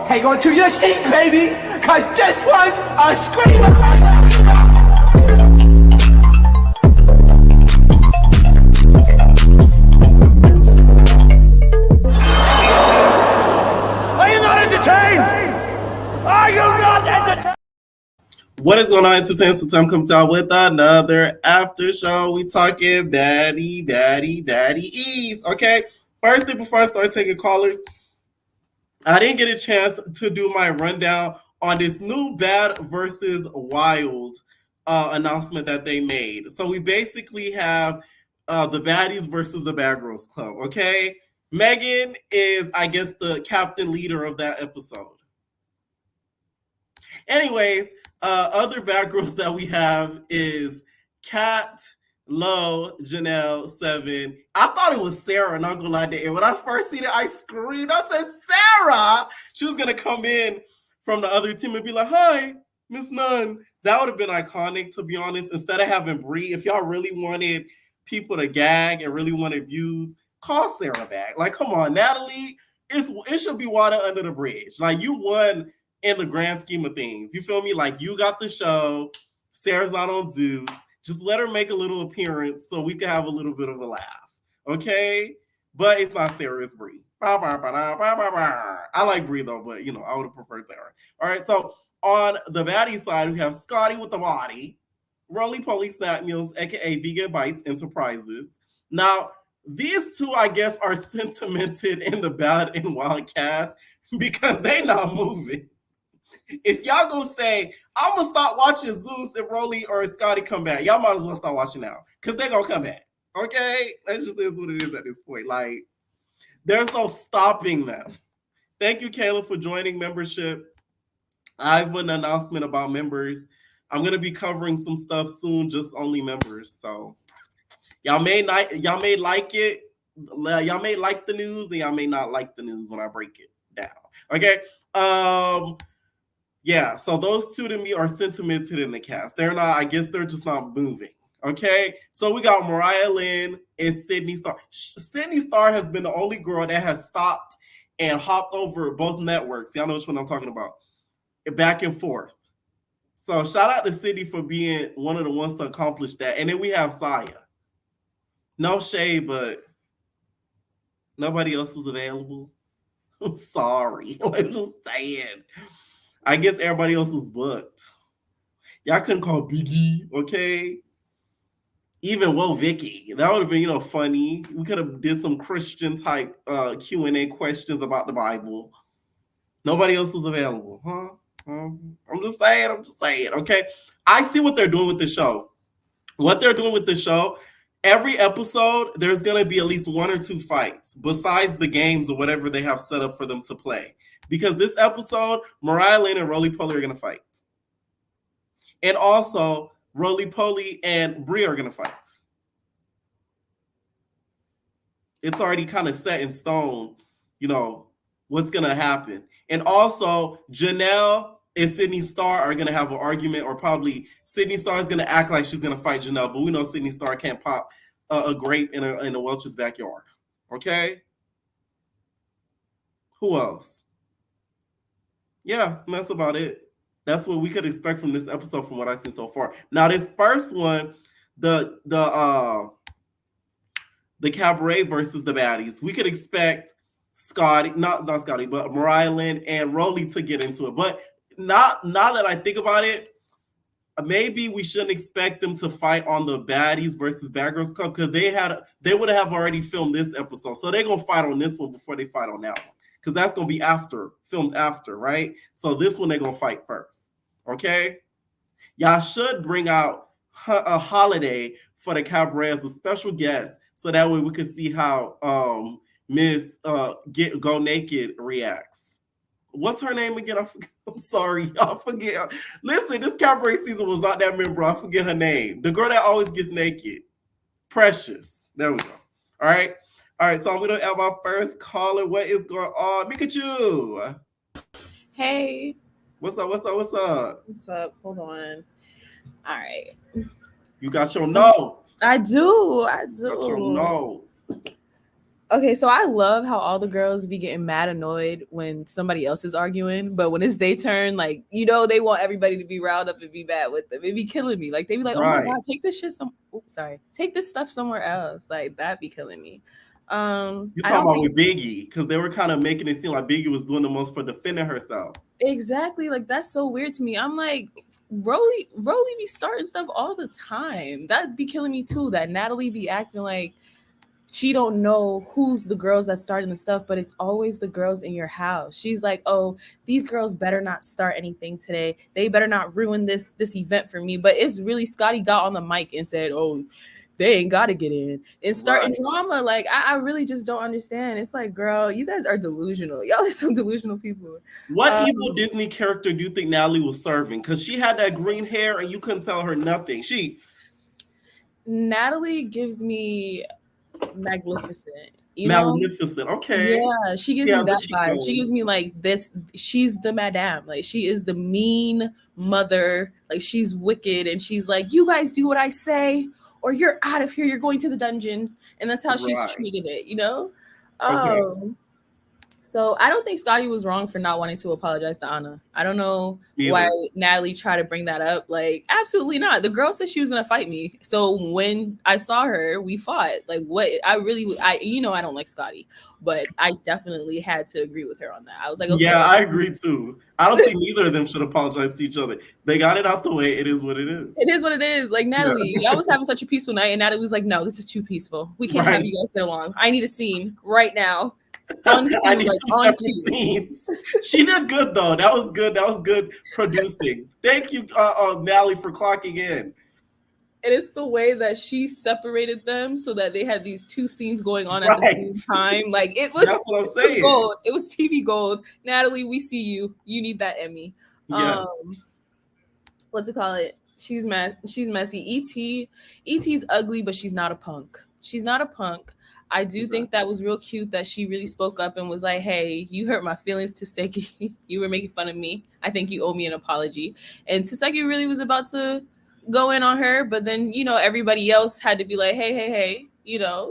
Hang on to your seat, baby, cause this one's a screamer. Are you not entertained? Are you not entertained? What is going on, Entertainment? So time comes out with another after show. We talking baddies. Okay, first thing before I start taking callers, I didn't get a chance to do my rundown on this new Bad versus Wild announcement that they made. So we basically have the Baddies versus the Bad Girls Club, okay? Megan is, I guess, the captain leader of that episode. Anyways, other Bad Girls that we have is Kat, Lo, Janelle, Seven. I thought it was Sarah, not gonna lie to you. When I first seen it, I screamed. I said, Sarah! She was gonna come in from the other team and be like, hi, Miss Nunn. That would have been iconic, to be honest. Instead of having Bree, if y'all really wanted people to gag and really wanted views, call Sarah back. Like, come on, Natalie, it should be water under the bridge. Like, you won in the grand scheme of things. You feel me? Like, you got the show. Sarah's not on Zeus. Just let her make a little appearance so we can have a little bit of a laugh, okay? But it's not Sarah, it's Bree. I like Bree though, but I would have preferred Sarah. All right, so on the baddie side, we have Scotty with the body, Roly Poly Snack Meals, aka Vegan Bites Enterprises. Now, these two, I guess, are sentimented in the Bad and Wild cast because they not moving. If y'all gonna say, I'm gonna start watching Zeus if Rolly or Scotty come back, y'all might as well start watching now because they're gonna come back. Okay? That just is what it is at this point. Like, there's no stopping them. Thank you, Kayla, for joining membership. I have an announcement about members. I'm gonna be covering some stuff soon, just only members. So y'all may like it, y'all may like the news, and y'all may not like the news when I break it down. Okay. Yeah, so those two to me are sentimented in the cast. They're not, I guess they're just not moving. Okay, so we got Mariah Lynn and Sydney Star. Sydney Star has been the only girl that has stopped and hopped over both networks. Y'all know which one I'm talking about. Back and forth. So shout out to Sydney for being one of the ones to accomplish that. And then we have Saya. No shade, but nobody else is available. I'm sorry. I'm just saying. I guess everybody else was booked. Y'all couldn't call Biggie, okay? Even Vicky. That would have been, funny. We could have did some Christian type Q&A questions about the Bible. Nobody else was available, huh? I'm just saying, okay? I see what they're doing with the show. What they're doing with the show, every episode, there's going to be at least one or two fights besides the games or whatever they have set up for them to play. Because this episode, Mariah Lynn and Roly Poly are going to fight. And also, Roly Poly and Brie are gonna fight. It's already kind of set in stone, what's gonna happen. And also, Janelle and Sydney Starr are gonna have an argument, or probably Sydney Starr is gonna act like she's gonna fight Janelle, but we know Sydney Starr can't pop a grape in a Welch's backyard. Okay. Who else? Yeah, that's about it. That's what we could expect from this episode, from what I've seen so far. Now, this first one, the cabaret versus the baddies, we could expect Scotty, not Scotty, but Mariah Lynn and Rolly to get into it. But now that I think about it, maybe we shouldn't expect them to fight on the Baddies versus Bad Girls Club, because they would have already filmed this episode, so they're gonna fight on this one before they fight on that one, because that's gonna be filmed after, right? So this one they're gonna fight first. Okay, y'all should bring out a Holiday for the cabaret as a special guest, so that way we can see how Miss Go Naked reacts. What's her name again? I'm sorry, y'all forget. Listen, this cabaret season was not that memorable. I forget her name. The girl that always gets naked. Precious. There we go. All right. So I'm gonna have our first caller. What is going on? Mikachu. Hey. What's up? What's up? Hold on. All right. You got your notes. I do. Got your notes. Okay, so I love how all the girls be getting mad annoyed when somebody else is arguing, but when it's their turn, like, they want everybody to be riled up and be mad with them. It be killing me. Like, they be like, right. Oh my God, take this shit take this stuff somewhere else. Like, that be killing me. You talking about with Biggie, because they were kind of making it seem like Biggie was doing the most for defending herself. Exactly. Like, that's so weird to me. I'm like, Rolly be starting stuff all the time. That'd be killing me too, that Natalie be acting like she don't know who's the girls that's starting the stuff, but it's always the girls in your house. She's like, oh, these girls better not start anything today. They better not ruin this event for me. But it's really Scotty got on the mic and said, oh, they ain't got to get in and starting drama. Like, I really just don't understand. It's like, girl, you guys are delusional. Y'all are some delusional people. What evil Disney character do you think Natalie was serving? Because she had that green hair and you couldn't tell her nothing. Natalie gives me Magnificent. Magnificent. Okay. Yeah, she gives me that vibe. She gives me like this. She's the madame. Like, she is the mean mother. Like, she's wicked, and she's like, you guys do what I say, or you're out of here. You're going to the dungeon, and that's how she's treated it. Okay. So I don't think Scotty was wrong for not wanting to apologize to Anna. I don't know why Natalie tried to bring that up. Like, absolutely not. The girl said she was going to fight me. So when I saw her, we fought. Like, what? I don't like Scotty, but I definitely had to agree with her on that. I was like, okay. Yeah, I agree too. I don't think neither of them should apologize to each other. They got it out the way. It is what it is. It is what it is. Like, Natalie, y'all was having such a peaceful night, and Natalie was like, no, this is too peaceful. We can't have you guys get along. I need a scene right now. I need two scenes. She did good though. That was good producing. Thank you, Natalie, for clocking in. And it's the way that she separated them so that they had these two scenes going on at the same time. Like, it was, that's what I'm saying. It was gold. It was TV gold. Natalie, we see you. You need that Emmy. Yes. What's it call it? She's messy. ET's ugly, but she's not a punk. I do think that was real cute that she really spoke up and was like, hey, you hurt my feelings, Taseki. You were making fun of me. I think you owe me an apology. And Taseki really was about to go in on her, but then, everybody else had to be like, hey,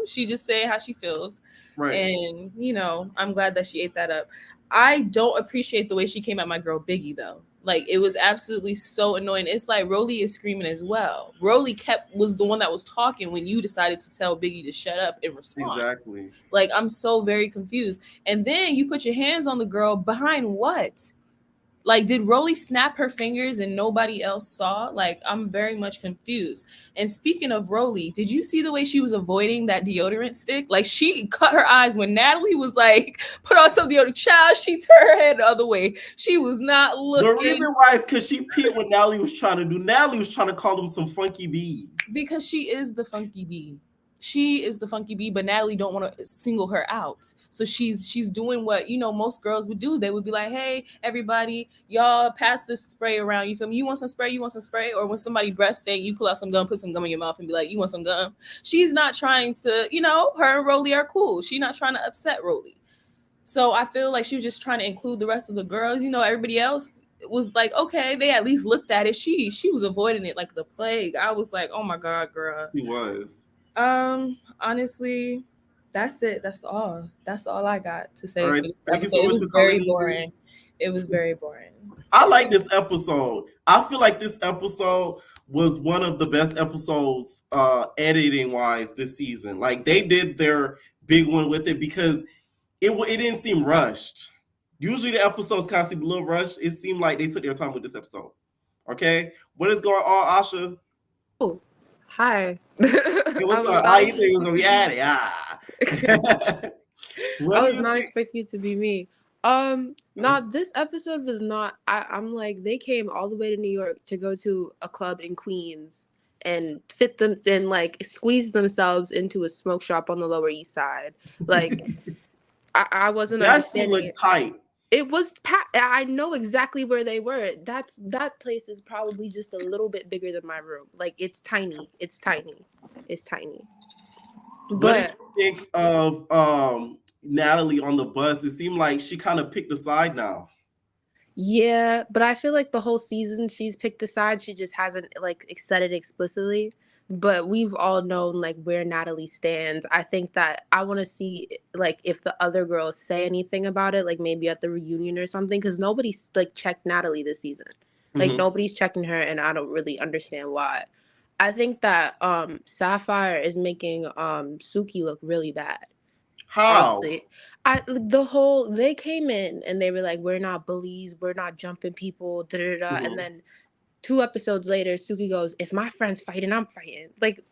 she just saying how she feels. Right. And, I'm glad that she ate that up. I don't appreciate the way she came at my girl Biggie, though. Like, it was absolutely so annoying. It's like Rolly is screaming as well. Rolly was the one that was talking when you decided to tell Biggie to shut up in response. Exactly. Like, I'm so very confused. And then you put your hands on the girl behind what? Like, did Rolly snap her fingers and nobody else saw? Like, I'm very much confused. And speaking of Rolly, did you see the way she was avoiding that deodorant stick? Like, she cut her eyes when Natalie was like, put on some deodorant. Child, she turned her head the other way. She was not looking. The reason why is because she peeped what Natalie was trying to do. Natalie was trying to call them some funky bees. Because she is the funky bee. she is the funky bee, but Natalie don't want to single her out. So she's doing what most girls would do. They would be like, "Hey, everybody, y'all pass this spray around. You feel me? You want some spray? You want some spray?" Or when somebody breath stink, you pull out some gum, put some gum in your mouth, and be like, "You want some gum?" She's not trying to, her and Rolly are cool. She's not trying to upset Rolly. So I feel like she was just trying to include the rest of the girls. Everybody else was like, okay, they at least looked at it. She was avoiding it like the plague. I was like, oh my god, girl. She was. Honestly, that's it. That's all. That's all I got to say All for right. this Thank you episode. so It much was for coming, very Easy. boring. It was very boring. I like this episode. I feel like this episode was one of the best episodes editing wise this season. Like they did their big one with it because it didn't seem rushed. Usually the episodes kind of seem a little rushed. It seemed like they took their time with this episode. Okay, what is going on, Asha? Oh, hi. Hey, what's I was up? not You think it was gonna be expecting. at it? I What do was you not think? expecting it to be me. This episode was not. I'm like, they came all the way to New York to go to a club in Queens and fit them and like squeeze themselves into a smoke shop on the Lower East Side. Like, I wasn't That scene understanding looked it. tight. It was I know exactly where they were. That place is probably just a little bit bigger than my room. Like it's tiny. It's tiny. It's tiny. What did But you think of Natalie on the bus? It seemed like she kind of picked a side now. yeah, but I feel like the whole season she's picked a side. She just hasn't like said it explicitly. But we've all known like where Natalie stands. I think that I want to see like if the other girls say anything about it, like maybe at the reunion or something, because nobody's like checked Natalie this season. Like Mm-hmm. nobody's checking her, and I don't really understand why. I think that Sapphire is making Suki look really bad. How? Honestly, the whole they came in and they were like, "We're not bullies, we're not jumping people," da da da. And Mm-hmm. then 2 episodes later, Suki goes, "If my friend's fighting, I'm fighting." Like,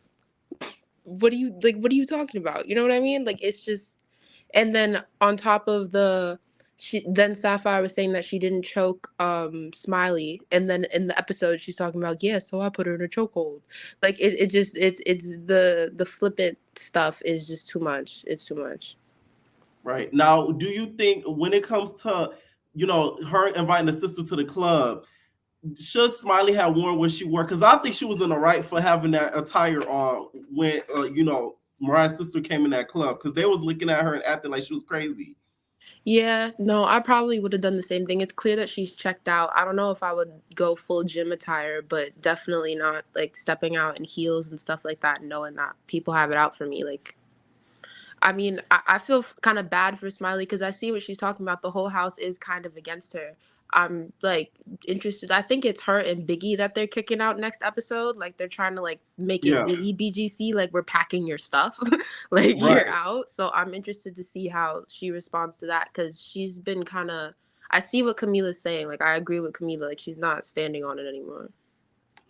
what are you like? What are you talking about? You know what I mean? Like, it's just. And then on top of then Sapphire was saying that she didn't choke Smiley, and then in the episode she's talking about, yeah, so I put her in a chokehold. Like it just it's the flippant stuff is just too much. It's too much. Right. Now, do you think when it comes to, her inviting the sister to the club, should Smiley have worn what she wore? Because I think she was in the right for having that attire on when, Mariah's sister came in that club because they was looking at her and acting like she was crazy. Yeah, no, I probably would have done the same thing. It's clear that she's checked out. I don't know if I would go full gym attire, but definitely not like stepping out in heels and stuff like that, knowing that people have it out for me. Like, I mean, I feel kind of bad for Smiley because I see what she's talking about. The whole house is kind of against her. I'm like interested. I think it's her and Biggie that they're kicking out next episode. Like they're trying to like make it Yeah. really BGC. Like we're packing your stuff, like Right. you're out. So I'm interested to see how she responds to that because she's been kind of. I see what Camila's saying. Like I agree with Camila. Like she's not standing on it anymore.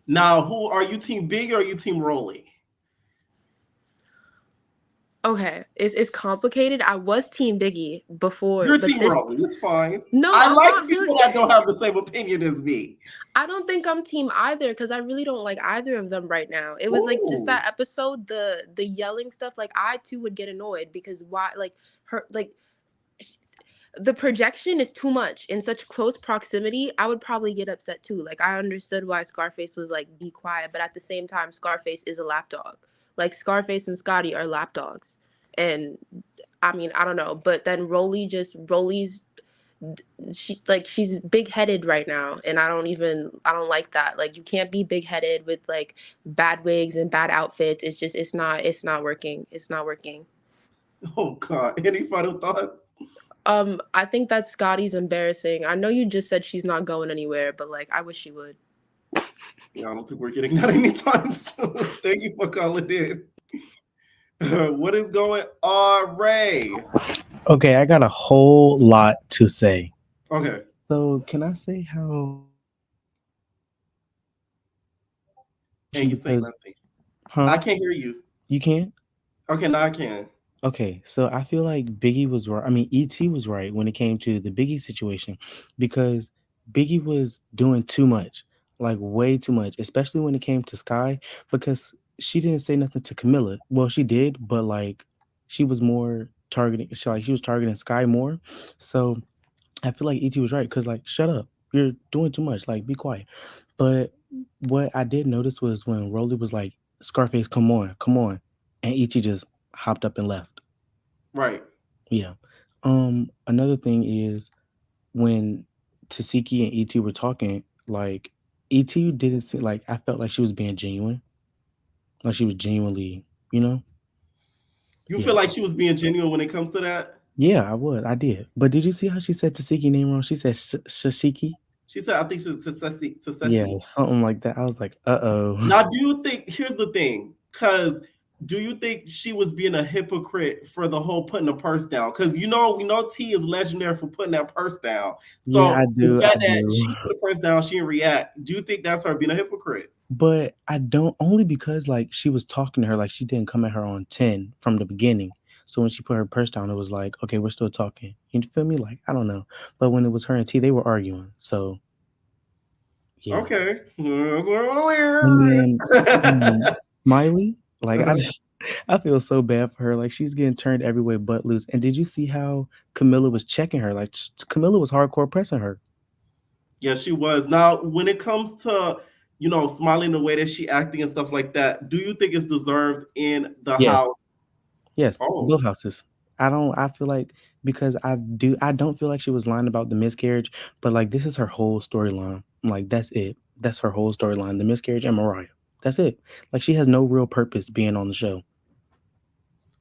Now, who are you, Team Big or are you Team Rolly? Okay, it's complicated. I was Team Biggie before, You're but Team Rolly. It's fine. No, I I'm like not people really. that don't have the same opinion as me. I don't think I'm team either because I really don't like either of them right now. It was like just that episode, the yelling stuff. Like I too would get annoyed because why? Like her, like the projection is too much in such close proximity. I would probably get upset too. Like I understood why Scarface was like be quiet, but at the same time, Scarface is a lapdog. Like Scarface and Scotty are lapdogs, and I mean I don't know, but then Rolly's she's big-headed right now and I don't like that. Like you can't be big-headed with like bad wigs and bad outfits. It's not working. It's not working. Oh God. Any final thoughts? I think that Scotty's embarrassing. I know you just said she's not going anywhere, but like I wish she would. Yeah, I don't think we're getting that anytime soon. Thank you for calling in. What is going on, Ray? Okay, I got a whole lot to say. Okay. So can I say how And you say nothing. I can't hear you. You can't? Okay, now I can. Okay, so I feel like Biggie was right. I mean, E.T. was right when it came to the Biggie situation because Biggie was doing too much, like way too much, especially when it came to Sky. Because she didn't say nothing to Camilla. Well, she did, but like she was more targeting. She was targeting Sky more. So I feel like ET was right because like shut up, you're doing too much. Like be quiet. But what I did notice was when Rolly was like, Scarface, come on, and ET just hopped up and left. Right. Yeah. Another thing is when Tasiki and ET were talking, like ET didn't seem like I felt like she was being genuine. Like she was genuinely, you know? You Yeah. feel like she was being genuine when it comes to that? Yeah, I was. I did. But did you see how she said Tasiki name wrong? She said Shashiki. She said, I think she's to Yeah, Ceci. something like that. I was like, uh-oh. Now, do you think, here's the thing, because do you think she was being a hypocrite for the whole putting the purse down? Because we know T is legendary for putting that purse down. Yeah, So I the do. I fact that do. she put the purse down, she didn't react. Do you think that's her being a hypocrite? But I don't, only because like she was talking to her, like she didn't come at her on 10 from the beginning. So when she put her purse down, it was like, okay, we're still talking. You feel me? Like, I don't know. But when it was her and T, they were arguing. So yeah. Okay. That's what I'm And weird. then Smiley, like I just I feel so bad for her. Like she's getting turned every way but loose. And did you see how Camilla was checking her? Like Camilla was hardcore pressing her. Yeah, she was. Now, when it comes to, smiling the way that she acting and stuff like that, do you think it's deserved in the Yes. house? Yes, Oh, both houses. I feel like because I don't feel like she was lying about the miscarriage, but like this is her whole storyline. Like that's it. That's her whole storyline. The miscarriage and Mariah. That's it. Like she has no real purpose being on the show.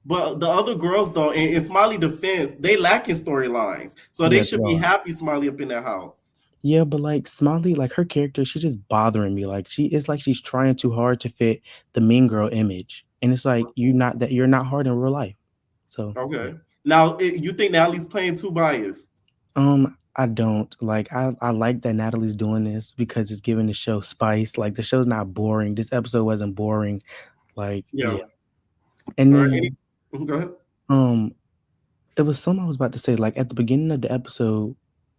but the other girls though, in Smiley defense, they lacking storylines, so they Yes, they should be are. happy Smiley up in that house. Yeah, but like Smiley, like her character, she's just bothering me. Like it's like she's trying too hard to fit the mean girl image. And it's like you're not hard in real life. So yeah. Okay. Now, you think Natalie's playing too biased? I don't like I like that Natalie's doing this because it's giving the show spice. Like the show's not boring. This episode wasn't boring. Like, Yeah. yeah. And All right. Any, then go ahead. um it was something I was about to say, like at the beginning of the episode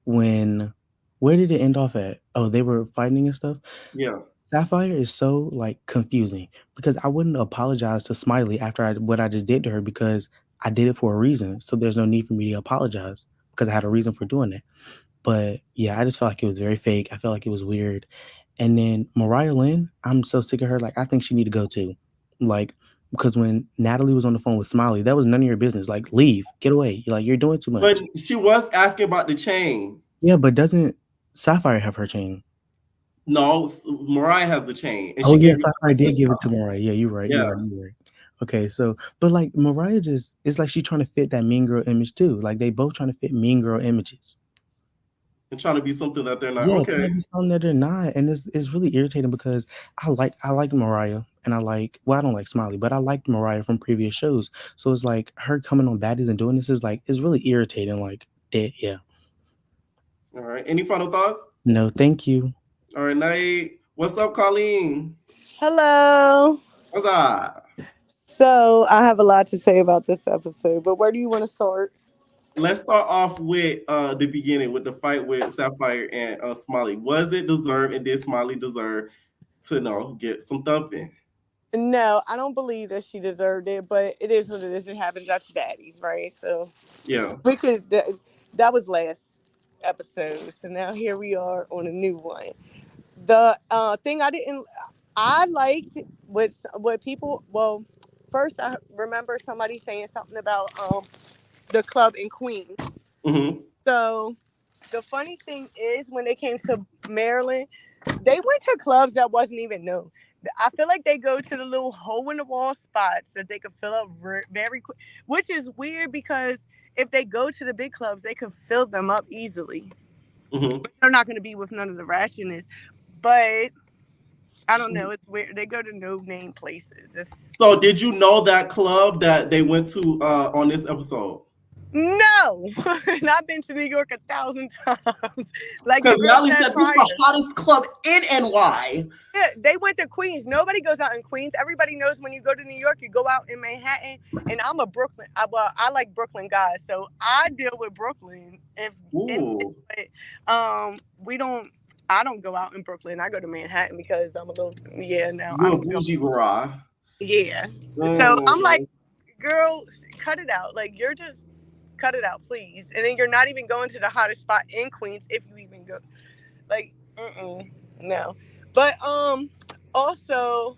when where did it end off at? Oh, they were fighting and stuff. Yeah. Sapphire is so like confusing because I wouldn't apologize to Smiley after what I just did to her because I did it for a reason. So there's no need for me to apologize because I had a reason for doing it. But yeah, I just felt like it was very fake. I felt like it was weird. And then Mariah Lynn, I'm so sick of her. Like I think she need to go too. Like because when Natalie was on the phone with Smiley, that was none of your business. Like leave, get away. Like you're doing too But much. she was asking about the chain. Yeah, but doesn't Sapphire have her chain? No, Mariah has the chain, and Oh she yeah, gave it to her Sapphire did sister. give it to Mariah. Yeah, you're right. You're Yeah, right. You're right. Okay, so but like Mariah just it's like she's trying to fit that mean girl image too. Like they both trying to fit mean girl images. and trying to be something that they're not. Yeah, Okay. trying to be something that they're not, and it's really irritating because I like Mariah, and I like well I don't like Smiley, but I liked Mariah from previous shows. So it's like her coming on Baddies and doing this is like it's really irritating. Like that, yeah. All right. Any final thoughts? No, thank you. All right, Nate. What's up, Colleen? Hello. What's up? So I have a lot to say about this episode, but where do you want to start? Let's start off with the beginning with the fight with Sapphire and Smiley. Was it deserved, and did Smiley deserve to get some thumping? No, I don't believe that she deserved it, but it is what it is. It happens. That's baddies, right? So Yeah. we could. That was last episode. So now here we are on a new one. The thing I liked what people. Well, first I remember somebody saying something about the club in Queens. Mm-hmm. So the funny thing is, when they came to Maryland, they went to clubs that wasn't even known. I feel like they go to the little hole in the wall spots that they could fill up very quick, which is weird because if they go to the big clubs, they could fill them up easily. Mm-hmm. They're not going to be with none of the ratchetness, but I don't know. It's weird. They go to no name places. So, did you know that club that they went to on this episode? No, and I've been to New York 1,000 times. Like the Because girl Natalie said said this is prior. the hottest club in NY. Yeah, they went to Queens. Nobody goes out in Queens. Everybody knows when you go to New York, you go out in Manhattan. And I'm a Brooklyn. I like Brooklyn guys, so I deal with Brooklyn. Ooh. We don't. I don't go out in Brooklyn. I go to Manhattan because I'm a little. Yeah, now I You a don't go. bougie girl. Yeah. So I'm like, girl, cut it out. Like, you're just cut it out, please. And then you're not even going to the hottest spot in Queens if you even go. Like, no. But also,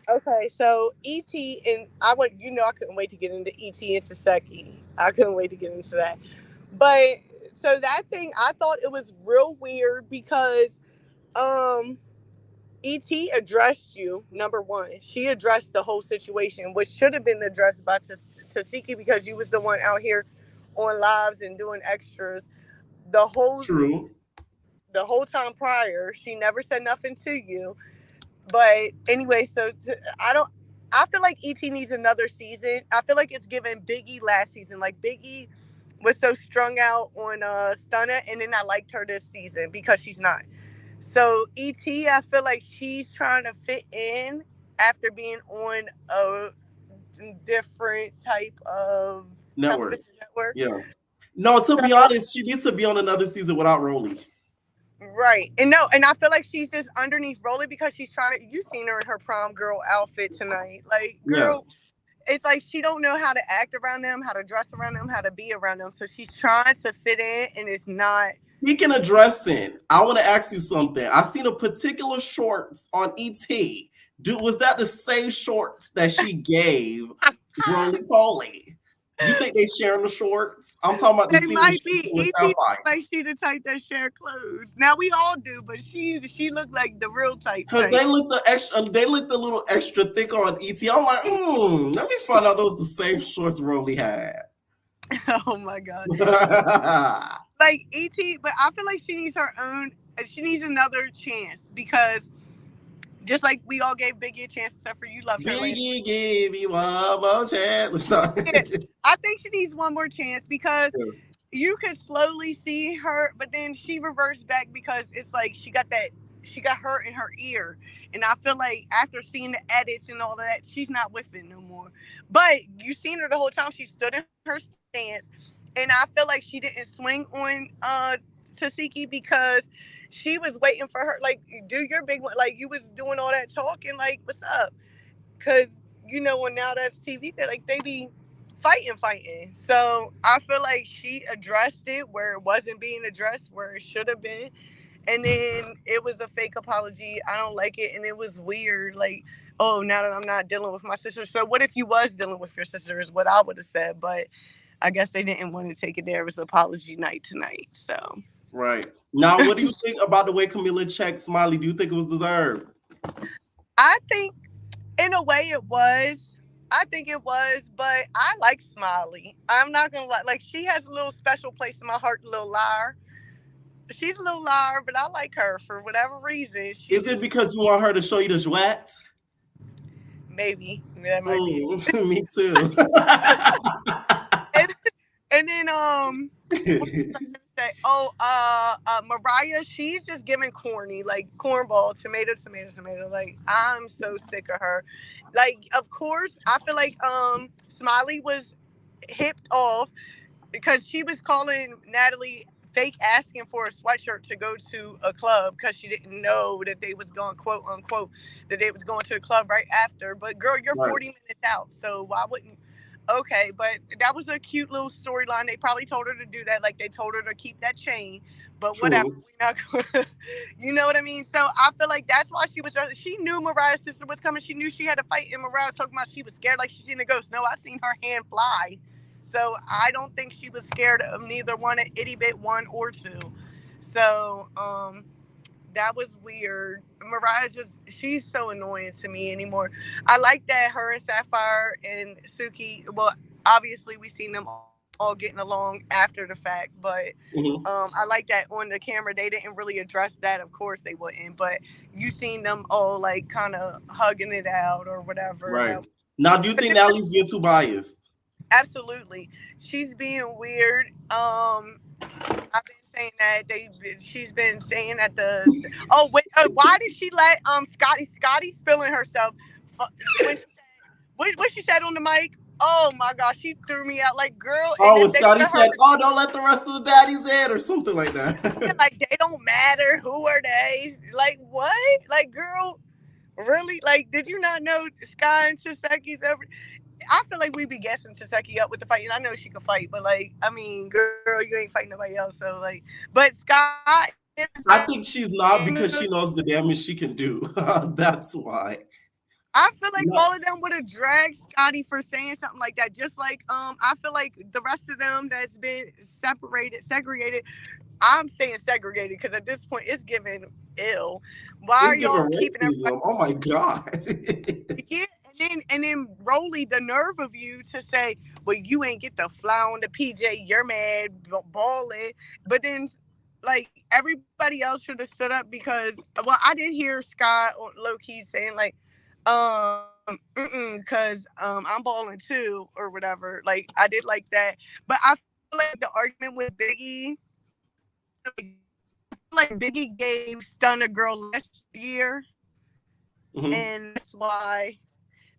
okay, so ET, and I went. I couldn't wait to get into ET and Saseki. I couldn't wait to get into that. But so that thing, I thought it was real weird because um ET addressed you, number one. She addressed the whole situation, which should have been addressed by Tasiki because you was the one out here on lives and doing extras the whole True. the whole time prior. She never said nothing to you. But anyway, I feel like ET needs another season. I feel like it's given Biggie last season. Like Biggie was so strung out on Stunna, and then I liked her this season because she's not. So ET, I feel like she's trying to fit in after being on a different type of Network. television network. Yeah. No, to be honest, she needs to be on another season without Rolly. Right. And I feel like she's just underneath Rolly because she's trying to, you seen her in her prom girl outfit tonight. Like, girl, it's like she don't know how to act around them, how to dress around them, how to be around them. So she's trying to fit in and it's not. Speaking of dressing, I want to ask you something. I seen a particular shorts on ET. Was that the same shorts that she gave Rolly Polly? Do you think they sharing the shorts? I'm talking about the They scene might be. with ET like she the type that share clothes. Now we all do, but she looked like the real type. Because they looked a little extra thick on ET. I'm like, let me find out those the same shorts Rolly had. Oh my god. Like ET, but I feel like she needs her own. She needs another chance because just like we all gave Biggie a chance, except for you loved her. Biggie gave me one more chance. Yeah, I think she needs one more chance because you could slowly see her, but then she reversed back because it's like she got hurt in her ear. And I feel like after seeing the edits and all of that, she's not with it no more. But you seen her the whole time. She stood in her stance. And I feel like she didn't swing on Tasiki because she was waiting for her. Like, do your big one. Like, you was doing all that talking. Like, what's up? Because, when now that's TV, they be fighting. So I feel like she addressed it where it wasn't being addressed, where it should have been. And then it was a fake apology. I don't like it. And it was weird. Like, oh, now that I'm not dealing with my sister. So what if you was dealing with your sister is what I would have said. But I guess they didn't want to take it there. It was apology night tonight. So. Right. Now, what do you think about the way Camila checked Smiley? Do you think it was deserved? I think in a way it was. I think it was, but I like Smiley. I'm not going to lie. Like, she has a little special place in my heart, a little liar. She's a little liar, but I like her for whatever reason. Is it because you want her to show you the jouet? Maybe. That might be. Me too. and then what was I gonna say? Mariah, she's just giving corny, like cornball, tomato. Like, I'm so sick of her. Like, of course, I feel like Smiley was hipped off because she was calling Natalie fake asking for a sweatshirt to go to a club because she didn't know that they was going, quote unquote, that they was going to the club right after. But girl, you're 40 minutes out, so why wouldn't? Okay, but that was a cute little storyline. They probably told her to do that, like they told her to keep that chain. But whatever, we're not going. You know what I mean? So I feel like that's why she was. She knew Mariah's sister was coming. She knew she had to fight, and Mariah was talking about she was scared, like she seen a ghost. No, I seen her hand fly. So I don't think she was scared of neither one, at itty bit 1 or 2. So that was weird. Mariah's she's so annoying to me anymore. I like that her and Sapphire and Suki, well, obviously we seen them all getting along after the fact, but I like that on the camera they didn't really address that. Of course they wouldn't, but you seen them all like kind of hugging it out or whatever. Right. Now, do you think Natalie's being too biased? Absolutely. She's being weird. I've been saying that she's been saying that why did she let Scotty spilling herself when she said, what she said on the mic? Oh my gosh, she threw me out, like, girl. Oh, Scotty said, don't let the rest of the baddies in, or something like that. Like, they don't matter, who are they? Like, what? Like, girl, Really? Like, did you not know Sky and Saseki's over? I feel like we be guessing Saseki up with the fight, and I know she can fight, but like, I mean, girl, you ain't fighting nobody else, so like, but Sky is I like, think she's not because she knows the damage she can do. That's why. I feel like No, all of them would have dragged Scotty for saying something like that. Just like I feel like the rest of them that's been segregated. I'm saying segregated because at this point it's giving ill. Why it's are giving y'all keeping everybody? racism. Oh my god. Yeah, and then Rolly, the nerve of you to say, well, you ain't get the fly on the PJ, you're mad, balling. But then, like, everybody else should have stood up because, well, I did hear Scott low key saying, like, because I'm balling too, or whatever. Like, I did like that. But I feel like the argument with Biggie, like Biggie gave Stun a girl last year, Mhm. and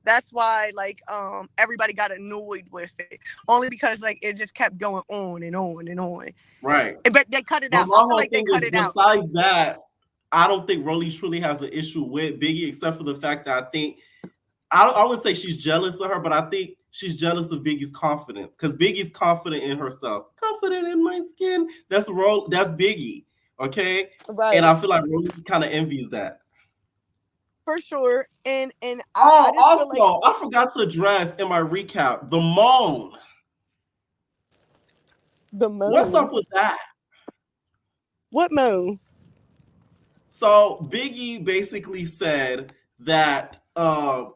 that's why like everybody got annoyed with it, only because like it just kept going on and on and on. Right. But they cut it But out. my I feel whole like they thing cut is, it out. besides that, I don't think Rolly truly has an issue with Biggie, except for the fact that I think I would say she's jealous of her, but I think she's jealous of Biggie's confidence because Biggie's confident in herself, confident in my skin. That's Biggie, okay? And Right. I feel like Rolly kind of envies that. For sure. And I Oh, just feel like also, I forgot to address in my recap the moan. the What's moon. up with that? What moon? So Biggie basically said that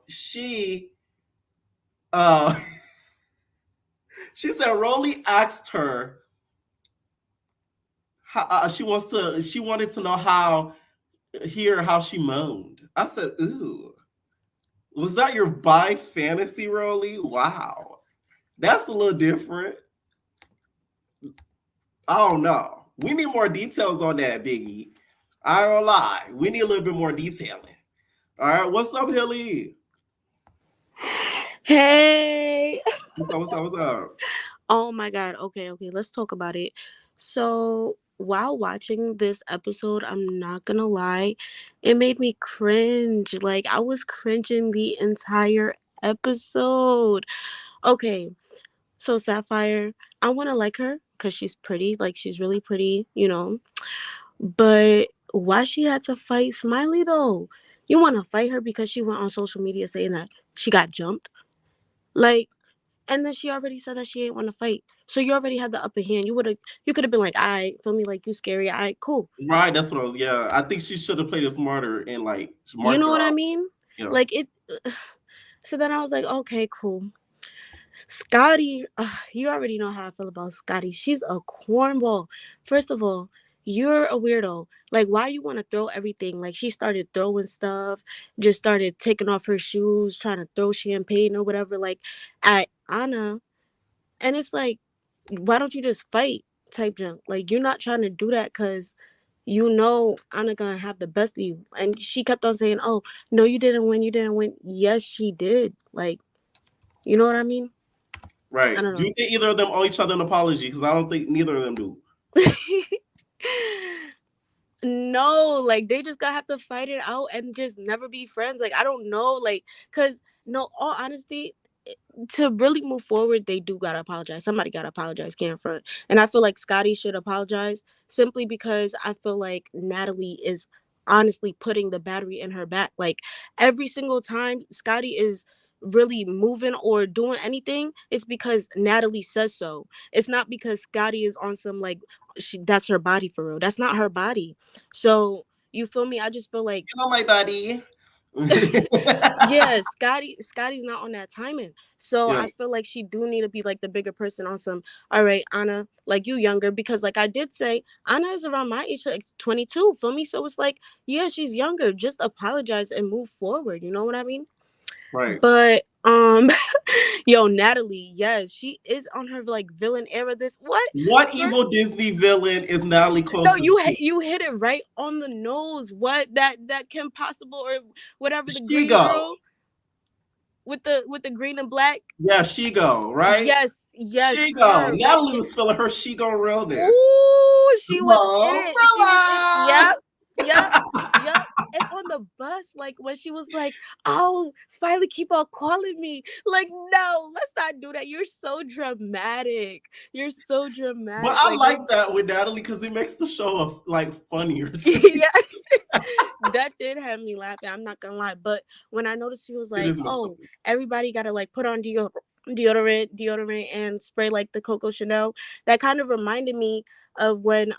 she she said Rolly asked her how, she wanted to know how she moaned. I said, ooh, was that your bi fantasy, Rolly? Wow. That's a little different. I don't know. We need more details on that, Biggie. I ain't gonna lie. We need a little bit more detailing. All right, what's up, Hilly? Hey. What's up? Oh my God. Okay, let's talk about it. So, while watching this episode, I'm not gonna lie, it made me cringe. Like, I was cringing the entire episode. Okay, so Sapphire, I wanna like her because she's pretty. Like, she's really pretty, you know. But why she had to fight Smiley though? You wanna fight her because she went on social media saying that she got jumped? Like, and then she already said that she ain't want to fight. So you already had the upper hand. You could have been like, I feel me, like you scary. I cool. Right, that's what I was. Yeah, I think she should have played it smarter and like You marked know her what I out. mean? Yeah, Like it. So then I was like, okay, cool. Scotty, you already know how I feel about Scotty. She's a cornball. First of all, you're a weirdo. Like, why you want to throw everything? Like, she started throwing stuff, just started taking off her shoes, trying to throw champagne or whatever, like at Anna. And it's like, why don't you just fight type junk? Like, you're not trying to do that because you know I'm not gonna have the best of you. And she kept on saying, oh, no, you didn't win. You didn't win. Yes, she did. Like, you know what I mean? I right. don't Do know. you think either of them owe each other an apology? Because I don't think neither of them do. No, like they just gotta have to fight it out and just never be friends. Like, I don't know. Like, cause no, all honesty, to really move forward, they do gotta apologize. Somebody gotta apologize, can't front. And I feel like Scotty should apologize simply because I feel like Natalie is honestly putting the battery in her back. Like, every single time Scotty is really moving or doing anything, it's because Natalie says so. It's not because Scotty is on some like that's her body for real. That's not her body. So you feel me? I just feel like You know my buddy. yeah, Scotty's not on that timing. So Yeah, I feel like she do need to be like the bigger person on some, all right, Anna, like you younger, because like I did say, Anna is around my age, like 22, feel me? So it's like, yeah, she's younger. Just apologize and move forward. You know what I mean? right. But yo, Natalie, yes, she is on her like villain era. This what? What First, evil Disney villain is Natalie no, closest to? you hit it right on the nose. What that Kim Possible or whatever the She green go. girl with the green and black. Yeah, she go, right? Yes, She go. her right Natalie there. was feeling her she go realness. Ooh, she was in it. She was in. Marilla! Yep. and on the bus, like when she was like, "Oh, Smiley, keep on calling me." Like, no, let's not do that. You're so dramatic. You're so dramatic. But I like that with Natalie because it makes the show like funnier to me. Yeah. That did have me laughing. I'm not gonna lie. But when I noticed she was like, "Oh, everybody gotta like put on deodorant and spray like the Coco Chanel," that kind of reminded me of when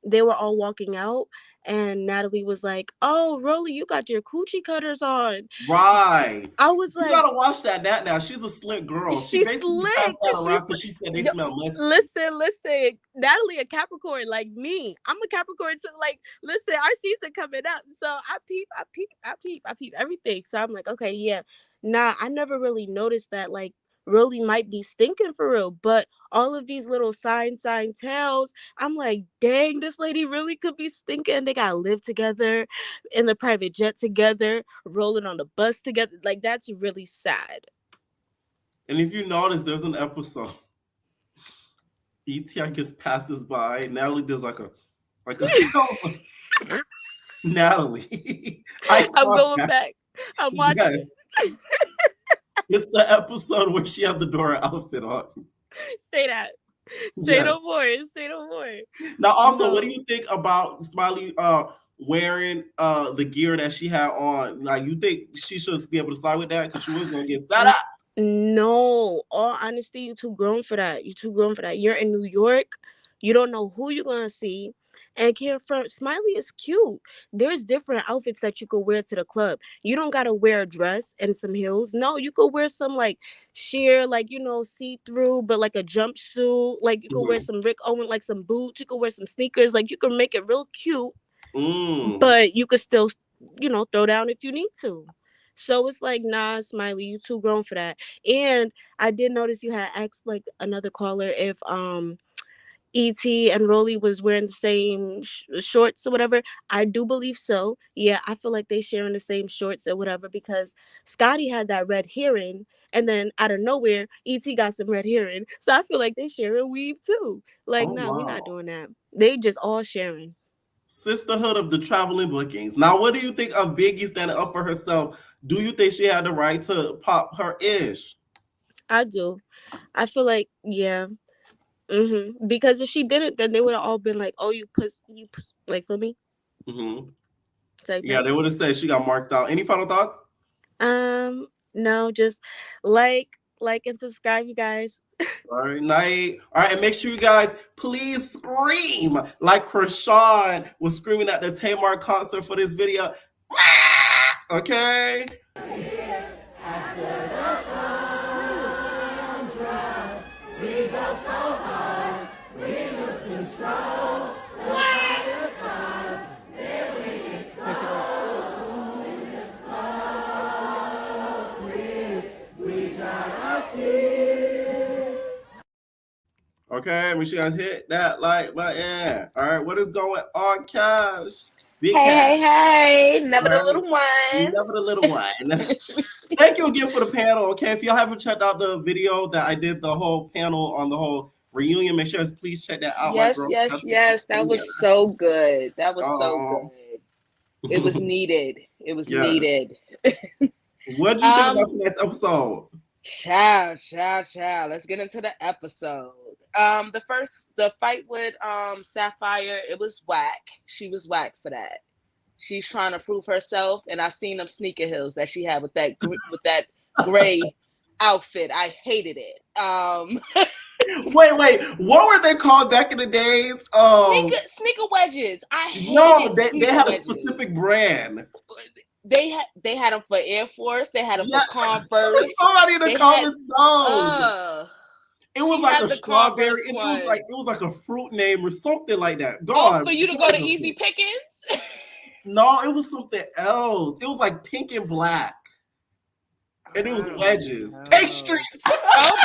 they were all walking out and Natalie was like, "Oh, Rolly, you got your coochie cutters on." Right. I was you like, gotta watch that now. She's a slick girl. She basically slick. passed that around because she said they smell musty. Listen. Natalie a Capricorn like me. I'm a Capricorn too. Like, listen, our season coming up. So I peep everything. So I'm like, okay, yeah. Nah, I never really noticed that like Rolly might be stinking for real. But all of these little sign tells, I'm like, dang, this lady really could be stinking. They gotta live together in the private jet together, rolling on the bus together. Like, that's really sad. And if you notice, there's an episode. E.T. I guess passes by. Natalie does like a Natalie. I'm going back. I'm watching. Yes. It's the episode where she had the Dora outfit on. Say that. Say no more. Now, also, what do you think about Smiley wearing the gear that she had on? Like, you think she should be able to slide with that because she was gonna get set up? No, all honesty, you too grown for that. You're in New York. You don't know who you're gonna see. And Smiley is cute. There's different outfits that you could wear to the club. You don't gotta wear a dress and some heels. No, you could wear some like sheer, like, you know, see-through, but like a jumpsuit. Like you could wear some Rick Owen, like some boots. You could wear some sneakers. Like you could make it real cute. But you could still, you know, throw down if you need to. So it's like, nah, Smiley, you too grown for that. And I did notice you had asked like another caller if E.T. and Rolly was wearing the same shorts or whatever. I do believe so. Yeah, I feel like they sharing the same shorts or whatever because Scotty had that red herring, and then out of nowhere, E.T. got some red herring. So I feel like they sharing weave too. Like, nah, we're not doing that. They just all sharing. Sisterhood of the traveling bookings. Now, what do you think of Biggie standing up for herself? Do you think she had the right to pop her ish? I do. I feel like, yeah. Because if she didn't, then they would have all been like, "Oh, you like for me." Yeah, they would have said she got marked out. Any final thoughts? No, just like and subscribe, you guys. All right, and make sure you guys please scream like Krishan was screaming at the Tamar concert for this video. Okay. Okay, make sure you guys hit that like button. All right, what is going on, Cash? Hey, never the little one. Never the little one. Thank you again for the panel. Okay, if y'all haven't checked out the video that I did, the whole panel on the whole reunion, make sure please check that out. Yes. That was so good. That was so good. It was needed. Needed. What do you think about the next episode? Child. Let's get into the episode. The fight with Sapphire, it was whack. She was whack for that. She's trying to prove herself, and I seen them sneaker heels that she had with that gray outfit. I hated it. Wait, what were they called back in the days? Sneaker wedges. They had a specific brand. They had them for Air Force. They had them for Converse. Somebody in the comments knows. It was like a strawberry. It was like a fruit name or something like that. Go on. For you to go to Easy Pickings? No, it was something else. It was like pink and black. And it was wedges. Pastries.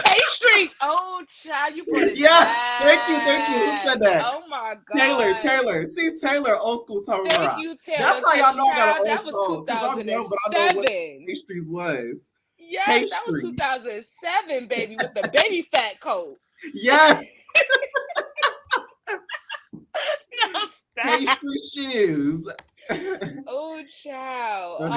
Pastries. Oh, child, you put it Yes. Thank you. Who said that? Oh, my God. Taylor. See, Taylor, old school Taylor. Thank you, Taylor. That's how y'all know I got an that old soul. was 2007. I'm young, but I know what pastries was. Yes, pastries. That was 2007, baby, with the baby fat coat. Yes. No, stop. Pastry shoes. Oh, child.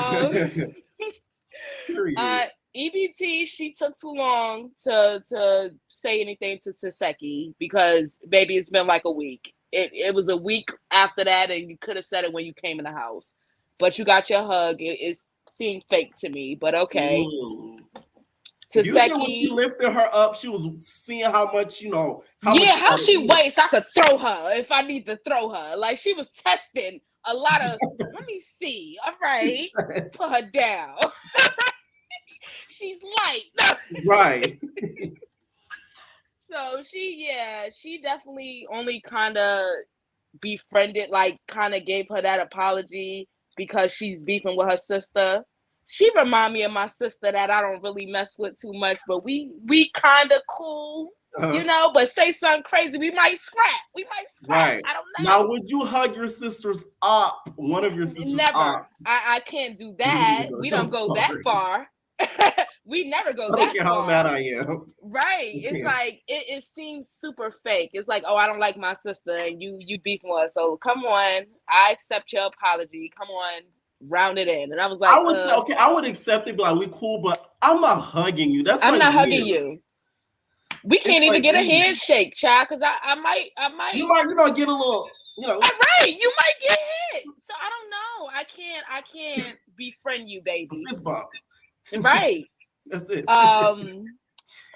Period. EBT, she took too long to say anything to Saseki because, baby, it's been like a week. It was a week after that, and you could have said it when you came in the house. But you got your hug. It seemed fake to me, but okay. Do you think when she Saseki, lifted her up, she was seeing how much, how she weighs, I could throw her if I need to throw her. Like, she was testing a lot of, let me see. All right, put her down. She's light. Right. So she definitely only kind of befriended, like kind of gave her that apology because she's beefing with her sister. She remind me of my sister that I don't really mess with too much, but we kind of cool, but say something crazy, we might scrap. Right. I don't know. Now, would you hug your sister's op? One of your sisters' Never. op? I can't do that. We don't go that far. We never go that Look at far. how mad I am. Right. It's like it seems super fake. It's like, oh, I don't like my sister and you beefing with her. So come on, I accept your apology. Come on, round it in. And I was like, I would say, okay, I would accept it, but like, we cool, but I'm not hugging you. That's I'm like not weird. hugging you. We can't even get a handshake, child, because I might. You might, get a little, Right, you might get hit. So I don't know. I can't befriend you, baby. Fist bump. Right. That's it.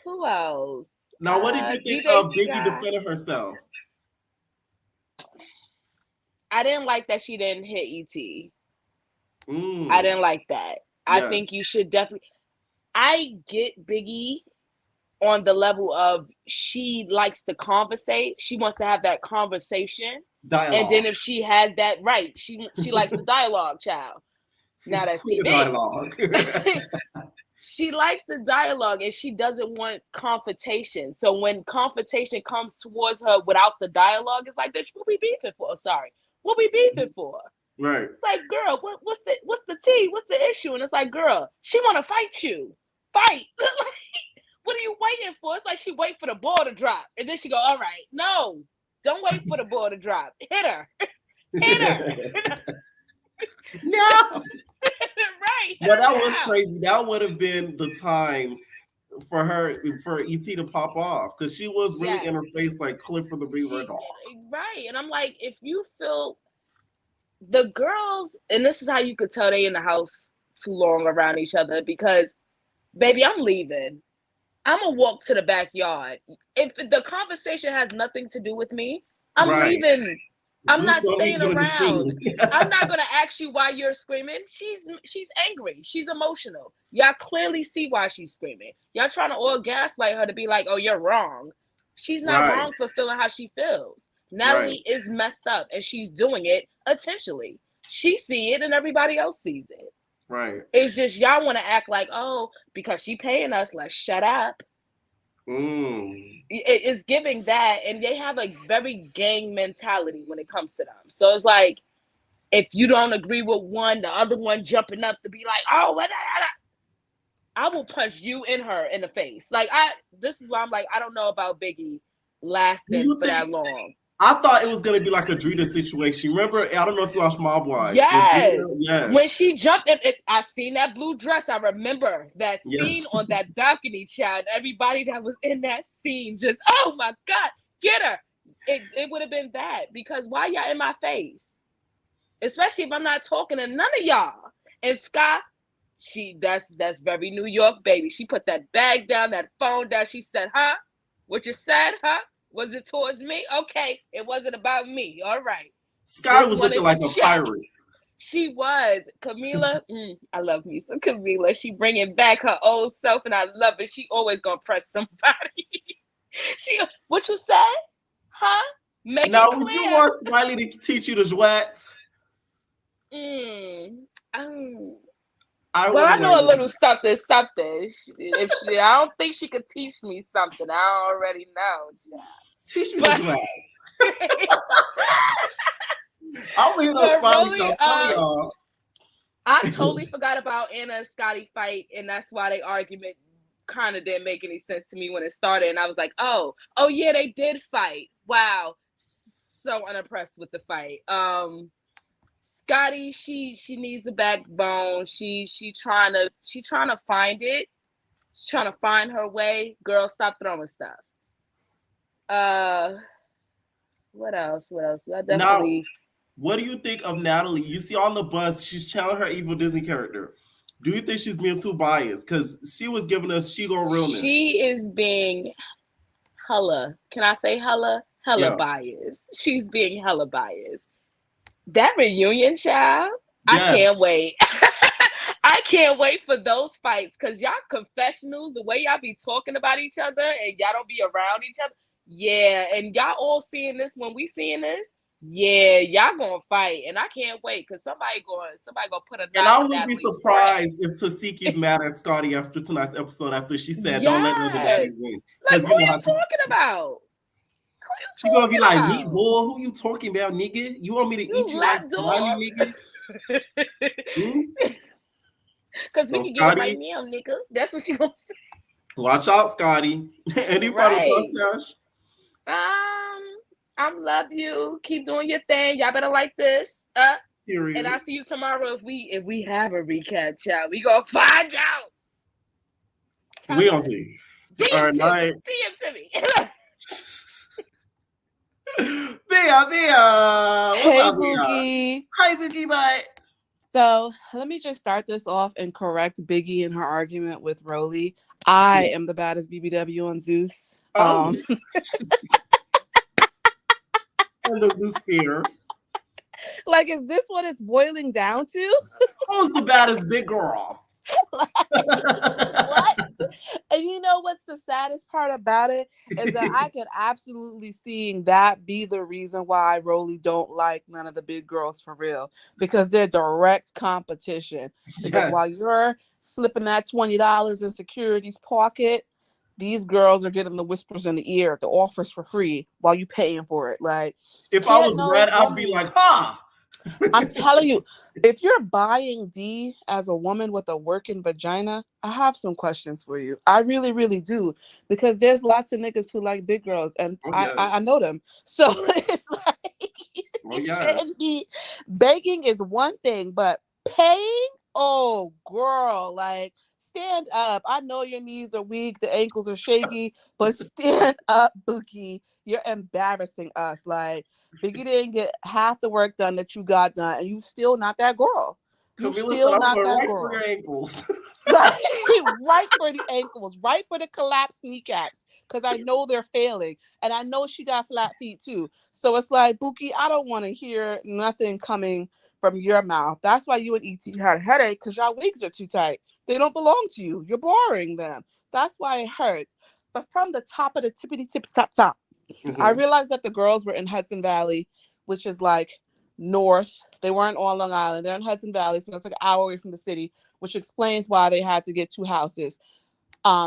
Who else? Now, what did you think DJ of Biggie defending herself? I didn't like that she didn't hit ET. I didn't like that. I think you should definitely. I get Biggie on the level of she likes to conversate. She wants to have that conversation. Dialogue. And then if she has that, right, she likes the dialogue, child. Now that's TV. Dialogue. She likes the dialogue and she doesn't want confrontation. So when confrontation comes towards her without the dialogue, it's like, bitch, what we beefing for? Sorry. What we beefing for? Right. It's like, girl, what's the tea? What's the issue? And it's like, girl, she want to fight you. Fight. What are you waiting for? It's like she wait for the ball to drop. And then she go, all right, no, don't wait for the ball to drop. Hit her. Hit her. No. Right. But that was crazy. That would have been the time for ET to pop off because she was really in her face like Clifford the Beaver dog. Right. And I'm like, if you feel the girls, and this is how you could tell they in the house too long around each other because, baby, I'm leaving. I'm going to walk to the backyard. If the conversation has nothing to do with me, I'm leaving. I'm not staying around. I'm not going to ask you why you're screaming. She's angry. She's emotional. Y'all clearly see why she's screaming. Y'all trying to all gaslight her to be like, oh, you're wrong. She's not wrong for feeling how she feels. Natalie is messed up and she's doing it intentionally. She see it and everybody else sees it. Right. It's just y'all want to act like, oh, because she paying us, let's shut up. It's giving that, and they have a very gang mentality when it comes to them. So it's like, if you don't agree with one, the other one jumping up to be like, oh, what? I will punch you in her in the face. Like this is why I'm like, I don't know about Biggie lasting for that long. I thought it was gonna be like a Drita situation. Remember, I don't know if you watched Mob Wives. Yes. When she jumped in, I seen that blue dress. I remember that scene on that balcony, child. Everybody that was in that scene just, oh my God, get her. It would have been that because why y'all in my face? Especially if I'm not talking to none of y'all. And Scott, that's very New York, baby. She put that bag down, that phone down. She said, huh? What you said, huh? Was it towards me? Okay, it wasn't about me. All right. Sky was looking like a pirate. She was. Camila, I love me some Camila. She bringing back her old self, and I love it. She always gonna press somebody. What you said? Huh? Now, would you want Smiley to teach you the jouet? I know a little something. I don't think she could teach me something. I already know. Teach me the jouet. I'm here to Smiley. Y'all. I totally forgot about Anna and Scotty fight, and that's why they argument kind of didn't make any sense to me when it started. And I was like, oh yeah, they did fight. Wow, so unimpressed with the fight. Scotty, she needs a backbone. She trying to find it. She's trying to find her way. Girl, stop throwing stuff. What else? I definitely. Now, what do you think of Natalie? You see on the bus, she's channeling her evil Disney character. Do you think she's being too biased? Because she was giving us she go realness. She is being hella. Can I say hella? Hella biased. She's being hella biased. That reunion, child. Yes. I can't wait. I can't wait for those fights because y'all confessionals, the way y'all be talking about each other and y'all don't be around each other. Yeah, and y'all all seeing this when we seeing this. Yeah, y'all gonna fight, and I can't wait because somebody gonna put a. And I would be surprised if Tasiki's mad at Scotty after tonight's episode after she said, "Don't let the other baddies in." Like, who you talking about? She gonna be like, "Me, boy, who you talking about, nigga? You want me to eat you like Smiley, nigga?" Because we can get it right now, nigga. That's what she gonna say. Watch out, Scotty. Any final thoughts, Cash? I love you. Keep doing your thing. Y'all better like this. Period. And I'll see you tomorrow if we have a recap, child. We gonna find out. We gonna see. All right, night. DM to me. Bia. Hey, Boogie. Hi, Boogie. Bye. So let me just start this off and correct Biggie in her argument with Rolly. I am the baddest BBW on Zeus. And the Zeus spear. Like, is this what it's boiling down to? Who's the baddest big girl? Like, what? And you know what's the saddest part about it is that I could absolutely see that be the reason why Rolly don't like none of the big girls for real, because they're direct competition. Because while you're slipping that $20 in security's pocket, these girls are getting the whispers in the ear, the offers for free while you paying for it. Like, if I was red, I'd be like, huh? I'm telling you, if you're buying D as a woman with a working vagina, I have some questions for you. I really, really do. Because there's lots of niggas who like big girls, and I know them. So it's like, begging is one thing, but paying, oh, girl, like, stand up. I know your knees are weak, the ankles are shaky, but stand up, Bookie. You're embarrassing us. Like, Biggie didn't get half the work done that you got done, and you still not that girl. You still not that girl. For your ankles. Right for the ankles, right for the collapsed kneecaps, because I know they're failing, and I know she got flat feet too. So it's like, Bookie, I don't want to hear nothing coming from your mouth. That's why you and ET had a headache, because y'all wigs are too tight. They don't belong to you. You're boring them. That's why it hurts. But from the top of the tippity tip top. I realized that the girls were in Hudson Valley, which is like north. They weren't on Long Island. They're in Hudson Valley, so it's like an hour away from the city, which explains why they had to get two houses,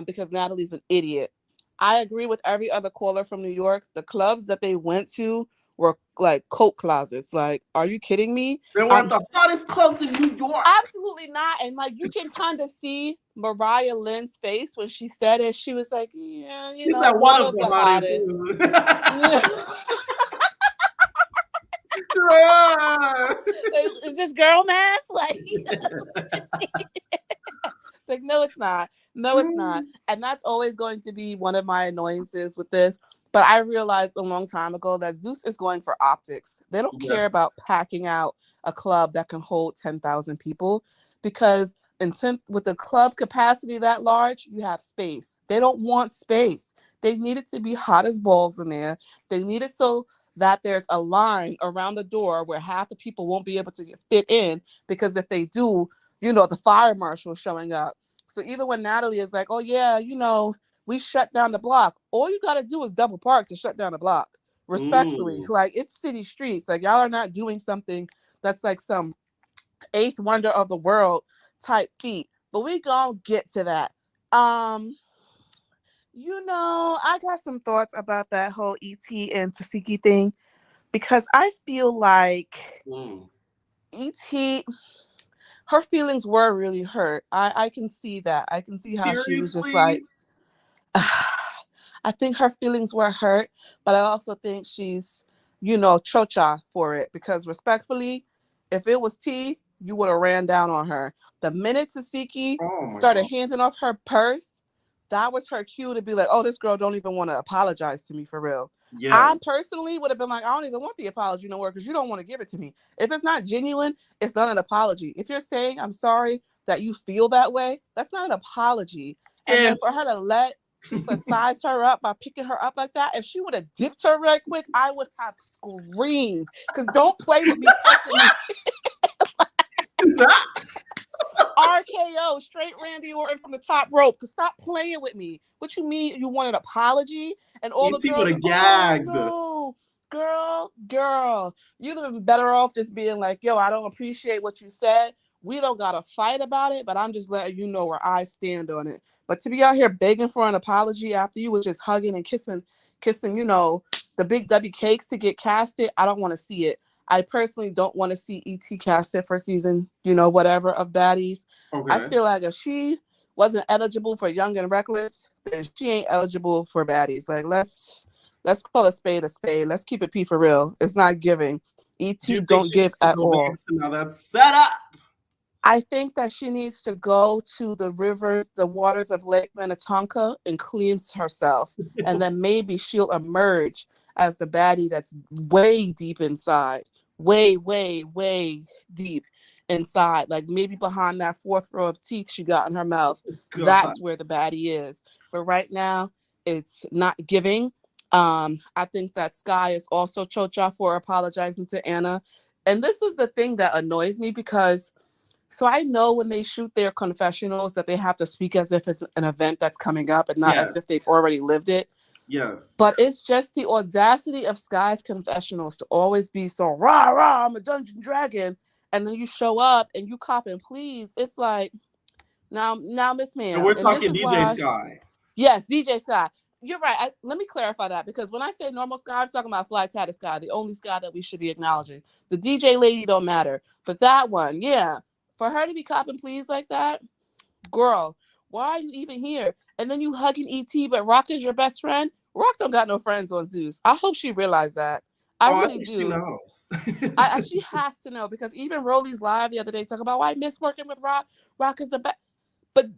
because Natalie's an idiot. I agree with every other caller from New York. The clubs that they went to were like coat closets. Like, are you kidding me? They weren't the hottest clubs in New York. Absolutely not. And like, you can kind of see Mariah Lynn's face when she said it. She was like, yeah, you know, one of the hottest. Is this girl math? Like, it's like, no, it's not. No, it's not. And that's always going to be one of my annoyances with this. But I realized a long time ago that Zeus is going for optics. They don't care about packing out a club that can hold 10,000 people, because with the club capacity that large, you have space. They don't want space. They need it to be hot as balls in there. They need it so that there's a line around the door where half the people won't be able to fit in, because if they do, you know, the fire marshal is showing up. So even when Natalie is like, oh yeah, you know, we shut down the block, all you got to do is double park to shut down the block. Respectfully, like, it's city streets. Like, y'all are not doing something that's like some eighth wonder of the world type feat. But we gonna get to that. You know, I got some thoughts about that whole ET and Tasiki thing, because I feel like ET, her feelings were really hurt. I can see that. I can see how she was just like, I think her feelings were hurt, but I also think she's, you know, chocha for it, because respectfully, If it was T, you would have ran down on her. The minute Tasiki started handing off her purse, that was her cue to be like, oh, this girl don't even want to apologize to me for real. Yeah. I personally would have been like, I don't even want the apology no more because you don't want to give it to me. If it's not genuine, it's not an apology. If you're saying I'm sorry that you feel that way, that's not an apology. And then for her to size her up by picking her up like that, if she would have dipped her right quick, I would have screamed. Because don't play with me pressing me. RKO, straight Randy Orton from the top rope. Cause stop playing with me. What you mean? You want an apology? And all the girls would have gagged. Oh, no, girl, you'd have been better off just being like, yo, I don't appreciate what you said. We don't gotta fight about it, but I'm just letting you know where I stand on it. But to be out here begging for an apology after you were just hugging and kissing, you know, the big W cakes to get casted, I don't want to see it. I personally don't want to see ET casted for season, you know, whatever of Baddies. Okay. I feel like if she wasn't eligible for Young and Reckless, then she ain't eligible for Baddies. Like, let's call a spade a spade. Let's keep it P for real. It's not giving. ET don't give at all. Now that's set up. I think that she needs to go to the rivers, the waters of Lake Minnetonka and cleanse herself. And then maybe she'll emerge as the baddie that's way deep inside. Way, way, way deep inside. Like maybe behind that fourth row of teeth she got in her mouth. God. That's where the baddie is. But right now, it's not giving. I think that Sky is also Chocha for apologizing to Anna. And this is the thing that annoys me because so I know when they shoot their confessionals that they have to speak as if it's an event that's coming up and not as if they've already lived it. Yes. But it's just the audacity of Sky's confessionals to always be so rah, rah, I'm a dungeon dragon. And then you show up and you cop and please. It's like, now Miss Ma'am. And we're talking DJ Sky. Yes, DJ Sky. You're right. Let me clarify that because when I say normal Sky, I'm talking about Fly Tatted Sky, the only Sky that we should be acknowledging. The DJ lady don't matter. But that one, yeah. For her to be copping please like that, girl, why are you even here? And then you hugging ET, but Rock is your best friend? Rock don't got no friends on Zeus. I hope she realized that. I really do. She knows. She has to know because even Rolly's live the other day talking about why I miss working with Rock. Rock is the best. But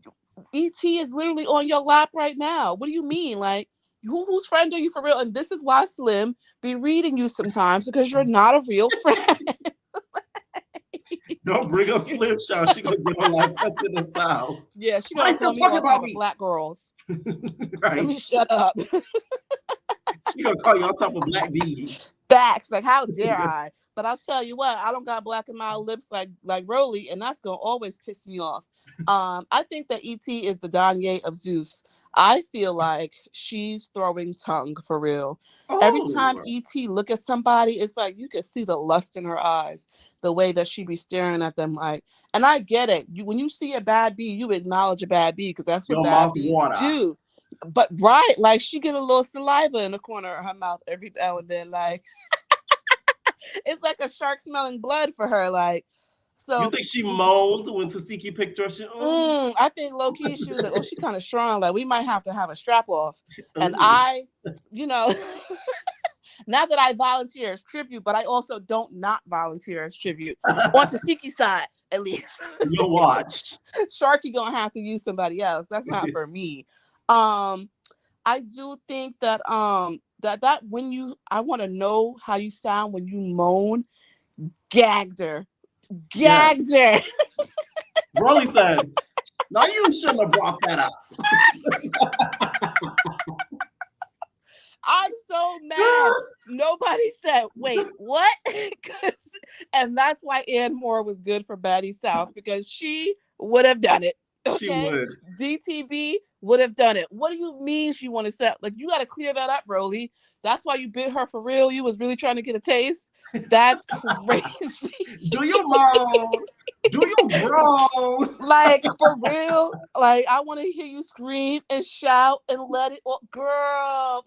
ET is literally on your lap right now. What do you mean? Like, whose friend are you for real? And this is why Slim be reading you sometimes because you're not a real friend. Don't bring up Slim Shot. She gonna get on like cussing us out. Yeah, she gonna tell me all type of black girls. Right. Let me shut up. She gonna call you all type of black bees. Facts. Like, how dare I? But I'll tell you what, I don't got black in my lips like Rolly, and that's gonna always piss me off. I think that ET is the Danye of Zeus. I feel like she's throwing tongue for real. Every time ET look at somebody, it's like you can see the lust in her eyes, the way that she be staring at them. Like, and I get it. When you see a bad bee, you acknowledge a bad bee because that's what bad bees do. But right, like she get a little saliva in the corner of her mouth every now and then. Like, it's like a shark smelling blood for her. Like, so you think she moaned when Tasiki picked her? I think low key she was like, oh, she kind of strong. Like, we might have to have a strap off. And I, you know, not that I volunteer as tribute, but I also don't not volunteer as tribute on Tasiki's side, at least. You'll watch. Sharky gonna have to use somebody else. That's not for me. I do think that that when I want to know how you sound when you moan, gagged her. Rolly said, "Now you shouldn't have brought that up." I'm so mad. Nobody said, wait, what? And that's why Ann Moore was good for Baddie South because she would have done it. Okay? She would. DTB would have done it. What do you mean she want to set? Like, you got to clear that up, Rolly. That's why you bit her for real. You was really trying to get a taste. That's crazy. Do you moan? Do you groan? Like, for real? Like, I want to hear you scream and shout and let it. Oh, girl.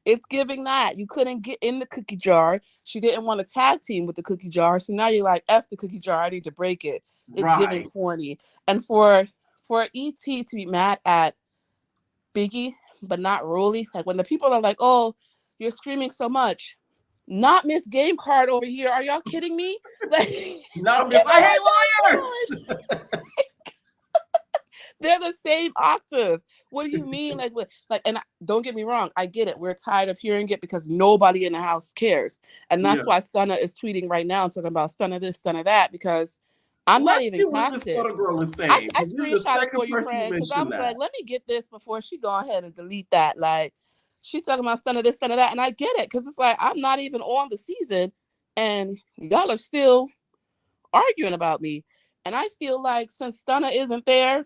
It's giving that. You couldn't get in the cookie jar. She didn't want to tag team with the cookie jar. So now you're like, F the cookie jar. I need to break it. It's giving corny. And for ET to be mad at Biggie, but not Rolly, like when the people are like, oh, you're screaming so much. Not Miss Game Card over here. Are y'all kidding me? Like, Not Miss I hate lawyers. they're the same octave. What do you mean? And don't get me wrong, I get it. We're tired of hearing it because nobody in the house cares. And that's why Stunna is tweeting right now talking about Stunna this, Stunna that, because I'm not Let's even see what past this it. other girl is saying. I This is the screenshot it for second you, person friend, because I mentioned was that. like, let me get this before she go ahead and delete that. Like, she talking about Stunna this, Stunna that, and I get it, because it's like, I'm not even on the season, and y'all are still arguing about me. And I feel like since Stunna isn't there,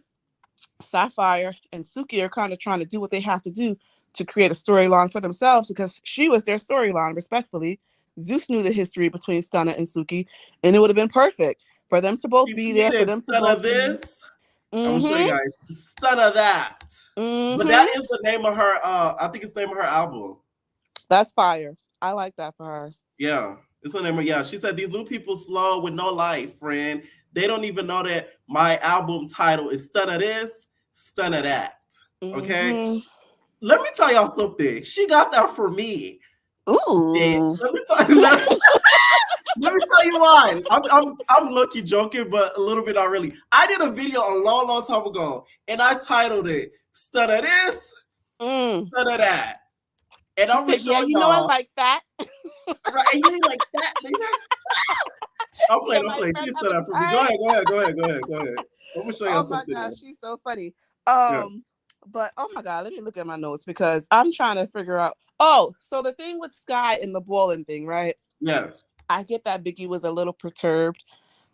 Sapphire and Suki are kind of trying to do what they have to do to create a storyline for themselves, because she was their storyline, respectfully. Zeus knew the history between Stunna and Suki, and it would have been perfect for them to both be there, for them to Stunna both this. be. I'm gonna show you guys. Stunna that. But that is the name of her. I think it's the name of her album. That's fire. I like that for her. Yeah, it's the name of She said these new people slow with no life, friend. They don't even know that my album title is Stunna this, Stunna that. Okay. Let me tell y'all something. She got that for me. Ooh. Let me tell you. Let me tell you why. I'm lucky joking, but a little bit not really. I did a video a long time ago, and I titled it "Stunna this, Stunna that," and I'm gonna show y'all. You know I like that. Right? And you ain't like that. I'm playing. She said that for me. Go ahead. I'm gonna show y'all something. Oh my gosh, she's so funny. But oh my god, let me look at my notes because I'm trying to figure out. Oh, so the thing with Sky and the balling thing, right? Yes. I get that Biggie was a little perturbed,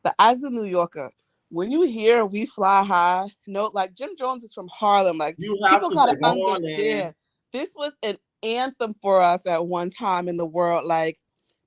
but as a New Yorker, when you hear "We Fly High," like Jim Jones is from Harlem, like people gotta understand. This was an anthem for us at one time in the world. Like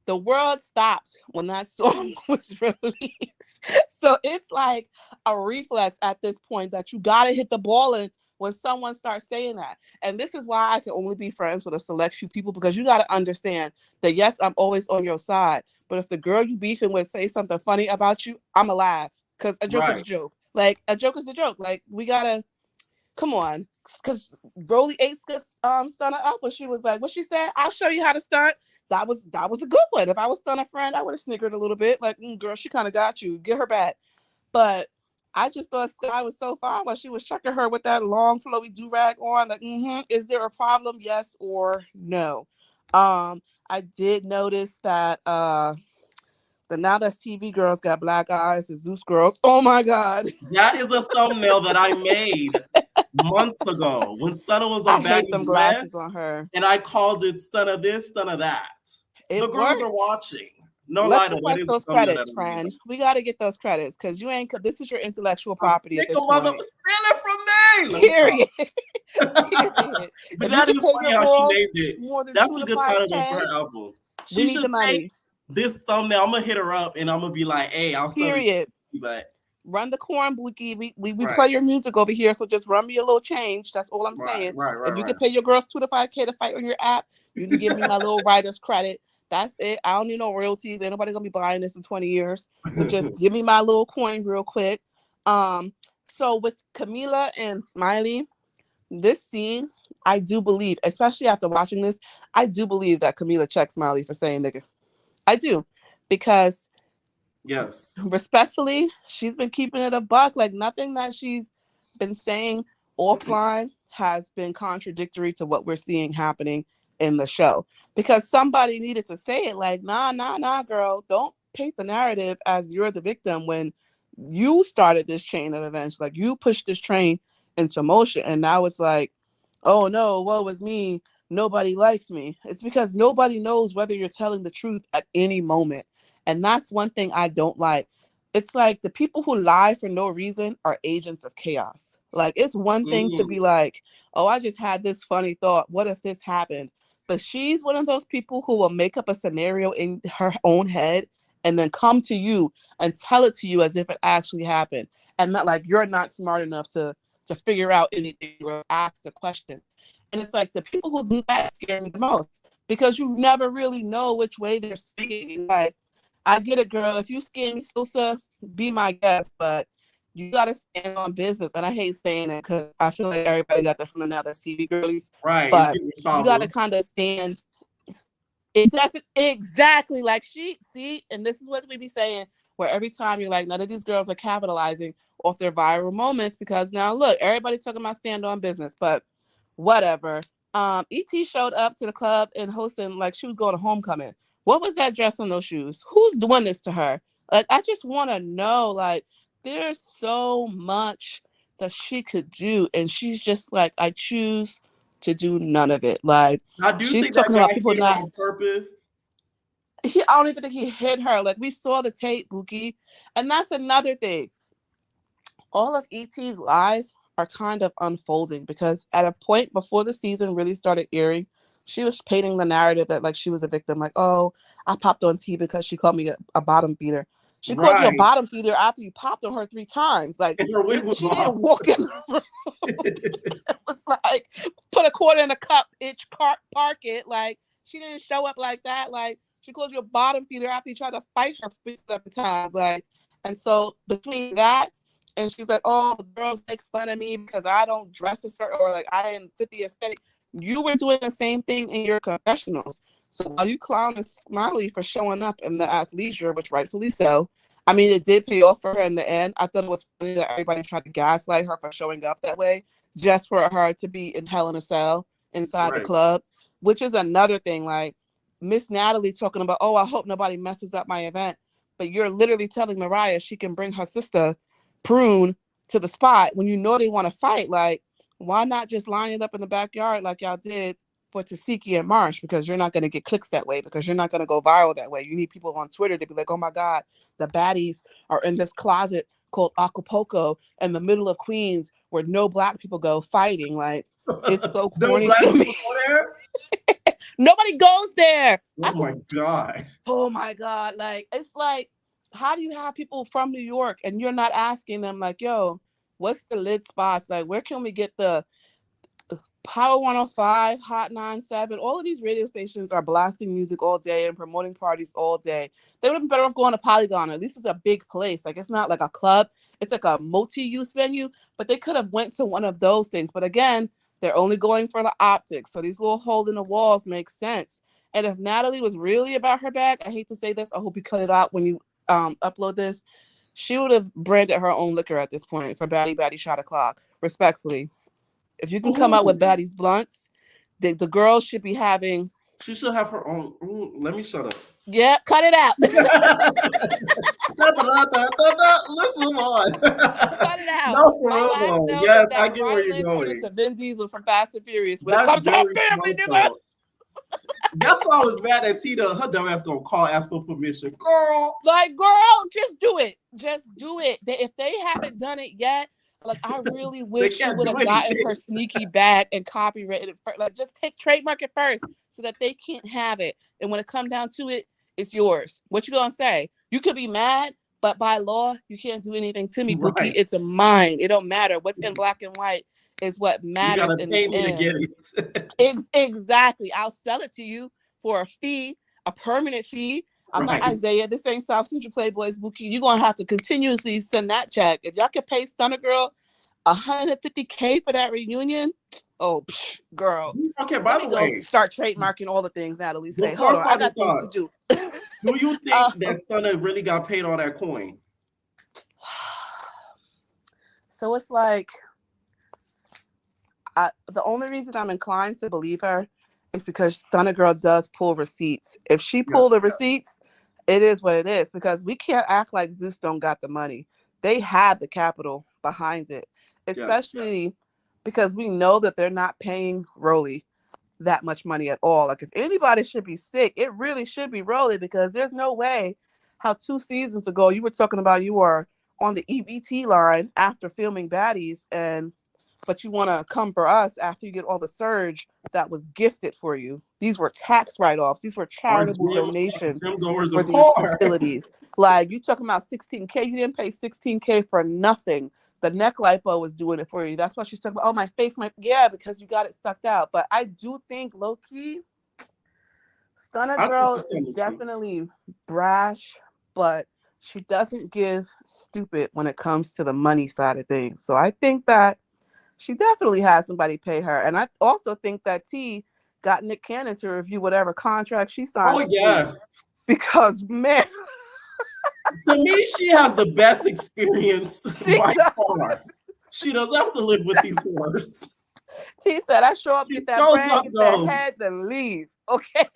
the world stopped when that song was released. So it's like a reflex at this point that you gotta hit the ball in when someone starts saying that. And this is why I can only be friends with a select few people, because you got to understand that, yes, I'm always on your side. But if the girl you beefing with say something funny about you, I'm alive, because a joke is a joke. Like, a joke is a joke. Like, we got to, come on. Because Broly ate Stunna up when she was like, what she said? I'll show you how to stunt. That was a good one. If I was Stunna friend, I would have snickered a little bit. Like, girl, she kind of got you. Get her back. But I just thought Sky was so fine while she was checking her with that long flowy do-rag on. Like, is there a problem? Yes or no? I did notice that the Now That's TV girls got black eyes, the Zeus girls. Oh my God. That is a thumbnail that I made months ago when Stunna was on Baddies them glasses on her. And I called it Stunna this, Stunna that. The girls are watching. No lie, let's those credits, friend. We got to get those credits because you ain't. This is your intellectual property at this point. Steal it from me. Period. But that is funny how she named it. That's a good title for her album. She should the money. This thumbnail. I'm gonna hit her up and I'm gonna be like, "Hey, I'll period." But run the corn, Bookie. We play your music over here, so just run me a little change. That's all I'm saying. If you can pay your girls $2 to $5K to fight on your app, you can give me my little writer's credit. That's it. I don't need no royalties. Ain't nobody gonna be buying this in 20 years. But just give me my little coin real quick. So with Camila and Smiley, this scene, I do believe, especially after watching this, I do believe that Camila checked Smiley for saying nigga. I do, because yes, respectfully, she's been keeping it a buck. Like, nothing that she's been saying offline has been contradictory to what we're seeing happening in the show, because somebody needed to say it. Like, nah, girl, don't paint the narrative as you're the victim when you started this chain of events. Like, you pushed this train into motion, and now it's like, oh no, woe was me, nobody likes me. It's because nobody knows whether you're telling the truth at any moment. And that's one thing I don't like. It's like the people who lie for no reason are agents of chaos. Like, it's one thing to be like, oh, I just had this funny thought, what if this happened? But she's one of those people who will make up a scenario in her own head and then come to you and tell it to you as if it actually happened. And not like you're not smart enough to figure out anything or ask the question. And it's like the people who do that scare me the most, because you never really know which way they're speaking. Like, I get it, girl. If you scare me, Sosa, be my guest, but you gotta stand on business. And I hate saying it because I feel like everybody got that from the Now That's TV girlies. Right. But you gotta kind of stand. Exactly. Like and this is what we be saying, where every time you're like, none of these girls are capitalizing off their viral moments, because now look, everybody talking about stand on business, but whatever. ET showed up to the club and hosting like she was going to homecoming. What was that dress on those shoes? Who's doing this to her? Like, I just want to know, like, there's so much that she could do, and she's just like, I choose to do none of it. Like, I do she's think that talking guy about people hit her not. on purpose. I don't even think he hit her. Like, we saw the tape, Buki, and that's another thing. All of ET's lies are kind of unfolding, because at a point before the season really started airing, she was painting the narrative that like she was a victim. Like, oh, I popped on T because she called me a bottom feeder. She called you a bottom feeder after you popped on her 3 times. Like, And her wig was she off. didn't walk in the room. It was like, put a quarter in a cup, itch, park it. Like, she didn't show up like that. Like, she called you a bottom feeder after you tried to fight her 57 times. Like, and so between that, and she's like, oh, the girls make fun of me because I don't dress a certain, or like I didn't fit the aesthetic. You were doing the same thing in your confessionals. So while you clowning Smiley for showing up in the athleisure, which rightfully so, I mean, it did pay off for her in the end. I thought it was funny that everybody tried to gaslight her for showing up that way, just for her to be in Hell in a Cell inside the club, which is another thing. Like, Miss Natalie talking about, oh, I hope nobody messes up my event. But you're literally telling Mariah she can bring her sister Prune to the spot when you know they want to fight. Like, why not just line it up in the backyard like y'all did for Tasiki and Marsh? Because you're not going to get clicks that way, because you're not going to go viral that way. You need people on Twitter to be like, oh my God, the baddies are in this closet called Acapulco in the middle of Queens where no Black people go fighting. Like, it's so corny to me. Nobody goes there. Oh my God. Like, it's like, how do you have people from New York and you're not asking them, like, yo, what's the lit spots? Like, where can we get the Power 105, Hot 97? All of these radio stations are blasting music all day and promoting parties all day. They would have been better off going to Polygon. At least it's a big place. Like, it's not like a club. It's like a multi-use venue, but they could have went to one of those things. But again, they're only going for the optics. So these little holes in the walls make sense. And if Natalie was really about her bag, I hate to say this, I hope you cut it out when you upload this, she would have branded her own liquor at this point for Baddie Shot O'Clock. Respectfully, if you can come out with Baddie's blunts, the girls should be having. She should have her own. Let me shut up. Yeah, cut it out. Let's move on. Cut it out. No, for real though. Yes, I get where you're going. Into Vin Diesel from Fast and Furious. When it comes to our family, nigga. That's why I was mad at Tita. Her dumb ass gonna ask for permission. Girl, just do it. Just do it. If they haven't done it yet, like, I really wish you would have gotten her sneaky back and copyrighted it first. Like, just trademark it first so that they can't have it. And when it comes down to it, it's yours. What you gonna say? You could be mad, but by law, you can't do anything to me, Bookie. Right. It's mine. It don't matter. What's in black and white is what matters. You gotta pay me to get it. Exactly. I'll sell it to you for a fee, a permanent fee. I'm not Isaiah. This ain't South Central Playboys, Bookie. You're gonna have to continuously send that check. If y'all can pay Stunna Girl $150K for that reunion, oh, girl. Okay, by the way, start trademarking all the things Natalie say. Hold on, I got things to do. Do you think that Stunna really got paid all that coin? So it's like, the only reason I'm inclined to believe her is because Stunna Girl does pull receipts. If she pulled the receipts, it is what it is, because we can't act like Zeus don't got the money. They have the capital behind it, especially because we know that they're not paying Rolly that much money at all. Like, if anybody should be sick, it really should be Rolly, because there's no way how 2 seasons ago you were talking about you were on the EBT line after filming Baddies, but you want to come for us after you get all the surge that was gifted for you. These were tax write-offs. These were charitable donations for these facilities. Like, you talking about $16K. You didn't pay $16K for nothing. The neck lipo was doing it for you. That's why she's talking about, oh, my face might, because you got it sucked out. But I do think, low-key, Stunna Girl is definitely brash, but she doesn't give stupid when it comes to the money side of things. So I think that she definitely has somebody pay her. And I also think that T got Nick Cannon to review whatever contract she signed. Oh yes, because man, to me she has the best experience by far. She doesn't have to live with these whores. T said, I show up, She get that shows bread, up, get though. that head, then leave. Okay.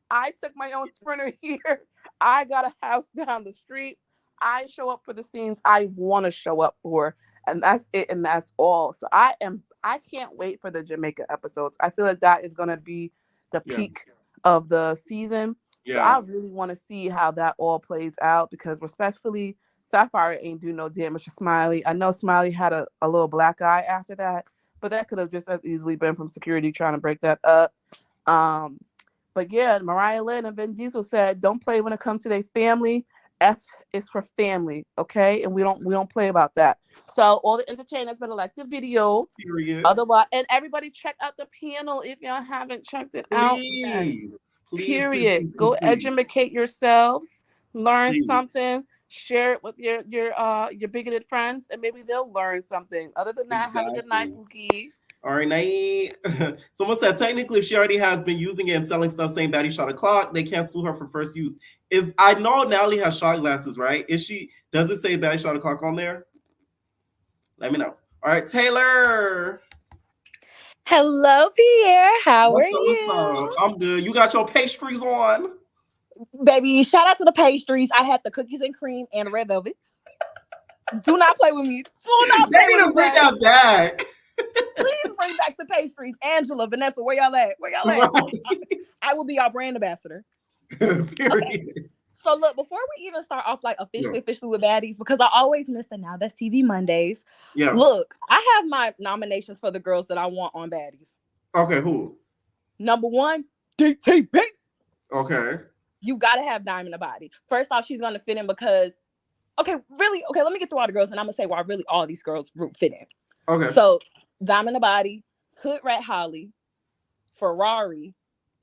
I took my own sprinter here. I got a house down the street. I show up for the scenes I want to show up for. And that's it. And that's all. So I can't wait for the Jamaica episodes. I feel like that is going to be the peak of the season. Yeah. So I really want to see how that all plays out because respectfully, Sapphire ain't do no damage to Smiley. I know Smiley had a little black eye after that, but that could have just as easily been from security trying to break that up. But yeah, Mariah Lynn and Vin Diesel said, "Don't play when it comes to their family. F is for family, okay? And we don't play about that." So all the entertainers better like the video. Period. Otherwise, and everybody check out the panel if y'all haven't checked it out. Period. Please, Go educate yourselves, learn Please. Something, share it with your bigoted friends, and maybe they'll learn something. Other than that, have a good night, Mookie. All right, night. Someone said technically if she already has been using it and selling stuff saying Baddie shot a clock, they can't sue her for first use. I know Natalie has shot glasses, right? Does it say Baddie shot a clock on there? Let me know. All right, Taylor. Hello, Pierre. How are you? What's up? I'm good. You got your pastries on? Baby, shout out to the pastries. I had the cookies and cream and red velvet. Do not play with me. They need to bring that back. Please bring back the pastries. Angela, Vanessa, where y'all at? Right. I will be our brand ambassador. Okay. So look, before we even start off like officially with Baddies, because I always miss the Now That's TV Mondays. Yeah. Look, I have my nominations for the girls that I want on Baddies. Okay, who? Number 1, DTP. Okay. You gotta have Diamond a body. First off, she's gonna fit in because let me get through all the girls and I'm gonna say why really all these girls fit in. Okay. So Diamond a body, Hood Rat Holly, Ferrari.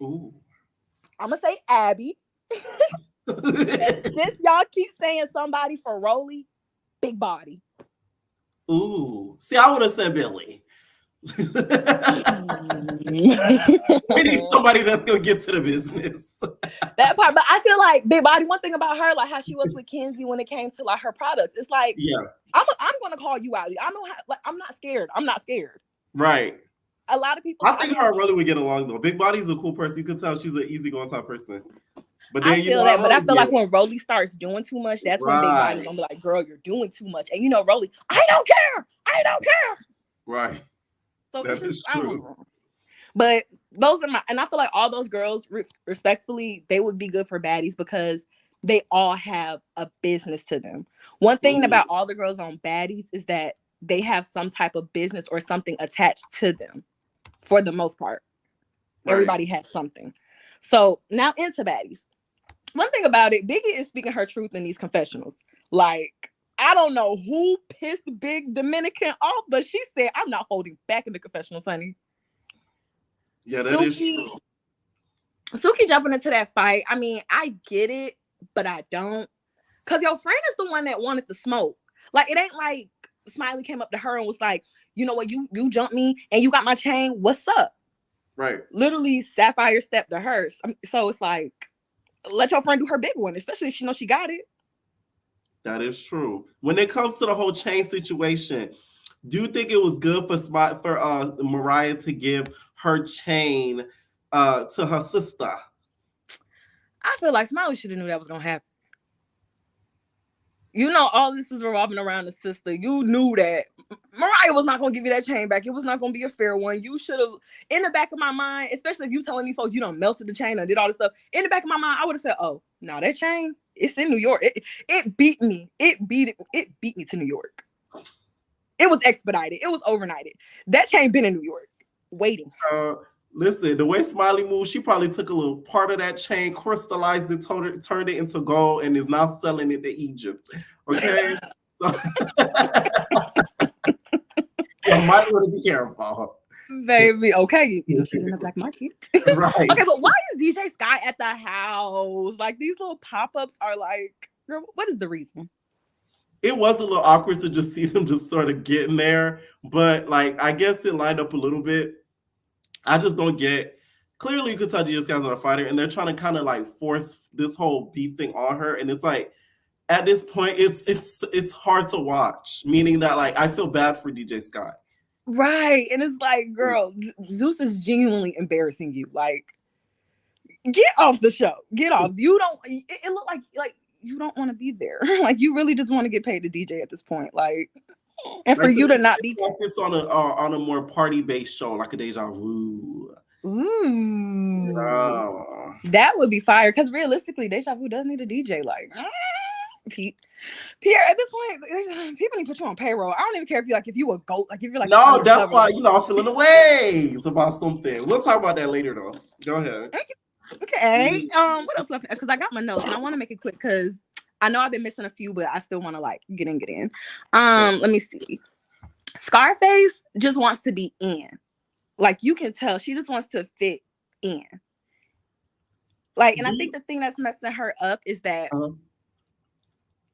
Ooh. I'm gonna say Abby. This y'all keep saying somebody for Rolly, big body. Ooh. See, I would have said Billy. We need somebody that's gonna get to the business. That part, but I feel like big body. One thing about her, like how she was with Kenzie when it came to like her products, it's like, I'm gonna call you out. I'm not scared. Right. A lot of people. I think her and Rolly would get along though. Big Body's a cool person. You could tell she's an easygoing type person. But then I feel that. But I feel like when Rolly starts doing too much, that's when Big Body's gonna be like, "Girl, you're doing too much." And you know, Rolly, I don't care. Right. So that is true. But those are and I feel like all those girls, respectfully, they would be good for Baddies because they all have a business to them. One thing about all the girls on Baddies is that they have some type of business or something attached to them. For the most part, everybody has something. So now into Baddies. One thing about it, Biggie is speaking her truth in these confessionals. Like, I don't know who pissed Big Dominican off, but she said, "I'm not holding back in the confessionals, honey." Yeah, that is true. Suki jumping into that fight. I mean, I get it, but I don't. Because your friend is the one that wanted the smoke. Like, it ain't like Smiley came up to her and was like, "You know what, you jumped me and you got my chain. What's up?" Right. Literally, Sapphire stepped to her. So it's like, let your friend do her big one, especially if she knows she got it. That is true. When it comes to the whole chain situation, do you think it was good for Mariah to give her chain to her sister? I feel like Smiley should have knew that was gonna happen. You know, all this was revolving around the sister. You knew that Mariah was not gonna give you that chain back. It was not gonna be a fair one. You should have, in the back of my mind, especially if you telling these folks you done melted the chain or did all this stuff. In the back of my mind, I would have said, "Oh, no, that chain, it's in New York. It beat me. It beat me to New York. It was expedited. It was overnighted. That chain been in New York, waiting." Listen, the way Smiley moved, she probably took a little part of that chain, crystallized it, turned it into gold, and is now selling it to Egypt. Okay? You might want to be careful. Baby, okay. She's in the black market. Right. Okay, but why is DJ Sky at the house? Like, these little pop-ups are like, girl, what is the reason? It was a little awkward to just see them just sort of getting there, but like, I guess it lined up a little bit. I just don't get clearly you could tell this guy's not a fighter, and they're trying to kind of like force this whole beef thing on her, and it's like at this point it's hard to watch, meaning that like I feel bad for DJ Scott. Right. And it's like, girl, Zeus is genuinely embarrassing you. Like, get off the show. Get off. You don't, it looked like you don't want to be there. Like, you really just want to get paid to DJ at this point. Like, and for you to not be. It's on a more party-based show, like a Deja Vu. Ooh. Oh. That would be fire. Because realistically, Deja Vu does need a DJ. Like, Pierre, at this point, people need to put you on payroll. I don't even care if you a goat, like if you're like no, that's why I'm feeling the ways about something. We'll talk about that later though. Go ahead. Okay. What else? Because I got my notes and I want to make it quick because I know I've been missing a few, but I still want to like get in. Let me see. Scarface just wants to be in. Like you can tell, she just wants to fit in. Like, and I think the thing that's messing her up is that.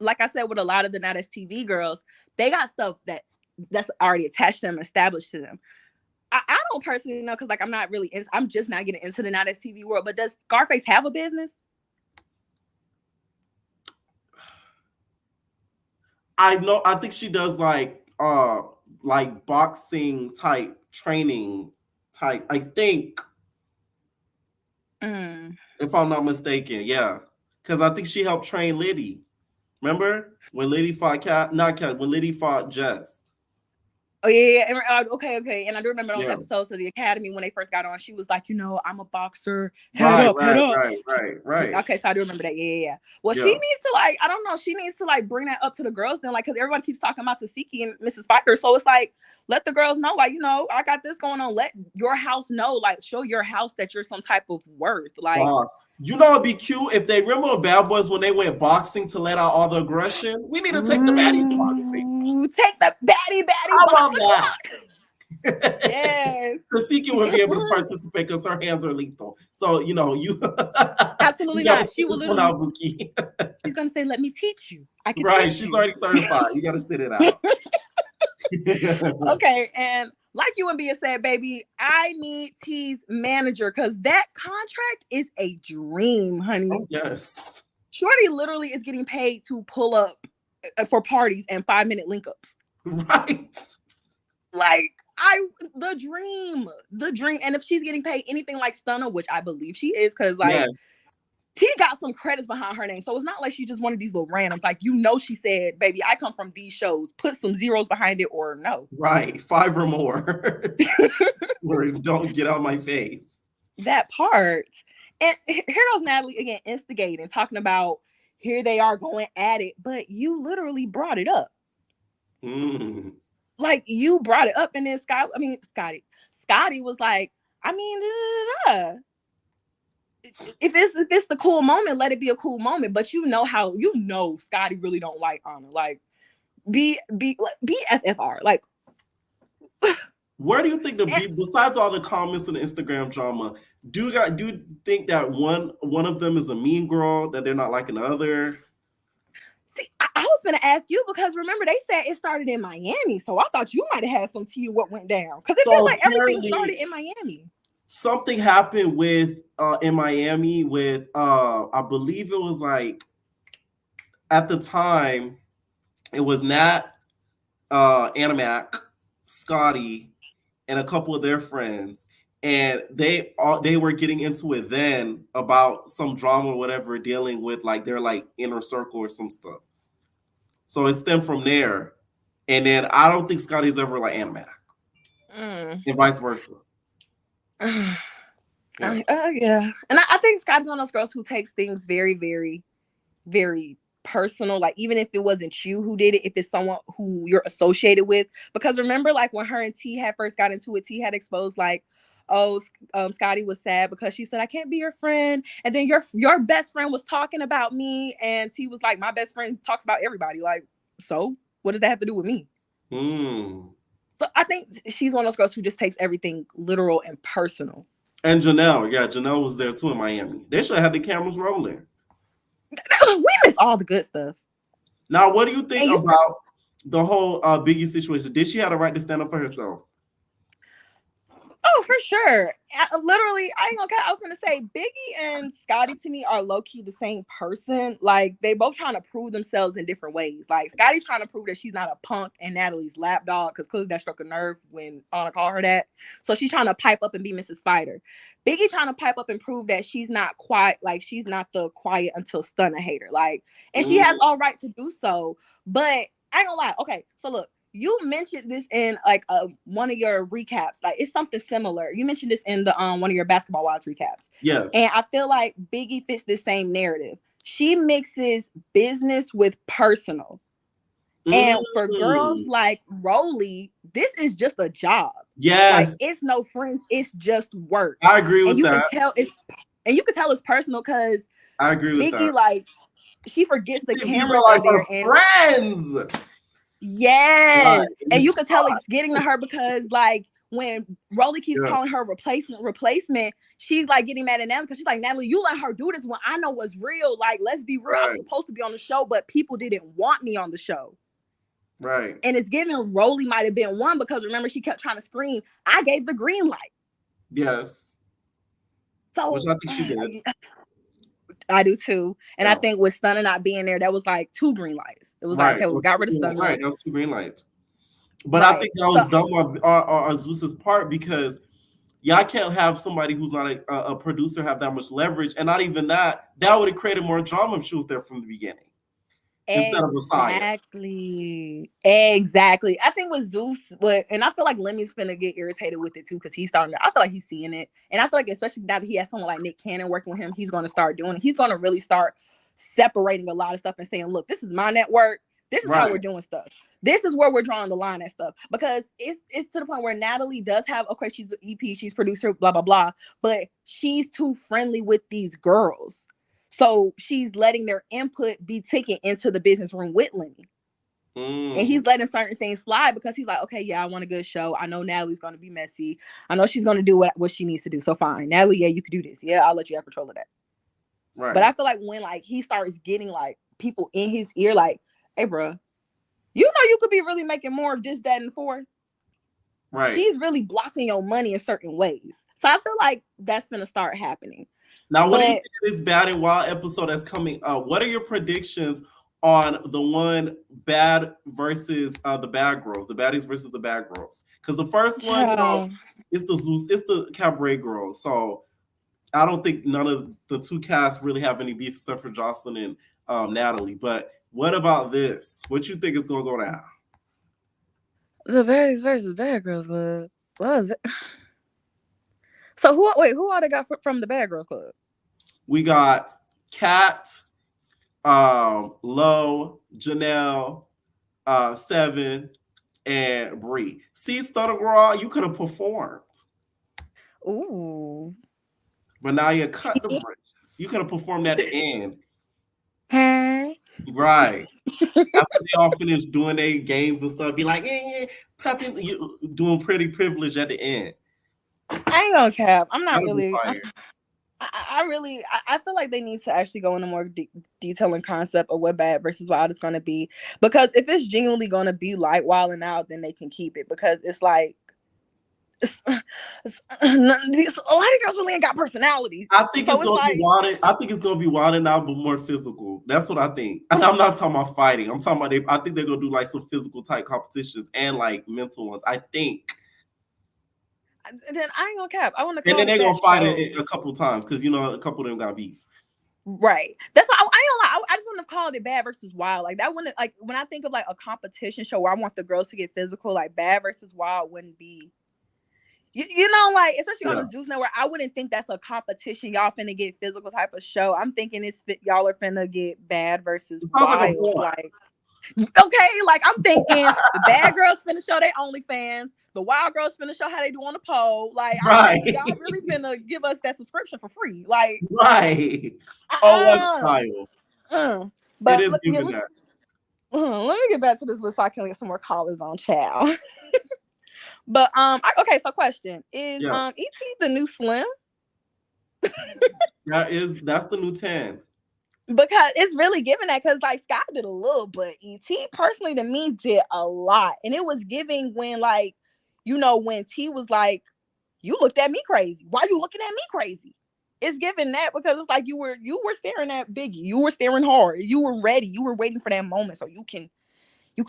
Like I said, with a lot of the Not As TV girls, they got stuff that's already attached to them, established to them. I don't personally know because, like, I'm just not getting into the Not As TV world. But does Scarface have a business? I know. I think she does like boxing type training type. I think, if I'm not mistaken, yeah, because I think she helped train Liddy. Remember when Liddy fought when Liddy fought Jess? Oh yeah. Okay. And I do remember on episodes of the Academy when they first got on, she was like, I'm a boxer. Head up. Right. Okay, so I do remember that. Yeah. Well, she needs to like, I don't know, she needs to like bring that up to the girls then, like, because everybody keeps talking about Tasiki and Mrs. Spiker. So it's like, let the girls know, like, I got this going on. Let your house know, like, show your house that you're some type of worth. Like, boss. It'd be cute if they remember Bad Boys when they went boxing to let out all the aggression. We need to take the baddies boxing. Take the baddie boxing. Yes. Tasiki would be able to participate because her hands are lethal. So you absolutely you not. She will literally. She's gonna say, "Let me teach you." I can. Right. She's already certified. You got to sit it out. Okay, and like you and Bia said, baby, I need T's manager because that contract is a dream, honey. Oh, yes. Shorty literally is getting paid to pull up for parties and 5-minute link ups. Right. Like the dream. And if she's getting paid anything like Stunna, which I believe she is, because like T got some credits behind her name. So it's not like she's just one of these little randoms. Like, she said, baby, I come from these shows. Put some zeros behind it or no. Right. 5 or more. Or don't get on my face. That part. And here goes Natalie again, instigating, talking about here they are going at it. But you literally brought it up. Like, you brought it up. And then Scotty was like, if it's the cool moment, let it be a cool moment. But Scotty really don't like Anna. Like, be FFR. Like, where do you think besides all the comments and the Instagram drama, do you think that one of them is a mean girl that they're not liking the other? See, I was gonna ask you because remember they said it started in Miami, so I thought you might have had some tea what went down because it feels like everything started in Miami. Something happened with in Miami with I believe it was like at the time it was Nat, Animac, Scotty, and a couple of their friends, and they were getting into it then about some drama or whatever, dealing with like their like inner circle or some stuff. So it stemmed from there, and then I don't think Scotty's ever like Animac, and vice versa. Yeah. And I think Scott's one of those girls who takes things very, very, very personal. Like, even if it wasn't you who did it, if it's someone who you're associated with. Because remember, like, when her and T had first got into it, T had exposed like, Scotty was sad because she said, I can't be your friend. And then your best friend was talking about me. And T was like, my best friend talks about everybody. Like, so what does that have to do with me? So I think she's one of those girls who just takes everything literal and personal. And Janelle was there too in Miami. They should have had the cameras rolling. We miss all the good stuff. Now, what do you think about the whole Biggie situation? Did she have the right to stand up for herself? Oh, for sure. Literally, I ain't gonna. I was gonna say Biggie and Scotty to me are low key the same person. Like they both trying to prove themselves in different ways. Like Scotty trying to prove that she's not a punk and Natalie's lapdog because clearly that struck a nerve when Anna called her that. So she's trying to pipe up and be Mrs. Spider. Biggie trying to pipe up and prove that she's not quiet. Like she's not the quiet until Stunna hater. Like, and she has all right to do so. But I ain't gonna lie. Okay, so look. You mentioned this in like one of your recaps. Like it's something similar. You mentioned this in the one of your Basketball Wives recaps. Yes. And I feel like Biggie fits this same narrative. She mixes business with personal. And for girls like Rolly, this is just a job. Yes. Like it's no friends, it's just work. I agree with and you that. Can tell it's and you can tell it's personal because I agree with Biggie, that. like she forgets the cameras are like there her friends. Yes. Right. And you can tell it's getting to her because like when Rolly keeps calling her replacement, she's like getting mad at Natalie because she's like, Natalie, you let her do this when I know what's real. Like, let's be real. I was supposed to be on the show, but people didn't want me on the show. Right. And it's giving Rolly might have been one because remember, she kept trying to scream. I gave the green light. Yes. So which I think she did. I do too. And I think with Stunna not being there, that was like 2 green lights. It was like, okay, we got rid of Stunna. Right, that was 2 green lights. But I think that was dumb on Zeus's part because y'all can't have somebody who's not a producer have that much leverage. And not even that would have created more drama if she was there from the beginning. Instead of Messiah. Exactly. I think with Zeus, and I feel like Lemmy's finna get irritated with it too because he's starting to, I feel like he's seeing it. And I feel like especially now that he has someone like Nick Cannon working with him, he's going to start doing it. He's going to really start separating a lot of stuff and saying, look, this is my network. This is how we're doing stuff. This is where we're drawing the line at stuff. Because it's to the point where Natalie does have, okay, she's an EP, she's producer, blah, blah, blah. But she's too friendly with these girls. So she's letting their input be taken into the business room with Lemmy. And he's letting certain things slide because he's like, okay, yeah, I want a good show. I know Natalie's going to be messy. I know she's going to do what she needs to do. So fine. Natalie, yeah, you could do this. Yeah, I'll let you have control of that. Right. But I feel like when like he starts getting like people in his ear, like, hey, bro, you know you could be really making more of this, that, and 4. Right. She's really blocking your money in certain ways. So I feel like that's going to start happening. Now, what do you think of this Bad and Wild episode that's coming up? What are your predictions on the one Bad versus the Bad Girls, the Baddies versus the Bad Girls? Because the first one, it's the Cabaret Girls. So I don't think none of the 2 casts really have any beef except for Jocelyn and Natalie. But what about this? What you think is going to go down? The Baddies versus Bad Girls Club. So who all they got from the Bad Girls Club? We got Kat, Lo, Janelle, 7, and Bree. See, Stunna Raw, you could have performed. Ooh. But now you're cut the bridges. You could have performed at the end. Hey. Right. After they all finish doing their games and stuff, be like, Peppy, you doing Pretty Privilege at the end. I ain't gonna cap. I'm not really. I feel like they need to actually go into more detailing concept of what Bad versus Wild is going to be. Because if it's genuinely going to be like Wild and Out, then they can keep it. Because it's like, a lot of these girls really ain't got personality. I think it's going to be Wild. I think it's going to be Wild and Out, but more physical. That's what I think. And I'm not talking about fighting. I'm talking about I think they're going to do like some physical type competitions and like mental ones. I think. Then I ain't gonna cap. I want to. And then they're gonna fight it a couple times because a couple of them got beef. Right. That's why I ain't gonna lie. I just wouldn't have called it Bad versus Wild. Like that wouldn't like when I think of like a competition show where I want the girls to get physical. Like Bad versus Wild wouldn't be. You know, like especially on the Zeus Network, I wouldn't think that's a competition. Y'all finna get physical type of show. I'm thinking y'all are finna get Bad versus Wild. Like okay, like I'm thinking the Bad girls finna show their OnlyFans. The Wild girls finna show how they do on the pole. Like, y'all really finna give us that subscription for free. Like, right. What style? But it is giving that. Let me get back to this list so I can get some more callers on child. But okay, so question. Is E.T. the new Slim? That's the new 10. Because it's really giving that because like Scott did a little, but E.T. personally to me did a lot. And it was giving when like when T was like, you looked at me crazy. Why you looking at me crazy? It's given that because it's like you were staring at Biggie. You were staring hard. You were ready. You were waiting for that moment so you can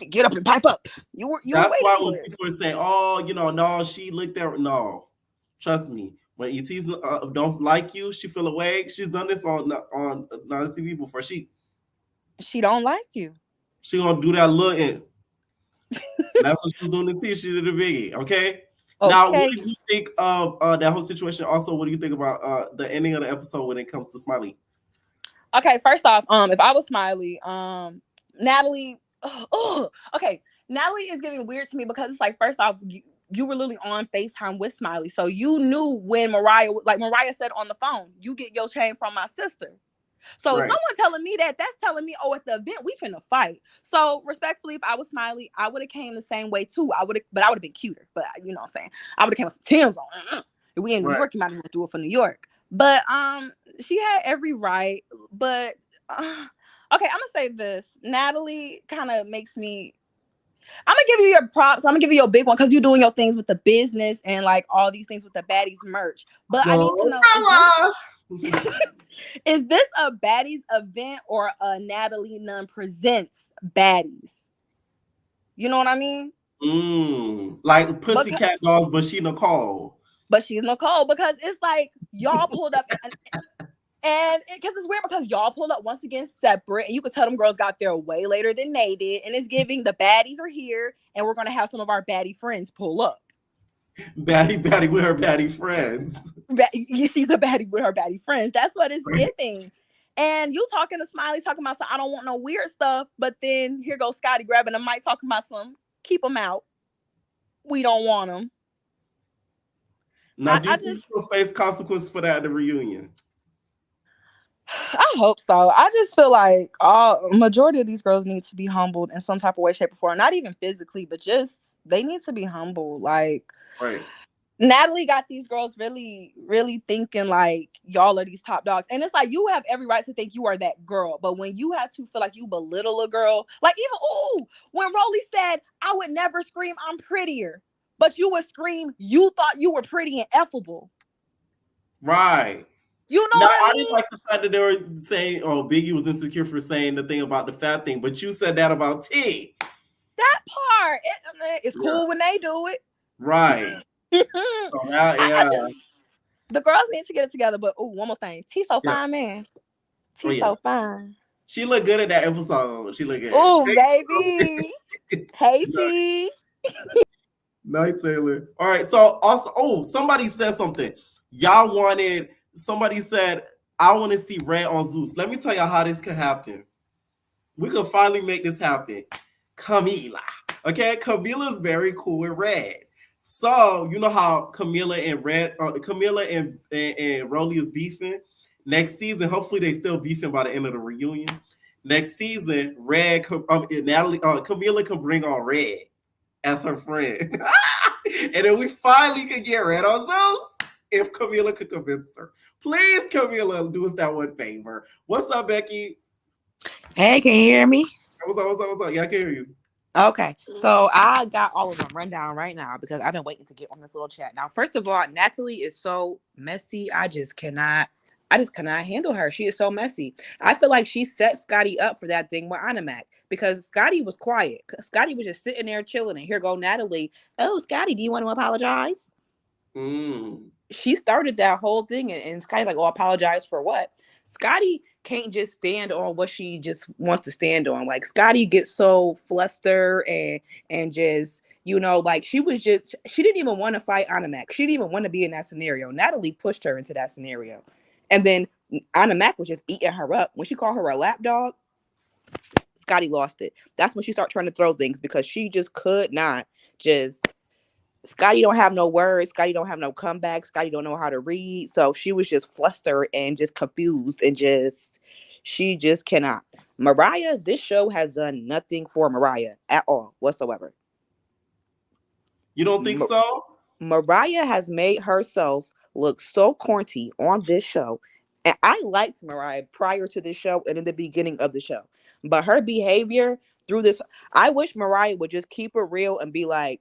get up and pipe up. You were That's waiting why for when it. people are saying, "Oh, no, she looked at," no, trust me. When ET's don't like you, she feel away. She's done this on TV before. She don't like you. She gonna do that looking. That's what she was doing to T. She did a Biggie. Okay. Now, what did you think of that whole situation? Also, what do you think about the ending of the episode when it comes to Smiley? Okay, first off, if I was Smiley, Natalie, okay, Natalie is getting weird to me because it's like, first off, you were literally on FaceTime with Smiley, so you knew when Mariah said on the phone, you get your chain from my sister. So if someone telling me that, that's telling me, oh, at the event we finna fight. So respectfully, if I was Smiley, I would have came the same way too. I would have been cuter, but you know what I'm saying. I would have came with some Tim's on. If we in New York, you might as well do it for New York. But she had every right. But okay, I'm gonna say this. Natalie kind of makes me. I'm gonna give you your props. I'm gonna give you your big one because you're doing your things with the business and like all these things with the Baddies merch. But I need to know. Is this a Baddies event or a Natalie Nunn presents Baddies? You know what I mean? Like Pussycat Dolls, but she Nicole. But she's Nicole because it's like y'all pulled up and because it's weird because y'all pulled up once again separate, and you could tell them girls got there way later than they did, and it's giving the baddies are here, and we're gonna have some of our baddie friends pull up. Baddie with her baddie friends. She's a baddie with her baddie friends. That's what it's giving. And you talking to Smiley, talking about some, I don't want no weird stuff. But then here goes Scotty grabbing the mic, talking about some, keep them out. We don't want them. Now, do you think you'll face consequences for that at the reunion? I hope so. I just feel like majority of these girls need to be humbled in some type of way, shape, or form. Not even physically, but just they need to be humbled. Like, Natalie got these girls really, really thinking like y'all are these top dogs. And it's like you have every right to think you are that girl. But when you have to feel like you belittle a girl, like even when Rolly said, I would never scream I'm prettier, but you would scream you thought you were pretty and effable. Right. You know what I mean? I didn't like the fact that they were saying, Biggie was insecure for saying the thing about the fat thing, but you said that about T. That part, it's cool when they do it. Right. The girls need to get it together, but one more thing. T so fine, man. T so fine. She looked good in that episode. She looked good. Oh, baby. Hey, T. Night, Taylor. All right. So also, somebody said something. Somebody said, I want to see Red on Zeus. Let me tell y'all how this could happen. We could finally make this happen. Camila. Okay? Camila's very cool with Red. So, you know how Camila and Rolly is beefing? Next season, hopefully they still beefing by the end of the reunion. Next season, Camila can bring on Red as her friend. And then we finally could get Red on Zeus if Camila could convince her. Please, Camila, do us that one favor. What's up, Becky? Hey, can you hear me? What's up? Yeah, I can hear you. Okay, so I got all of them run down right now because I've been waiting to get on this little chat. Now, first of all, Natalie is so messy. I just cannot handle her. She is so messy. I feel like she set Scotty up for that thing with Animac because Scotty was quiet. Scotty was just sitting there chilling, and here go Natalie. Oh, Scotty, do you want to apologize? She started that whole thing, and Scotty's like, "Oh, apologize for what?" Scotty can't just stand on what she just wants to stand on. Like Scotty gets so flustered and just, like she didn't even want to fight Animac. She didn't even want to be in that scenario. Natalie pushed her into that scenario. And then Animac was just eating her up. When she called her a lapdog, Scotty lost it. That's when she started trying to throw things because she just could not Scotty don't have no words. Scotty don't have no comeback. Scotty don't know how to read. So she was just flustered and just confused and she just cannot. Mariah, this show has done nothing for Mariah at all whatsoever. You don't think so? Mariah has made herself look so corny on this show. And I liked Mariah prior to this show and in the beginning of the show. But her behavior through this, I wish Mariah would just keep it real and be like,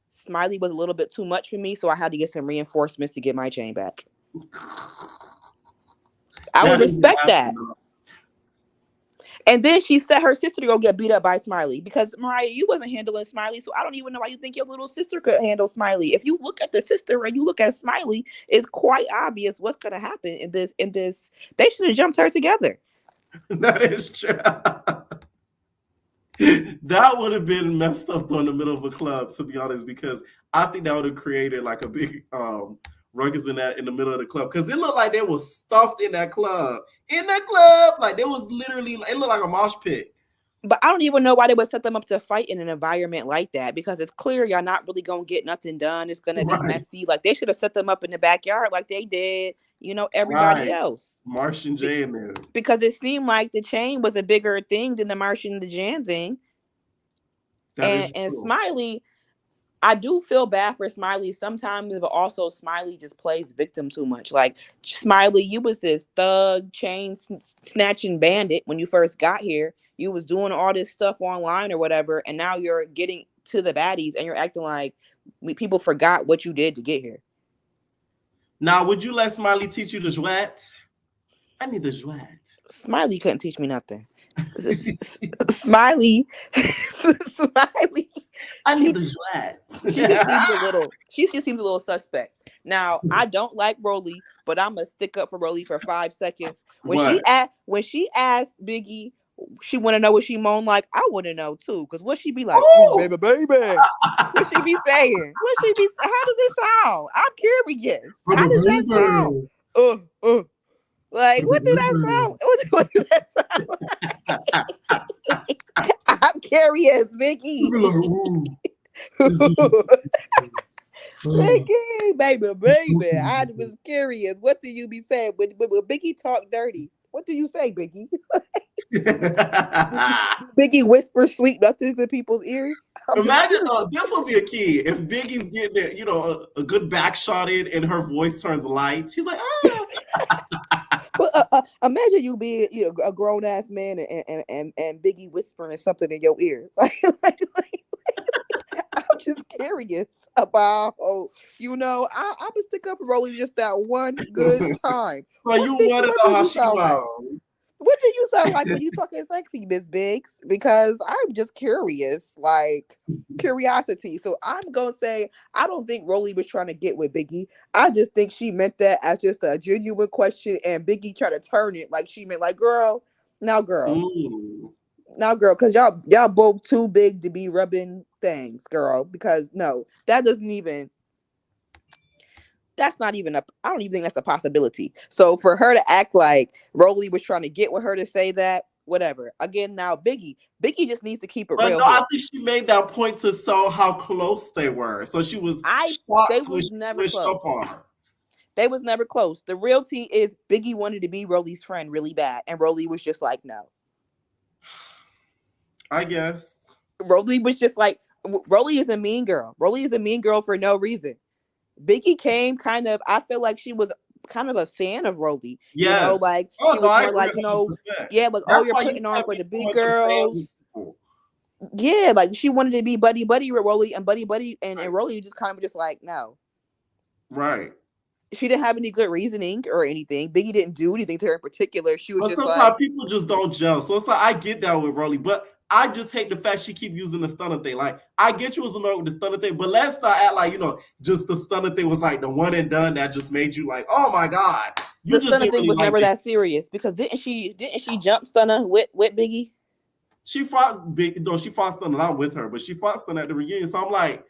Smiley was a little bit too much for me, so I had to get some reinforcements to get my chain back. I would respect that. And then she said her sister to go get beat up by Smiley because Mariah, you wasn't handling Smiley, so I don't even know why you think your little sister could handle Smiley. If you look at the sister and you look at Smiley, it's quite obvious what's gonna happen in this. They should have jumped her together. That is true. That would have been messed up in the middle of a club, to be honest, because I think that would have created like a big ruckus in the middle of the club, because it looked like they was stuffed in that club. Like there was literally, it looked like a mosh pit. But I don't even know why they would set them up to fight in an environment like that, because it's clear y'all not really gonna get nothing done. It's gonna be messy. Like they should have set them up in the backyard like they did, everybody else. Martian J in there. Because it seemed like the chain was a bigger thing than the Martian the Jan thing. And Smiley, I do feel bad for Smiley sometimes, but also Smiley just plays victim too much. Like, Smiley, you was this thug, chain snatching bandit when you first got here. You was doing all this stuff online or whatever, and now you're getting to the baddies and you're acting like people forgot what you did to get here. Now, would you let Smiley teach you the jouet? I need the jouet. Smiley couldn't teach me nothing. Smiley. I need the jouet. She just seems a little suspect. Now, I don't like Rolly, but I'm gonna stick up for Rolly for 5 seconds. When she asked Biggie, she want to know what she moaned like. I want to know too, because what she be like, baby. What she be saying? How does it sound? I'm curious. How does that sound? Like, what do that sound? What do that sound? I'm curious, Vicky. Vicky, baby. I was curious. What do you be saying when Biggie talk dirty? What do you say, Biggie? Biggie whisper sweet nothings in people's ears. Imagine this will be a key if Biggie's getting it, a good back shot in and her voice turns light. She's like, But imagine you being a grown ass man and Biggie whispering something in your ear. I'm just curious about, I would stick up for Rolly just that one good time. So you want to know how she sounds. What do you sound like when you talking sexy, Miss Biggs? Because I'm just curious, like curiosity. So I'm gonna say I don't think Rolly was trying to get with Biggie. I just think she meant that as just a genuine question, and Biggie tried to turn it like she meant like, girl, because y'all both too big to be rubbing things, girl. Because no, that's not even I don't even think that's a possibility. So for her to act like Rolly was trying to get with her to say that, whatever. Again, now Biggie just needs to keep it real. No, I think she made that point to show how close they were. So she was they was never close. They was never close. The real tea is Biggie wanted to be Rolly's friend really bad, and Rolly was just like, no. I guess. Rolly was just like, Rolly is a mean girl. Rolly is a mean girl for no reason. Biggie came I feel like she was kind of a fan of Rolly. Yes. She was more like, you're putting on for the big girls. Yeah, like she wanted to be buddy with Rolly, and buddy, and Rolly just kind of just like, no. Right. She didn't have any good reasoning or anything. Biggie didn't do anything to her in particular. She was sometimes people just don't gel. So it's like, I get that with Rolly, but I just hate the fact she keep using the Stunna thing. Like, I get you was annoyed with the Stunna thing, but let's not act like, just the Stunna thing was like the one and done that just made you like, oh my God. The Stunna thing was never that serious, because didn't she jump Stunna with Biggie? She fought Stunna not with her, but she fought Stunna at the reunion. So I'm like,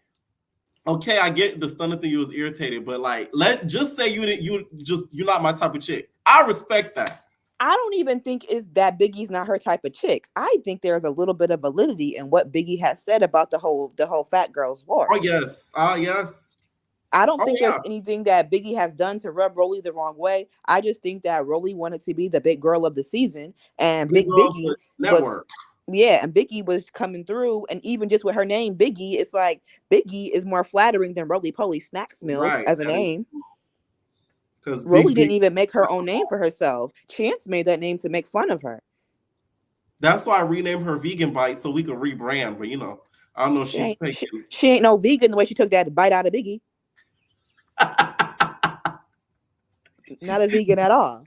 okay, I get the Stunna thing, you was irritated, but like, just say you're not my type of chick. I respect that. I don't even think it's that Biggie's not her type of chick. I think there's a little bit of validity in what Biggie has said about the whole Fat Girls War. Oh yes. Yes. I don't think there's anything that Biggie has done to rub Rolly the wrong way. I just think that Rolly wanted to be the big girl of the season, and Biggie was coming through, and even just with her name Biggie, it's like Biggie is more flattering than Rolly Poly Snacks Mills as a name. Because Rolly didn't even make her own name for herself. Chance made that name to make fun of her. That's why I renamed her Vegan Bite so we could rebrand. But I don't know if She she's ain't taking. she ain't no vegan the way she took that bite out of Biggie. Not a vegan at all.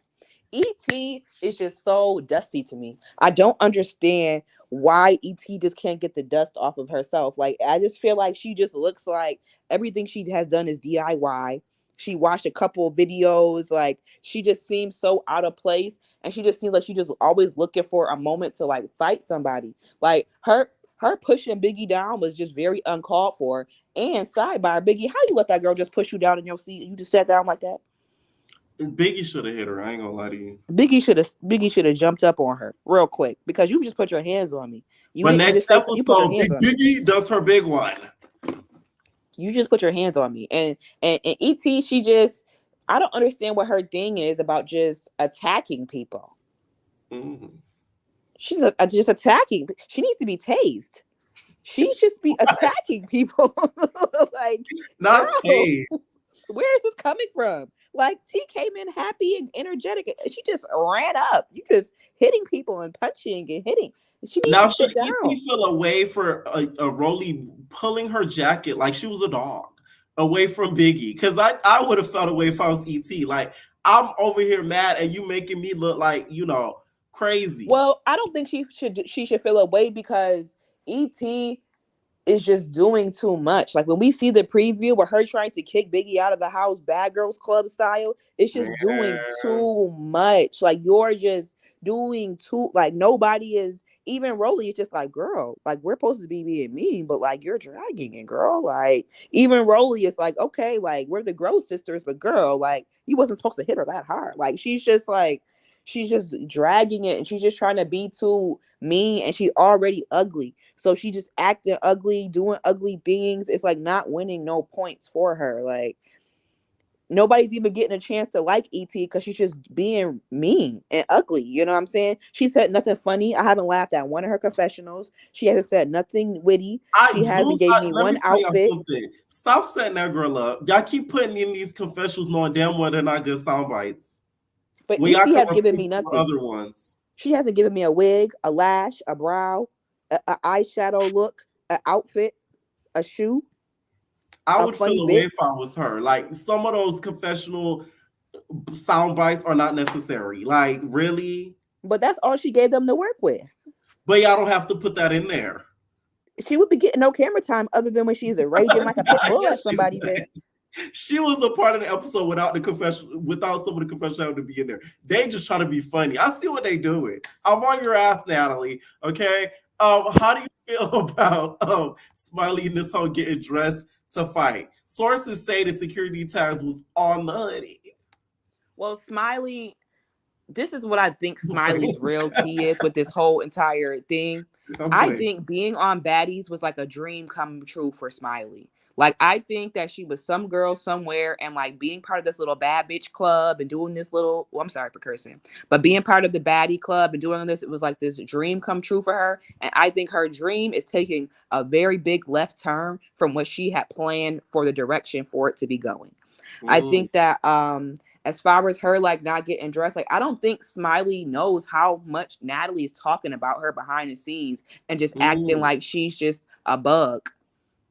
ET is just so dusty to me. I don't understand why ET just can't get the dust off of herself. Like, I just feel like she just looks like everything she has done is DIY. She watched a couple of videos. Like, she just seems so out of place, and she just seems like she just always looking for a moment to like fight somebody. Like, her pushing Biggie down was just very uncalled for. And sidebar, Biggie, how you let that girl just push you down in your seat? You just sat down like that? Biggie should have hit her. I ain't gonna lie to you. Biggie should have jumped up on her real quick because you just put your hands on me. You But didn't next just say something. You put your episode, hands Big on me. Biggie does her big one. You just put your hands on me. And ET, she just, I don't understand what her thing is about just attacking people. Mm-hmm. She's just attacking. She needs to be tased. She should be attacking people. Like, Not girl, tased. where is this coming from? Like, T came in happy and energetic, and she just ran up. You just hitting people and punching and hitting. She needs Now, to should sit down. E.T. feel away for a Rolly pulling her jacket like she was a dog away from Biggie? Because I would have felt away if I was E.T. Like, I'm over here mad and you making me look like, crazy. Well, I don't think she should feel away because ET is just doing too much. Like, when we see the preview with her trying to kick Biggie out of the house, Bad Girls Club style, it's just doing too much. Like, you're just doing too, like, nobody is, even Rolly is just like, girl, like, we're supposed to be being mean, but like, you're dragging it, girl. Like, even Rolly is like, okay, like, we're the Gross sisters, but girl, like, you wasn't supposed to hit her that hard. Like, she's just dragging it, and she's just trying to be too mean, and she's already ugly, so she just acting ugly, doing ugly things. It's like not winning no points for her. Like, nobody's even getting a chance to like ET because she's just being mean and ugly. You know what I'm saying? She said nothing funny. I haven't laughed at one of her confessionals. She hasn't said nothing witty. She hasn't gave me one outfit. Stop setting that girl up. Y'all keep putting in these confessionals knowing damn well they're not good sound bites. But ET has given me nothing. Other ones. She hasn't given me a wig, a lash, a brow, a eyeshadow look, an outfit, a shoe. I would feel away if I was her. Like, some of those confessional sound bites are not necessary. Like, really? But that's all she gave them to work with. But y'all don't have to put that in there. She would be getting no camera time other than when she's raging like a pit bull at somebody. She was a part of the episode without some of the confessions having to be in there. They just try to be funny. I see what they doing. I'm on your ass, Natalie. Okay. How do you feel about Smiley and this whole getting dressed to fight? Sources say the security tags was on the hoodie. Well, Smiley, this is what I think Smiley's real tea is with this whole entire thing. I think being on Baddies was like a dream come true for Smiley. Like, I think that she was some girl somewhere, and like being part of this little bad bitch club and doing this little, I'm sorry for cursing, but being part of the baddie club and doing this, it was like this dream come true for her. And I think her dream is taking a very big left turn from what she had planned for the direction for it to be going. I think that as far as her like not getting dressed, like, I don't think Smiley knows how much Natalie is talking about her behind the scenes and just acting like she's just a bug.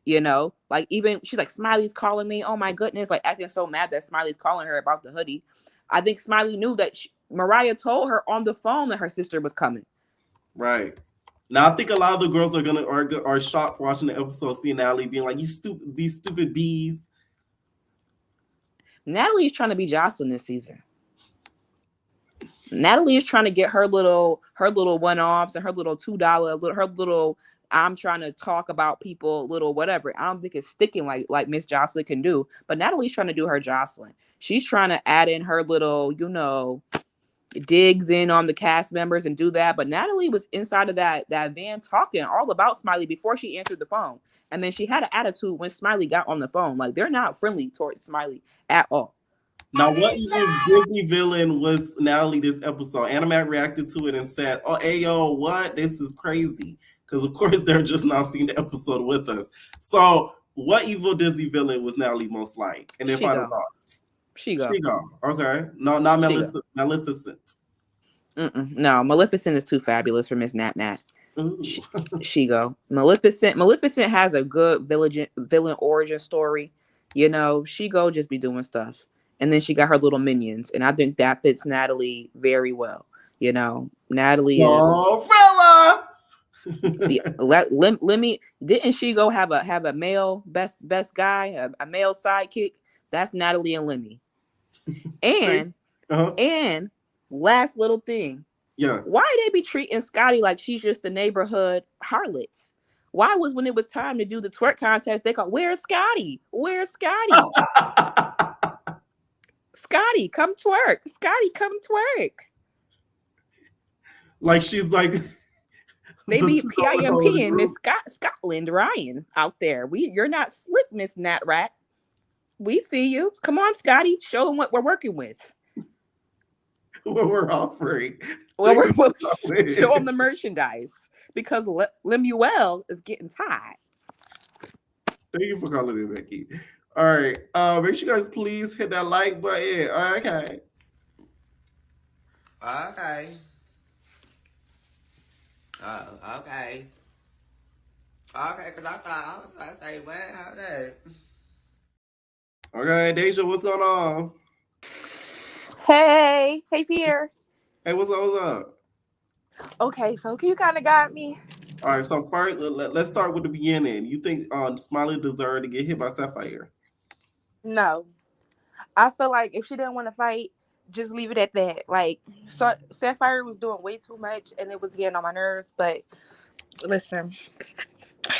You know, like, even she's like, Smiley's calling me. Oh my goodness. Like, acting so mad that Smiley's calling her about the hoodie. I think Smiley knew that Mariah told her on the phone that her sister was coming. Right. Now, I think a lot of the girls are shocked watching the episode, seeing Natalie being like, these stupid bees. Natalie is trying to be Jocelyn this season. Natalie is trying to get her little one-offs and her little $2, her little, I'm trying to talk about people, little whatever. I don't think it's sticking like Miss Jocelyn can do. But Natalie's trying to do her Jocelyn. She's trying to add in her little, digs in on the cast members and do that. But Natalie was inside of that van talking all about Smiley before she answered the phone. And then she had an attitude when Smiley got on the phone. Like, they're not friendly towards Smiley at all. Now, what evil Disney villain was Natalie this episode? Animac reacted to it and said, "Oh, ayo, what? This is crazy." Because, of course, they're just now seeing the episode with us. So, what evil Disney villain was Natalie most like? And then final thoughts. She go. Okay. No, not Maleficent. No, Maleficent is too fabulous for Miss Nat Nat. She go. Maleficent has a good villain origin story. You know, she go just be doing stuff. And then she got her little minions. And I think that fits Natalie very well. You know, Natalie is let me didn't she go have a male best guy, a male sidekick? That's Natalie and Lemmy. And and last little thing. Yes. Why they be treating Scotty like she's just the neighborhood harlots? Why was when it was time to do the twerk contest, they go, "Where's Scotty? Where's Scotty? Scotty, come twerk. Scotty, come twerk." Like she's like they be PIMPing Miss Scotland Ryan out there. You're not slick, Miss Nat Rat. We see you. Come on, Scotty. Show them what we're working with. What we're offering. Well, we're show them the merchandise because Lemuel is getting tired. Thank you for calling me, Becky. All right. Make sure you guys please hit that like button. Okay. Okay. Okay. Okay, because I thought I was like, say, what? How that? Okay, Deja, what's going on? Hey Pierre. Hey, what's up? Okay, so you kind of got me. All right, so first, let's start with the beginning. You think Smiley deserved to get hit by Sapphire? No. I feel like if she didn't want to fight, just leave it at that. Like, so Sapphire was doing way too much, and it was getting on my nerves, but listen,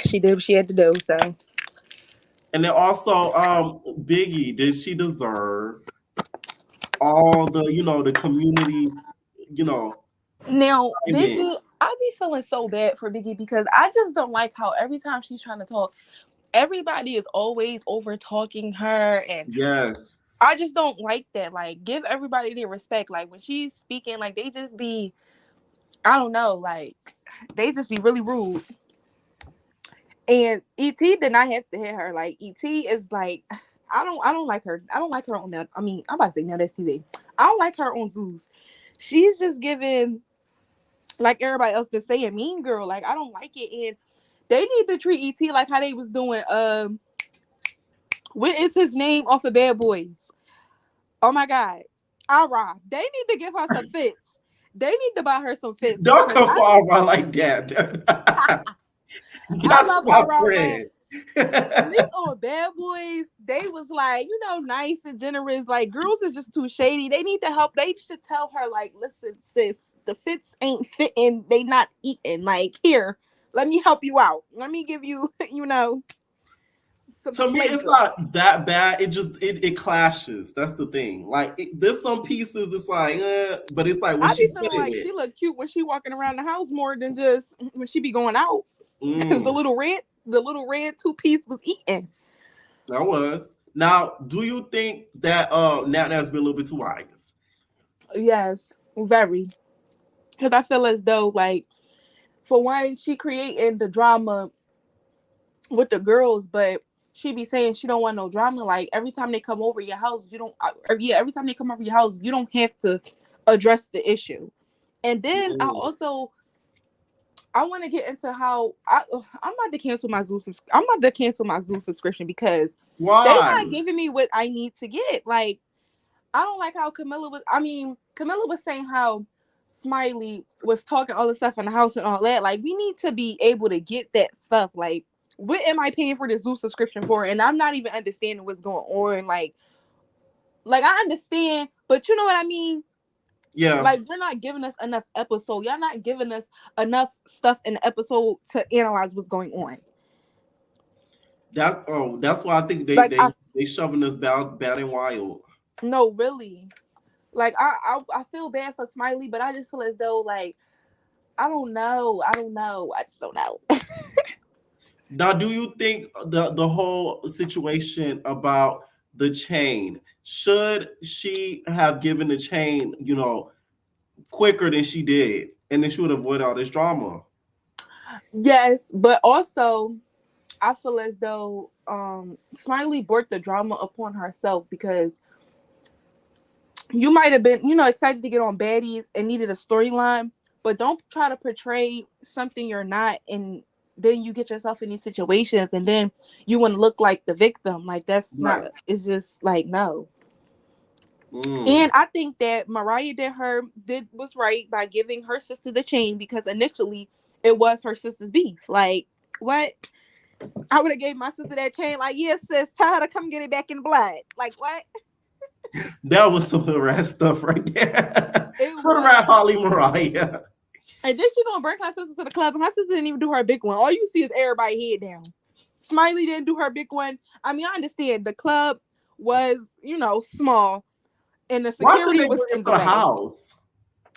she did what she had to do, so. And then also, Biggie, did she deserve all the, the community, Now, Biggie, I be feeling so bad for Biggie because I just don't like how every time she's trying to talk, everybody is always over talking her. And yes, I just don't like that. Like, give everybody their respect. Like, when she's speaking, like, they just be, I don't know, like, they just be really rude. And E.T. did not have to hit her. Like, E.T. is like, I don't like her. I don't like her on that. I mean, I'm about to say now that's TV. I don't like her on Zeus. She's just giving, like everybody else been saying, mean girl. Like, I don't like it. And they need to treat E.T. like how they was doing, what is his name off of Bad Boys? Oh my God. Ara. They need to give her some fits. They need to buy her some fits. Don't come for Ara like that. I love Ara, friend. At least on Bad Boys, they was like, nice and generous. Like, girls is just too shady. They need to help. They should tell her, like, listen, sis, the fits ain't fitting. They not eating. Like, here, let me help you out. Let me give you, some to me, it's not that bad. It clashes. That's the thing. Like, there's some pieces. It's like, but it's like when she feeling like she look cute when she walking around the house more than just when she be going out. The little red 2-piece was eaten. That was. Now, do you think that now that's been a little bit too obvious? Yes, very. Because I feel as though, like, for one, she creating the drama with the girls, but she be saying she don't want no drama. Like, every time they come over your house, every time they come over your house, you don't have to address the issue. And then I want to get into how I'm about to cancel my Zeus. I'm about to cancel my Zeus subscription because they're not giving me what I need to get. Like, I don't like how Camilla was saying how Smiley was talking all the stuff in the house and all that. Like, we need to be able to get that stuff. Like, what am I paying for the Zeus subscription for? And I'm not even understanding what's going on. Like I understand, but you know what I mean? Yeah. Like, you're not giving us enough episode. Y'all not giving us enough stuff in the episode to analyze what's going on. That's why I think they shoving us bad and wild. No, really. Like, I feel bad for Smiley, but I just feel as though, like, I don't know. I just don't know. Now, do you think the whole situation about the chain, should she have given the chain, quicker than she did, and then she would avoid all this drama? Yes, but also I feel as though Smiley brought the drama upon herself because you might have been, excited to get on Baddies and needed a storyline, but don't try to portray something you're not, and then you get yourself in these situations, and then you want to look like the victim. Like that's Right. not. It's just like no. Mm. And I think that Mariah was right by giving her sister the chain, because initially it was her sister's beef. Like what? I would have gave my sister that chain. Like, yeah, sis, tell her to come get it back in blood. Like what? That was some harass stuff right there. It Put around Holly Mariah. And then she gonna bring her sister to the club, and her sister didn't even do her big one. All you see is everybody head down. Smiley didn't do her big one. I mean, I understand the club was, small, and the Why security couldn't they was bring it in to the the way. house?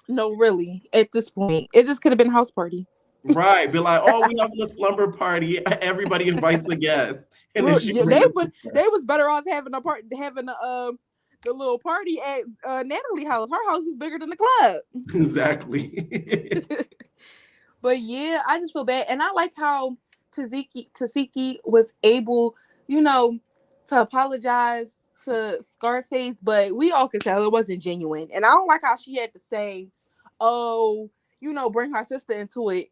No, really, at this point, it just could have been a house party. Right, be like, oh, we having a slumber party. Everybody invites a guest, and then she They was was better off having the little party at Natalie's house. Her house was bigger than the club. Exactly. But yeah, I just feel bad, and I like how Tasiki was able, to apologize to Scarface, but we all could tell it wasn't genuine. And I don't like how she had to say, "Oh, bring her sister into it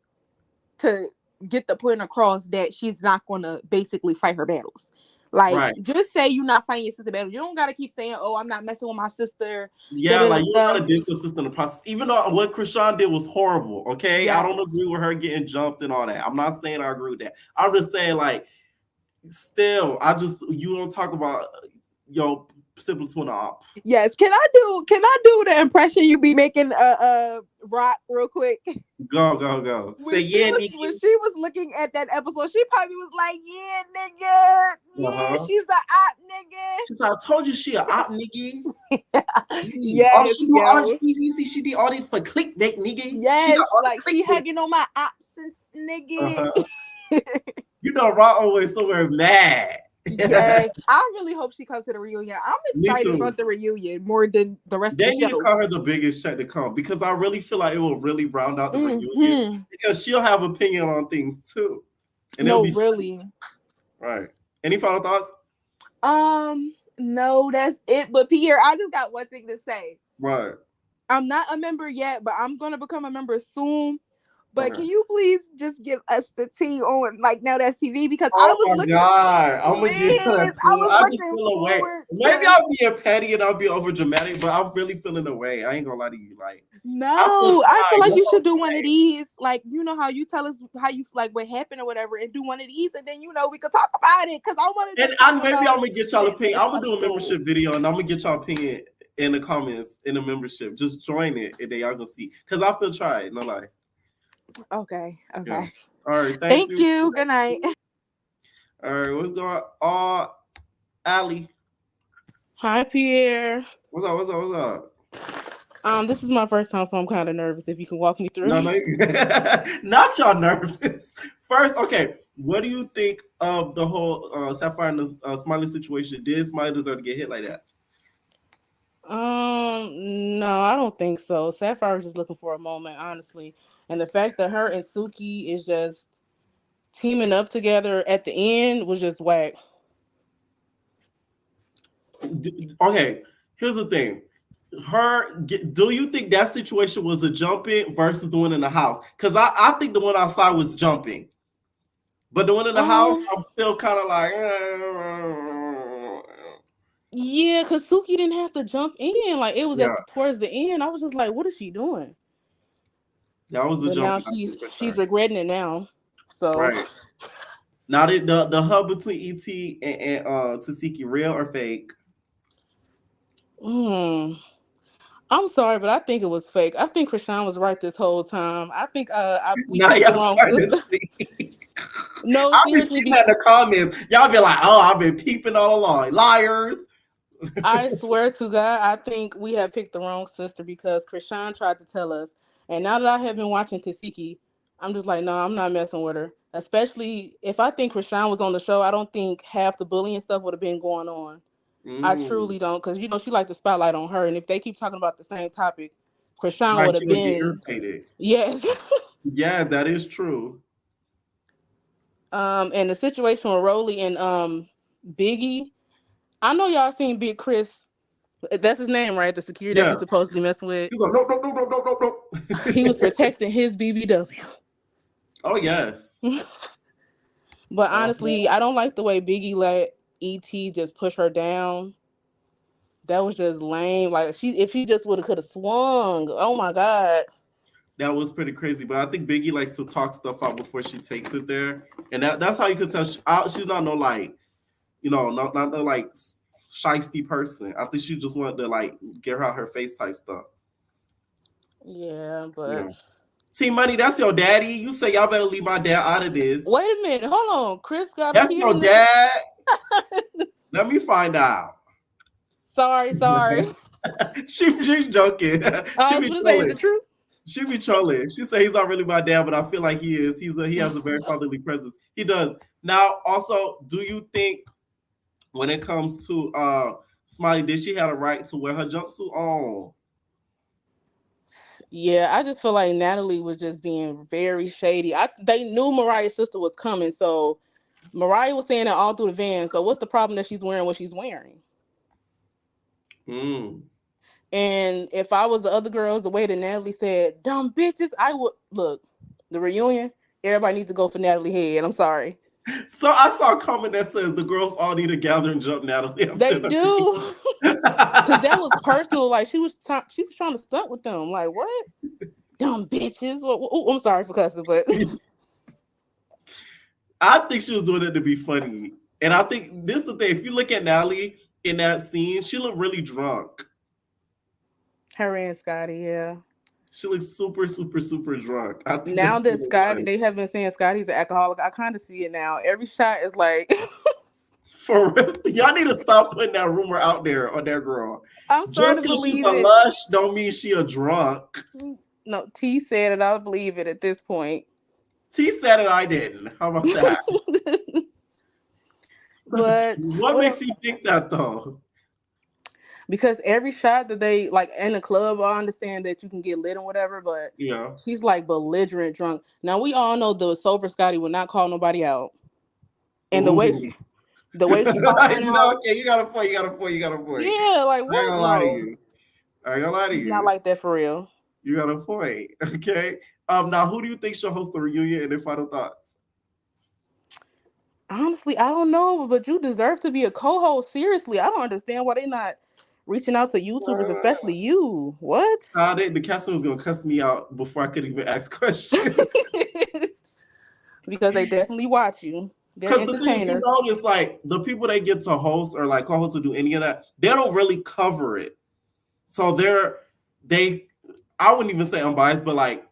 to get the point across that she's not going to basically fight her battles." Like, right. just say you're not fighting your sister battle. You don't got to keep saying, "Oh, I'm not messing with my sister." Yeah, like you gotta diss your sister in the process. Even though what Krishan did was horrible, okay? Yes. I don't agree with her getting jumped and all that. I'm not saying I agree with that. I'm just saying, like, still, you don't talk about your siblings when op. Yes. Can I do the impression you be making Rock real quick? Go. When she was looking at that episode, she probably was like, "Yeah, nigga. Yeah, she's a op nigga." She's like, I told you she a op nigga. Yes, you see, she did all this for clickbait, nigga. Yes, she hugging on my ops, nigga. You know, Rock always somewhere mad. Yes, I really hope she comes to the reunion. I'm excited about the reunion more than the rest of the show. They need to call her the biggest check to come, because I really feel like it will really round out the reunion, because she'll have opinion on things too. And no, really. Right. Any final thoughts? No, that's it. But Pierre, I just got one thing to say. Right. I'm not a member yet, but I'm gonna become a member soon. But can you please just give us the tea on Now That's TV? Because I was looking. God, I'm gonna get that. I just feel away. Maybe I'll be petty and I'll be over dramatic, but I'm really feeling away. I ain't gonna lie to you. No, I feel like you should do one of these. How you tell us how you what happened or whatever, and do one of these, and then we could talk about it. Because I want to. And maybe I'm gonna get y'all opinion. I'm gonna do a membership video, and I'm gonna get y'all opinion in the comments in the membership. Just join it, and then y'all gonna see. Because I feel tried. No lie. Okay. Yeah. All right. Thank you. Good night. All right. What's going on, Allie? Hi, Pierre. What's up? This is my first time, so I'm kind of nervous. If you can walk me through. No, not y'all nervous. First, okay. What do you think of the whole Sapphire and Smiley situation? Did Smiley deserve to get hit like that? No, I don't think so. Sapphire was just looking for a moment, honestly. And the fact that her and Suki is just teaming up together at the end was just whack. Okay, here's the thing. Do you think that situation was a jumping versus the one in the house? Because I think the one outside was jumping. But the one in the house, I'm still kind of like... Yeah, because Suki didn't have to jump in. It was towards the end. I was just like, what is she doing? That was the jump. Now she's regretting it now. So right. Now the hub between ET and Tasiki, real or fake? I'm sorry, but I think it was fake. I think Krishan was right this whole time. I think we picked the wrong sister. No, I'll be seeing that in the comments. Y'all be like, "Oh, I've been peeping all along, liars." I swear to God, I think we have picked the wrong sister, because Krishan tried to tell us. And now that I have been watching Tasiki, I'm just like, no, I'm not messing with her. Especially if I think Krishan was on the show, I don't think half the bullying stuff would have been going on. I truly don't, because she liked the spotlight on her. And if they keep talking about the same topic, Krishan would have been irritated. Yes. Yeah, that is true. And the situation with Rolly and Biggie, I know y'all seen Big Chris That's his name, right? The security that Yeah. he's supposedly messing with. He's like, nope. He was protecting his BBW. Oh, yes. But honestly, I don't like the way Biggie let ET just push her down. That was just lame. Like if she just could have swung. Oh my God. That was pretty crazy. But I think Biggie likes to talk stuff out before she takes it there. And that's how you could tell she's not no like, not no like shiesty person. I think she just wanted to like get her out her face type stuff. Yeah, but T Money, that's your daddy. You say y'all better leave my dad out of this. Wait a minute, hold on. Chris got That's a kid your in dad. Let me find out. Sorry. She's joking. I was gonna say, is it true? She be trolling. She said he's not really my dad, but I feel like he is. He has a very fatherly presence. He does. Now, also, do you think when it comes to Smiley, did she have a right to wear her jumpsuit on? Yeah, I just feel like Natalie was just being very shady. They knew Mariah's sister was coming, so Mariah was saying that all through the van. So what's the problem that she's wearing what she's wearing? And if I was the other girls, the way that Natalie said, dumb bitches, I would look, the reunion, everybody needs to go for Natalie Head. I'm sorry. So I saw a comment that says the girls all need to gather and jump Natalie. They do. Because that was personal. Like she was trying to stunt with them. Like, what? Dumb bitches. I'm sorry for cussing, but I think she was doing it to be funny. And I think this is the thing. If you look at Natalie in that scene, she looked really drunk. Her and Scotty, yeah. She looks super, super, super drunk. I think now that Scotty, they have been saying Scotty's an alcoholic. I kind of see it now. Every shot is like for real. Y'all need to stop putting that rumor out there on that girl. I'm starting to Just because she's believe a it. lush don't mean she a drunk. No, T said it. I believe it at this point. T said it. I didn't. How about that? But what makes you think that though? Because every shot that they like in the club, I understand that you can get lit and whatever, but yeah, she's like belligerent drunk. Now we all know the sober Scotty will not call nobody out, and the way she called no, okay, you got a point. You got a point. Yeah, like what? I ain't gonna lie to you. I ain't gonna lie to you. Not like that for real. You got a point. Okay. Now who do you think should host the reunion and their final thoughts? Honestly, I don't know, but you deserve to be a co-host. Seriously, I don't understand why they're not reaching out to YouTubers, especially you. What? The casting was gonna cuss me out before I could even ask questions. Because they definitely watch you. They're entertainers. The thing you notice, like the people they get to host or like co-host or do any of that, they don't really cover it. So I wouldn't even say unbiased, but like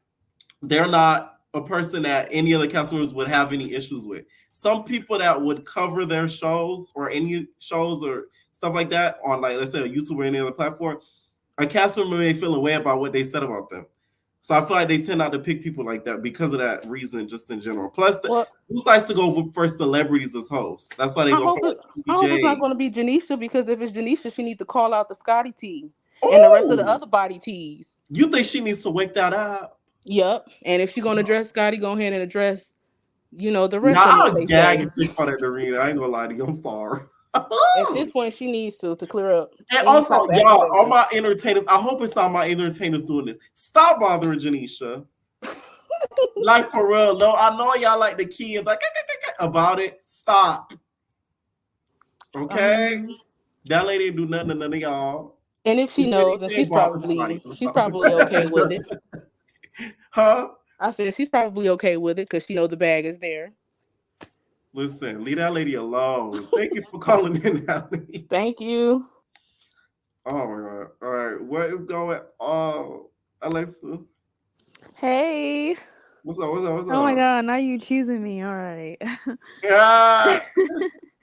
they're not a person that any of the cast members would have any issues with. Some people that would cover their shows or any shows or stuff like that on, like, let's say a YouTube or any other platform, a cast member may feel a way about what they said about them. So I feel like they tend not to pick people like that because of that reason, just in general. Plus, who likes to go for celebrities as hosts? That's why they go for I hope it's not going to be Janisha, because if it's Janisha, she needs to call out the Scotty T and the rest of the other body T's. You think she needs to wake that up? Yep. And if she's going to address Scotty, go ahead and address, the rest of them. I'll gag if they call that arena. I ain't gonna lie to you. I'm sorry. At this point, she needs to clear up. And also, y'all, all my entertainers, I hope it's not my entertainers doing this. Stop bothering Janisha. Like, for real. No, I know y'all like the key and like about it. Stop. Okay? That lady didn't do nothing to none of y'all. And if she knows, and she's probably okay with it. Huh? I said she's probably okay with it because she knows the bag is there. Listen, leave that lady alone. Thank you for calling in, Natalie. Thank you. Oh my God. All right. What is going on, Alexa? Hey. What's up? Oh my God, now you choosing me. All right. Yeah.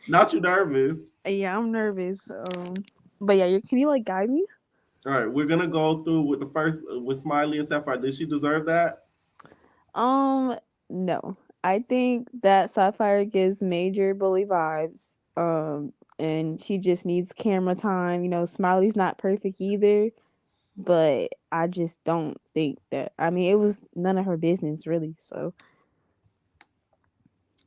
Not you nervous. Yeah, I'm nervous. But yeah, can you like guide me? All right, we're gonna go through with the first with Smiley and Sapphire. Did she deserve that? No. I think that Sapphire gives major bully vibes. And she just needs camera time. Smiley's not perfect either, but I just don't think that. I mean, it was none of her business really. So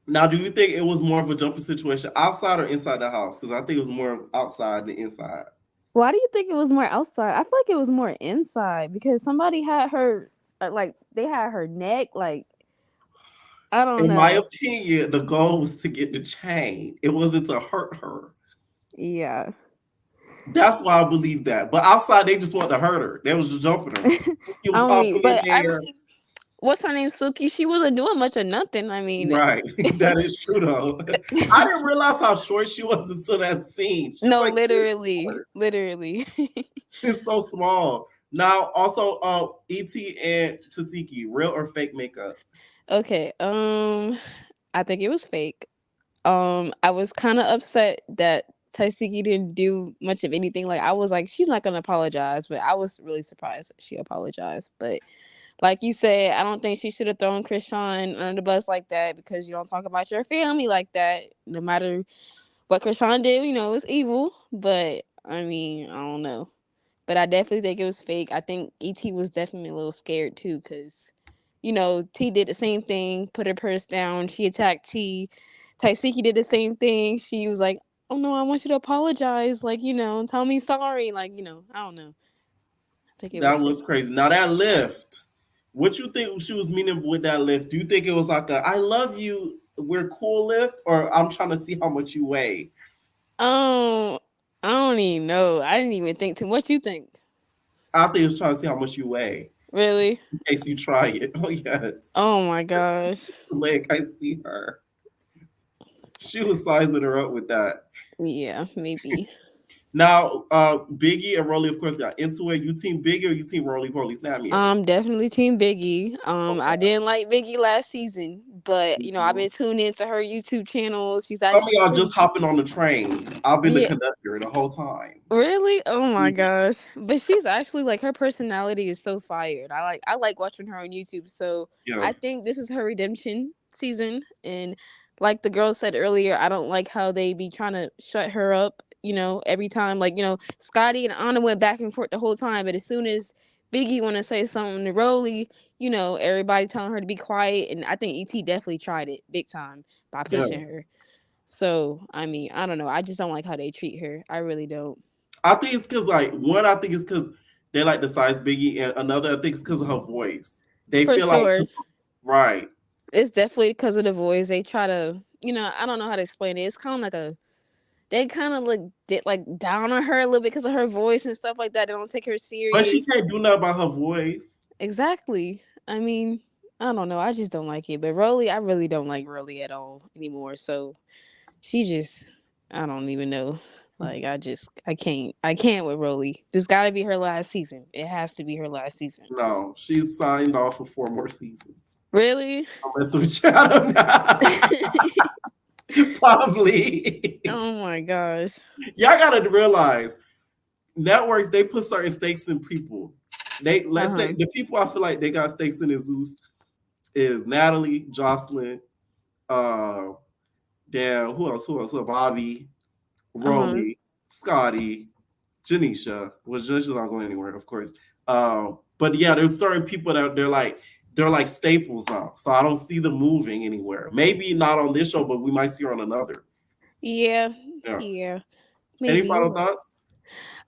now, do you think it was more of a jumping situation outside or inside the house? Because I think it was more outside than inside. Why do you think it was more outside? I feel like it was more inside because somebody had her, like they had her neck. Like I don't In my know. opinion, the goal was to get the chain. It wasn't to hurt her. Yeah. That's why I believe that. But outside, they just wanted to hurt her. They was just jumping her. He was hopping in But I there. mean, what's her name? Suki. She wasn't doing much of nothing. I mean, Right. That is true though. I didn't realize how short she was until that scene. She's no, like literally. she's so small. Now also E.T. and Tasiki, real or fake makeup? Okay. I think it was fake. I was kind of upset that Taisiki didn't do much of anything. Like I was like, she's not gonna apologize, but I was really surprised that she apologized. But like you said, I don't think she should have thrown Krishan under the bus like that because you don't talk about your family like that. No matter what Krishan did, you know, it was evil. But I mean, I don't know. But I definitely think it was fake. I think ET was definitely a little scared too, because you know T did the same thing, put her purse down. She attacked T. Taisiki did the same thing. She was like, "Oh no, I want you to apologize. Like you know, tell me sorry. Like you know, I don't know. I think it was That fake." was crazy. Now that lift, what you think she was meaning with that lift? Do you think it was like a "I love you, we're cool" lift, or I'm trying to see how much you weigh? I don't even know. I didn't even think to what you think. I think it was trying to see how much you weigh. Really? In case you try it. Oh yes. Oh my gosh. Like I see her. She was sizing her up with that. Yeah, maybe. Now, Biggie and Rolly, of course, got into it. You team Biggie or you team Rolly? Rolly, snap me in. Definitely Team Biggie. I Okay. didn't like Biggie last season, but you know, I've been tuned into her YouTube channel. She's Some of actually y'all pretty. just hopping on the train. I've been the Yeah, conductor the whole time. really? Oh my gosh. But she's actually like her personality is so fired. I like watching her on YouTube. So Yeah. I think this is her redemption season. And like the girl said earlier, I don't like how they be trying to shut her up, you know, every time. Like, you know, Scotty and Anna went back and forth the whole time, but as soon as Biggie wanna say something to Rolly, you know, everybody telling her to be quiet. And I think ET definitely tried it big time by pushing Yes. her. So I mean, I don't know. I just don't like how they treat her. I really don't. I think it's because like one, I think it's because they like the size Biggie, and another, I think it's because of her voice. They For feel like sure. right. It's definitely because of the voice. They try to, you know, I don't know how to explain it. It's kind of like they kind of like down on her a little bit because of her voice and stuff like that. They don't take her But she serious. can't do nothing about her voice. Exactly. I mean, I don't know. I just don't like it. But Rolly, I really don't like Rolly at all anymore. So she just, I don't even know. Like I can't with Rolly. This got to be her last season. It has to be her last season. No, she's signed off for 4 more seasons. Really? Unless we chat Probably. Oh my gosh. Y'all gotta realize networks, they put certain stakes in people. Let's say the people I feel like they got stakes in is Natalie, Jocelyn, damn, who else? Bobby, Rolly, Scotty, Janisha. Well, Janisha's not going anywhere, of course. But yeah, there's certain people that they're like staples now. So I don't see them moving anywhere. Maybe not on this show, but we might see her on another. Yeah. Yeah. Yeah. Any Maybe. final thoughts?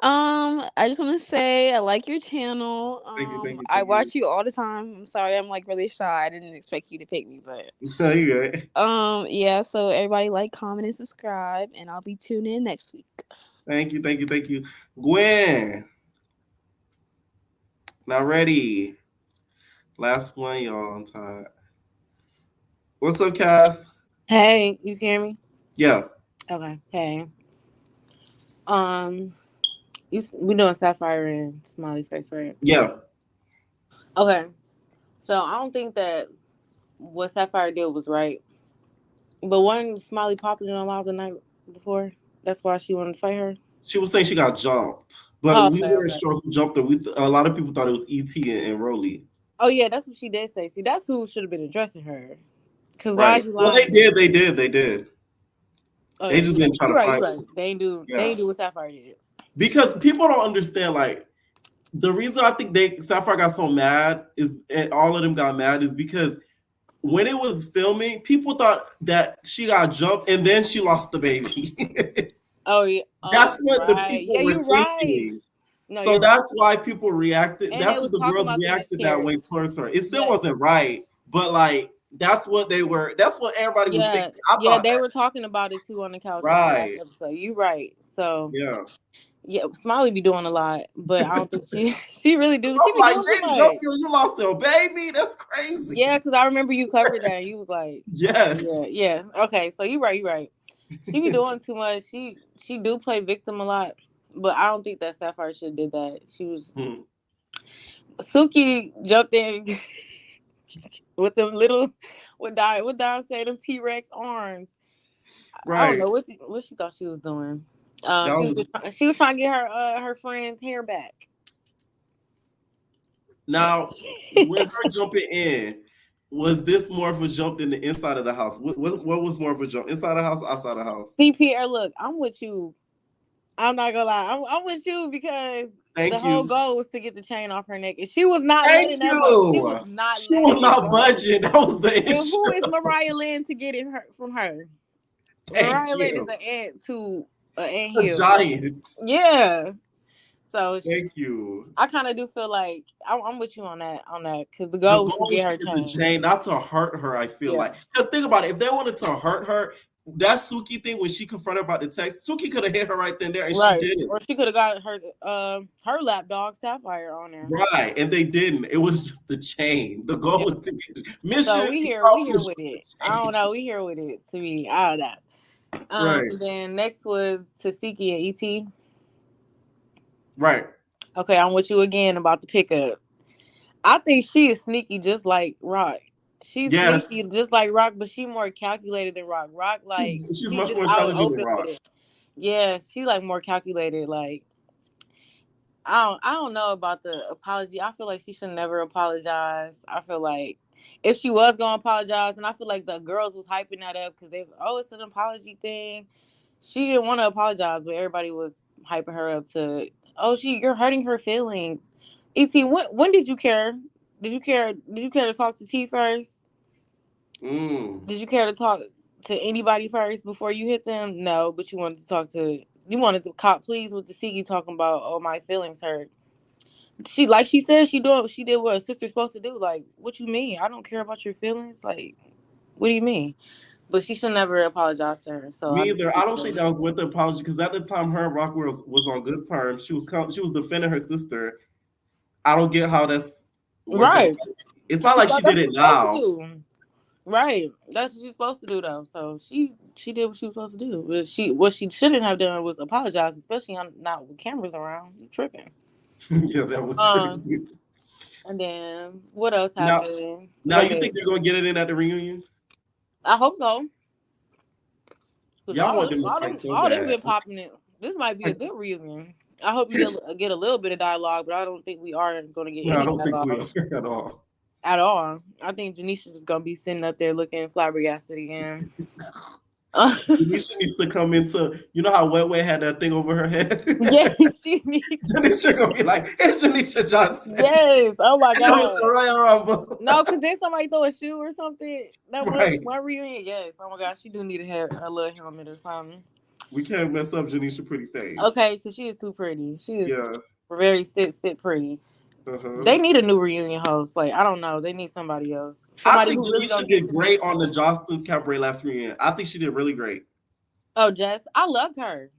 I just want to say I like your channel. Thank you. I watch you all the time. I'm sorry, I'm like really shy. I didn't expect you to pick me, but No, you right. yeah. So everybody like, comment, and subscribe, and I'll be tuning in next week. Thank you. Gwen. Now ready. Last one, y'all. I'm tired. What's up, Cass? Hey, you hear me? Yeah. Okay. Hey. We doing Sapphire and Smiley Face, right? Yeah. Okay. So I don't think that what Sapphire did was right. But wasn't Smiley popular a lot the night before? That's why she wanted to fight her. She was saying she got jumped, but Oh, we okay, weren't okay. sure who jumped her. A lot of people thought it was E.T. and Rolly. Oh yeah, that's what she did say. See, that's who should have been addressing her. Because why Right. is you Well, lying? they did. Oh, They yeah, just didn't try you're to right. find You're right. They ain't do what Sapphire did. because people don't understand. Like the reason I think Sapphire got so mad and all of them got mad is because when it was filming, people thought that she got jumped and then she lost the baby. Oh yeah. That's what the Right. people Yeah, were you're right. thinking. No, So you're right. that's why people reacted. And they That's what was the talking girls about the reacted that way miscarriage. towards her. It still Yes. wasn't right, but like that's what they were. That's what everybody was Yeah. thinking. I Yeah, thought they that. were talking about it too on the couch on the last Right. episode. You're right. So Yeah. yeah, Smiley be doing a lot, but I don't think she really do. She I'm be like, doing too they much. jumped you lost your baby. That's crazy. Yeah, because I remember you covered that. And you was like, Yes. yeah. Okay, so you're right. She be doing too much. She do play victim a lot, but I don't think that Sapphire should did that. She was Suki jumped in with them little what Don say, them T-Rex arms. I don't Right. know what she thought she was doing. That She was trying to get her friend's hair back. Now, with her jumping in, was this more of a jump than the inside of the house? What was more of a jump? Inside the house, outside the house? See, Pierre, look, I'm with you. I'm not gonna lie. I'm with you because the whole goal was to get the chain off her neck, and she was not letting that go. She was not. She was not budging. That was the issue. And who is Mariah Lynn to get it from her? Mariah Lynn is an aunt to an anthill. A giant. Yeah. So thank you. I kind of do feel like I'm with you on that because the goal was to get her the chain, not to hurt her. I feel like because think about it. If they wanted to hurt her, that Suki thing when she confronted about the text, Suki could have hit her right then there, and she didn't. Or she could have got her lapdog Sapphire on there. Right, and they didn't. It was just the chain. The goal was to get mission. So we here with it. I don't know. We here with it. To me, I don't know. Right. Then next was Tasiki and ET. Right. Okay, I'm with you again about the pickup. I think she is sneaky, just like Rock. She's sneaky, just like Rock, but she more calculated than Rock. Rock, like she's much more intelligent than Rock. Yeah, she like more calculated. Like I don't know about the apology. I feel like she should never apologize. I feel like if she was gonna apologize, and I feel like the girls was hyping that up because it's an apology thing. She didn't want to apologize, but everybody was hyping her up to, you're hurting her feelings. ET, when did you care? Did you care to talk to T first? Did you care to talk to anybody first before you hit them? No, but you wanted to cop please with the Sigi talking about, my feelings hurt. She said she did what a sister's supposed to do. Like, what you mean? I don't care about your feelings. Like, what do you mean? But she should never apologize to her. So Me either. I don't think that was worth the apology because at the time her and Rock was on good terms. She was defending her sister. I don't get how that's right. It's not like she did it now. Right. That's what she's supposed to do though. So she did what she was supposed to do. But what she shouldn't have done was apologize, especially not with cameras around. You're tripping. Yeah, that was crazy. And then what else happened? Now you think they're gonna get it in at the reunion? I hope so. Y'all want them to fight so all bad. them been popping it. This might be a good reunion. I hope you get a little bit of dialogue, but I don't think we are going to get any dialogue. I don't think we are at all. At all. I think Janisha is going to be sitting up there looking flabbergasted again. Janisha needs to come into, you know how Wet had that thing over her head? Yes, she needs. Janisha going to be like, it's Janisha Johnson. Yes. Oh my God. The Royal Rumble. No, because then somebody throw a shoe or something. That one reunion, yes. Oh my gosh, she do need to have a little helmet or something. We can't mess up Janisha's pretty face. Okay, because she is too pretty. She is very sit pretty. Uh-huh. They need a new reunion host. Like, I don't know. They need somebody else. I think Janisha did great on the Johnston's Cabaret last reunion. I think she did really great. Oh, Jess? I loved her.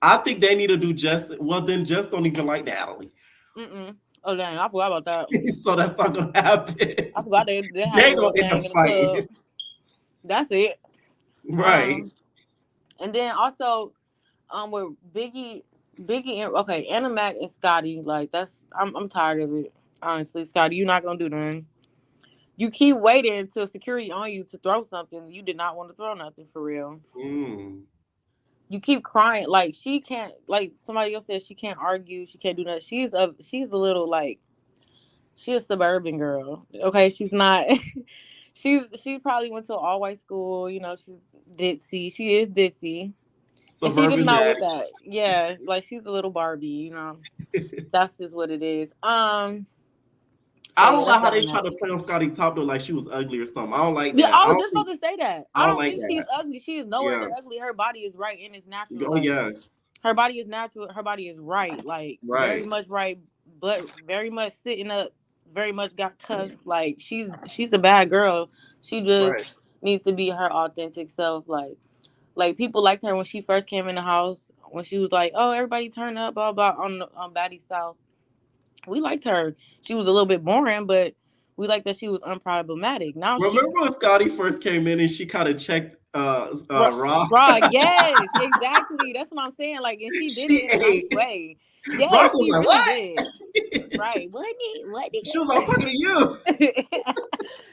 I think they need to do Jess. Well, then Jess don't even like Natalie. Oh, dang. I forgot about that. So that's not going to happen. I forgot they ain't going to end up fighting. That's it. Right. And then also, with Biggie, okay, Anna Mac and Scotty, like I'm tired of it. Honestly, Scotty, you're not gonna do nothing. You keep waiting until security on you to throw something. You did not want to throw nothing for real. You keep crying like she can't. Like somebody else said, she can't argue. She can't do nothing. She's a little like she's a suburban girl. Okay, she's not. She probably went to an all-white school. You know, she's ditzy. She is ditzy. And she just not with that. Yeah, like she's a little Barbie, you know. That's just what it is. I don't like how they try to play on Scotty Top though, like she was ugly or something. I don't like that. Yeah, I I was don't just think, about to say that. I I don't don't like think she's that. ugly. She is nowhere Yeah. near ugly. Her body is right and it's natural. Oh Like, yes. her body is natural. Her body is right. Like very Right. much right, but very much sitting up. Very much got cuffed. Like she's a bad girl. She just Right. needs to be her authentic self. Like people liked her when she first came in the house. When she was like, "Oh, everybody turn up, blah blah," on Baddies South. We liked her. She was a little bit boring, but we liked that she was unproblematic. Now Remember when Scotty first came in and she kind of checked Raw? Raw, yes, exactly. That's what I'm saying. Like, and she did it in a nice way. Yes, Rock was she like, really what? did. Right. What She was all talking to you.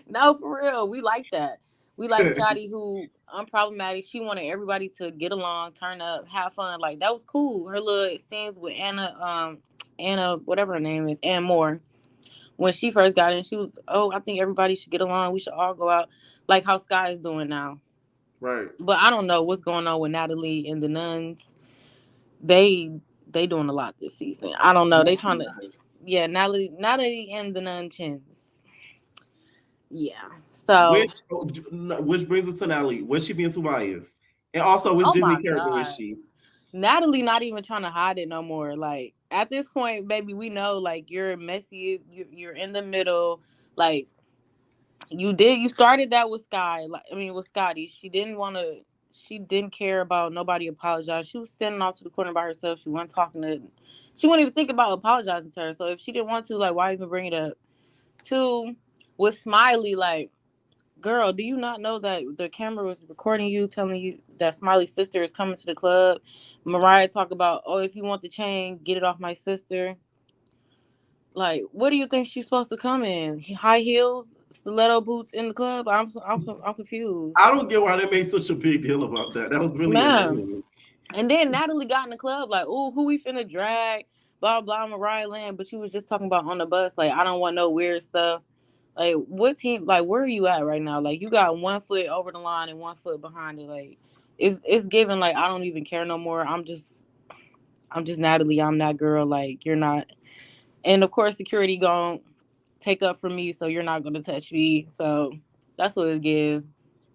No, for real. We like that. We like Scotty, who unproblematic. She wanted everybody to get along, turn up, have fun. Like, that was cool. Her little scenes with Anna, whatever her name is, Ann Moore. When she first got in, she was, I think everybody should get along. We should all go out, like how Sky is doing now. Right. But I don't know what's going on with Natalie and the nuns. They doing a lot this season. I don't know. They trying to, Natalie and the nun chins. Yeah. So which brings us to Natalie. Was she being too biased? And also, which Disney character is she? Natalie not even trying to hide it no more. Like, at this point, baby, we know, like, you're messy. You're in the middle. Like, you started that with with Scotty. She didn't care about nobody apologizing. She was standing off to the corner by herself. She wouldn't even think about apologizing to her. So if she didn't want to, like, why even bring it up? 2, with Smiley, like, girl, do you not know that the camera was recording you, telling you that Smiley's sister is coming to the club? Mariah talk about, if you want the chain, get it off my sister. Like, what do you think she's supposed to come in? High heels, stiletto boots in the club? I'm confused. I don't get why they made such a big deal about that. That was really annoying. And then Natalie got in the club like, "Oh, who we finna drag?" Blah blah, Mariah Land. But you was just talking about on the bus, like, I don't want no weird stuff. Like, what team? Like, where are you at right now? Like, you got one foot over the line and one foot behind it. Like, it's given like I don't even care no more. I'm just Natalie. I'm that girl. Like, you're not. And of course, security gonna take up for me, so you're not gonna touch me. So that's what it gives.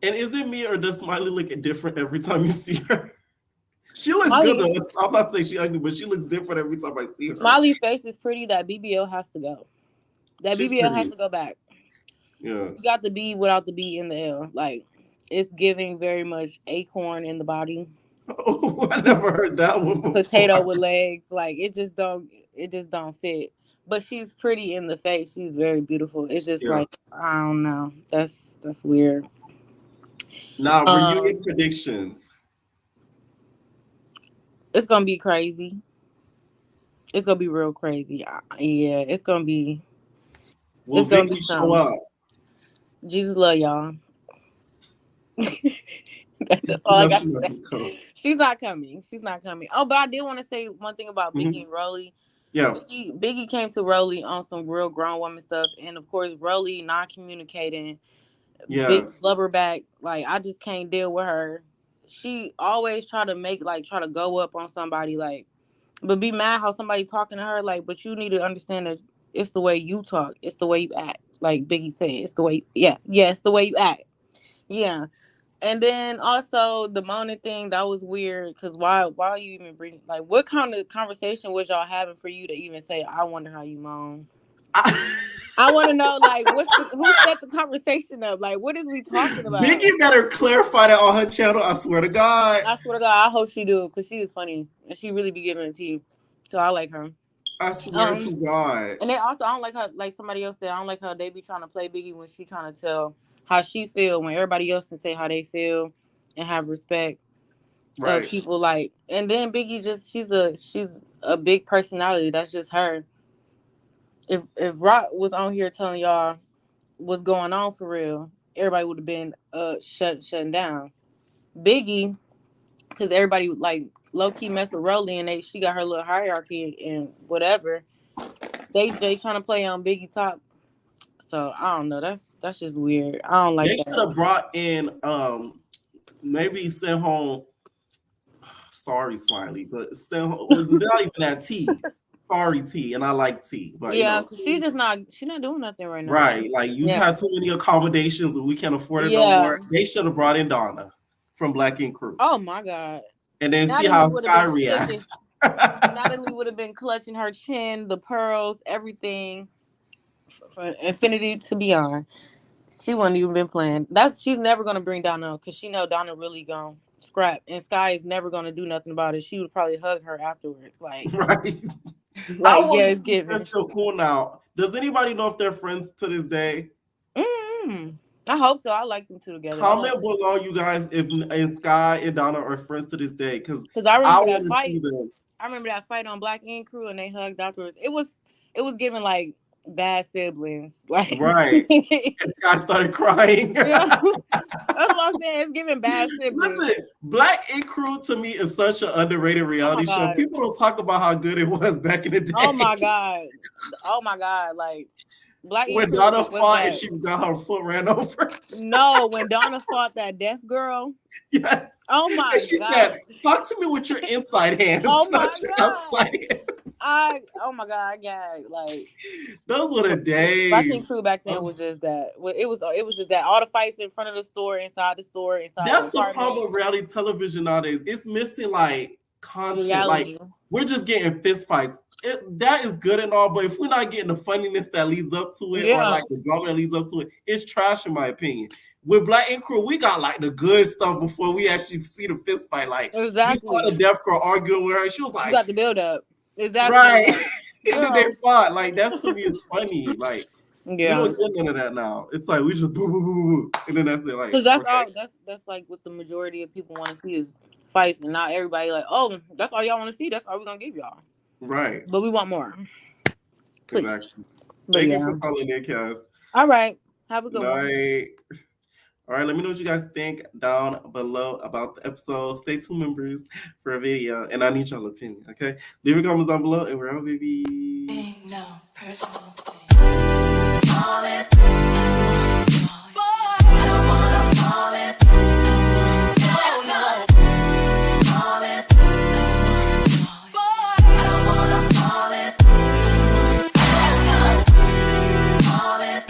And is it me or does Smiley look different every time you see her? She looks good though. I'm not saying she's ugly, but she looks different every time I see her. Smiley face is pretty. That BBL has to go. She's BBL pretty. Has to go back. Yeah. You got the B without the B in the L. Like, it's giving very much acorn in the body. Oh, I never heard that one before. Potato with legs. Like, it just don't fit. But she's pretty in the face. She's very beautiful. It's just like, I don't know. That's weird. Now, reunion predictions. It's gonna be crazy. It's gonna be real crazy. Yeah, it's gonna be. Will Vicky show up? Jesus love y'all. That's all I got to say. She's not coming. Oh, but I did want to say one thing about Biggie and Rolly. Yeah. Biggie came to Rolly on some real grown woman stuff. And of course, Rolly non-communicating. Yes. Big blubberback. Like, I just can't deal with her. She always try to go up on somebody, like, but be mad how somebody talking to her, like, but you need to understand that it's the way you talk. It's the way you act. Like Biggie said, it's the way, it's the way you act. Yeah. And then also the moaning thing, that was weird, because why you even bring, like, what kind of conversation was y'all having for you to even say, I wonder how you moan? I want to know, like, who set the conversation up? Like, what is we talking about? Biggie better clarify that on her channel. I swear to God. I hope she do, because she is funny and she really be giving it to you. So I like her. I swear to God. And then also, I don't like her, like somebody else said, I don't like how they be trying to play Biggie when she trying to tell how she feel, when everybody else can say how they feel and have respect of people. Like, and then Biggie she's a big personality. That's just her. If Rock was on here telling y'all what's going on for real, everybody would have been shutting down. Biggie, because everybody like low key mess with Rolly, and she got her little hierarchy and whatever. They trying to play on Biggie top. So I don't know. That's just weird. I don't like that. They should have brought in maybe sent home. Sorry, Smiley, but sent home, not even that T. sorry T, and I like T, but Yeah, because she's not doing nothing right now. Right, like you've had too many accommodations and we can't afford it no more. They should have brought in Donna from Black Ink Crew. Oh my God. And then Natalie see how would Sky have been reacts. Natalie would have been clutching her chin, the pearls, everything from infinity to beyond. She wouldn't even been playing. She's never gonna bring Donna because she know Donna really gonna scrap, and Sky is never gonna do nothing about it. She would probably hug her afterwards, like right. like yeah, it's given. They're still cool now. Does anybody know if they're friends to this day? I hope so. I like them two together. Comment below, you guys, if Sky and Donna are friends to this day, because I remember that want to fight. see them. I remember that fight on Black Ink Crew, and they hugged afterwards. It was giving like bad siblings, like right. And Sky started crying. Yeah. That's what I'm saying. It's giving bad siblings. Listen, Black Ink Crew to me is such an underrated reality show. People don't talk about how good it was back in the day. Oh my god! Oh my god! Like Black Ink when Crew Donna was fought and she got her foot ran over. No, when Donna fought that deaf girl. Yes. Oh my and she god! Said, "Talk to me with your inside hands." Oh my god! Outside hands. Oh my god! I gagged. Like those were the days. Black Ink Crew back then was just that. It was just that. All the fights in front of the store, inside the store, inside. That's the problem with reality television nowadays. It's missing like content. Reality. Like we're just getting fist fights. That is good and all, but if we're not getting the funniness that leads up to it, or like the drama that leads up to it, it's trash in my opinion. With Black Ink Crew, we got like the good stuff before we actually see the fist fight. Like we saw the deaf girl arguing with her. She was like, "You got the build up." Exactly. Right. And then they fought. Like that to me is funny. Like we don't get none of that now. It's like we just boo boo boo boo, and then that's it. Like because that's all. That's like what the majority of people want to see is fights, and not everybody like, oh, that's all y'all want to see. That's all we're gonna give y'all. Right. But we want more. Please. Exactly. Thank you for calling in, Cass. All right. Have a good one. All right, let me know what you guys think down below about the episode. Stay tuned, members, for a video, and I need y'all opinion, okay? Leave your comments down below, and we're out, baby. Ain't no personal thing.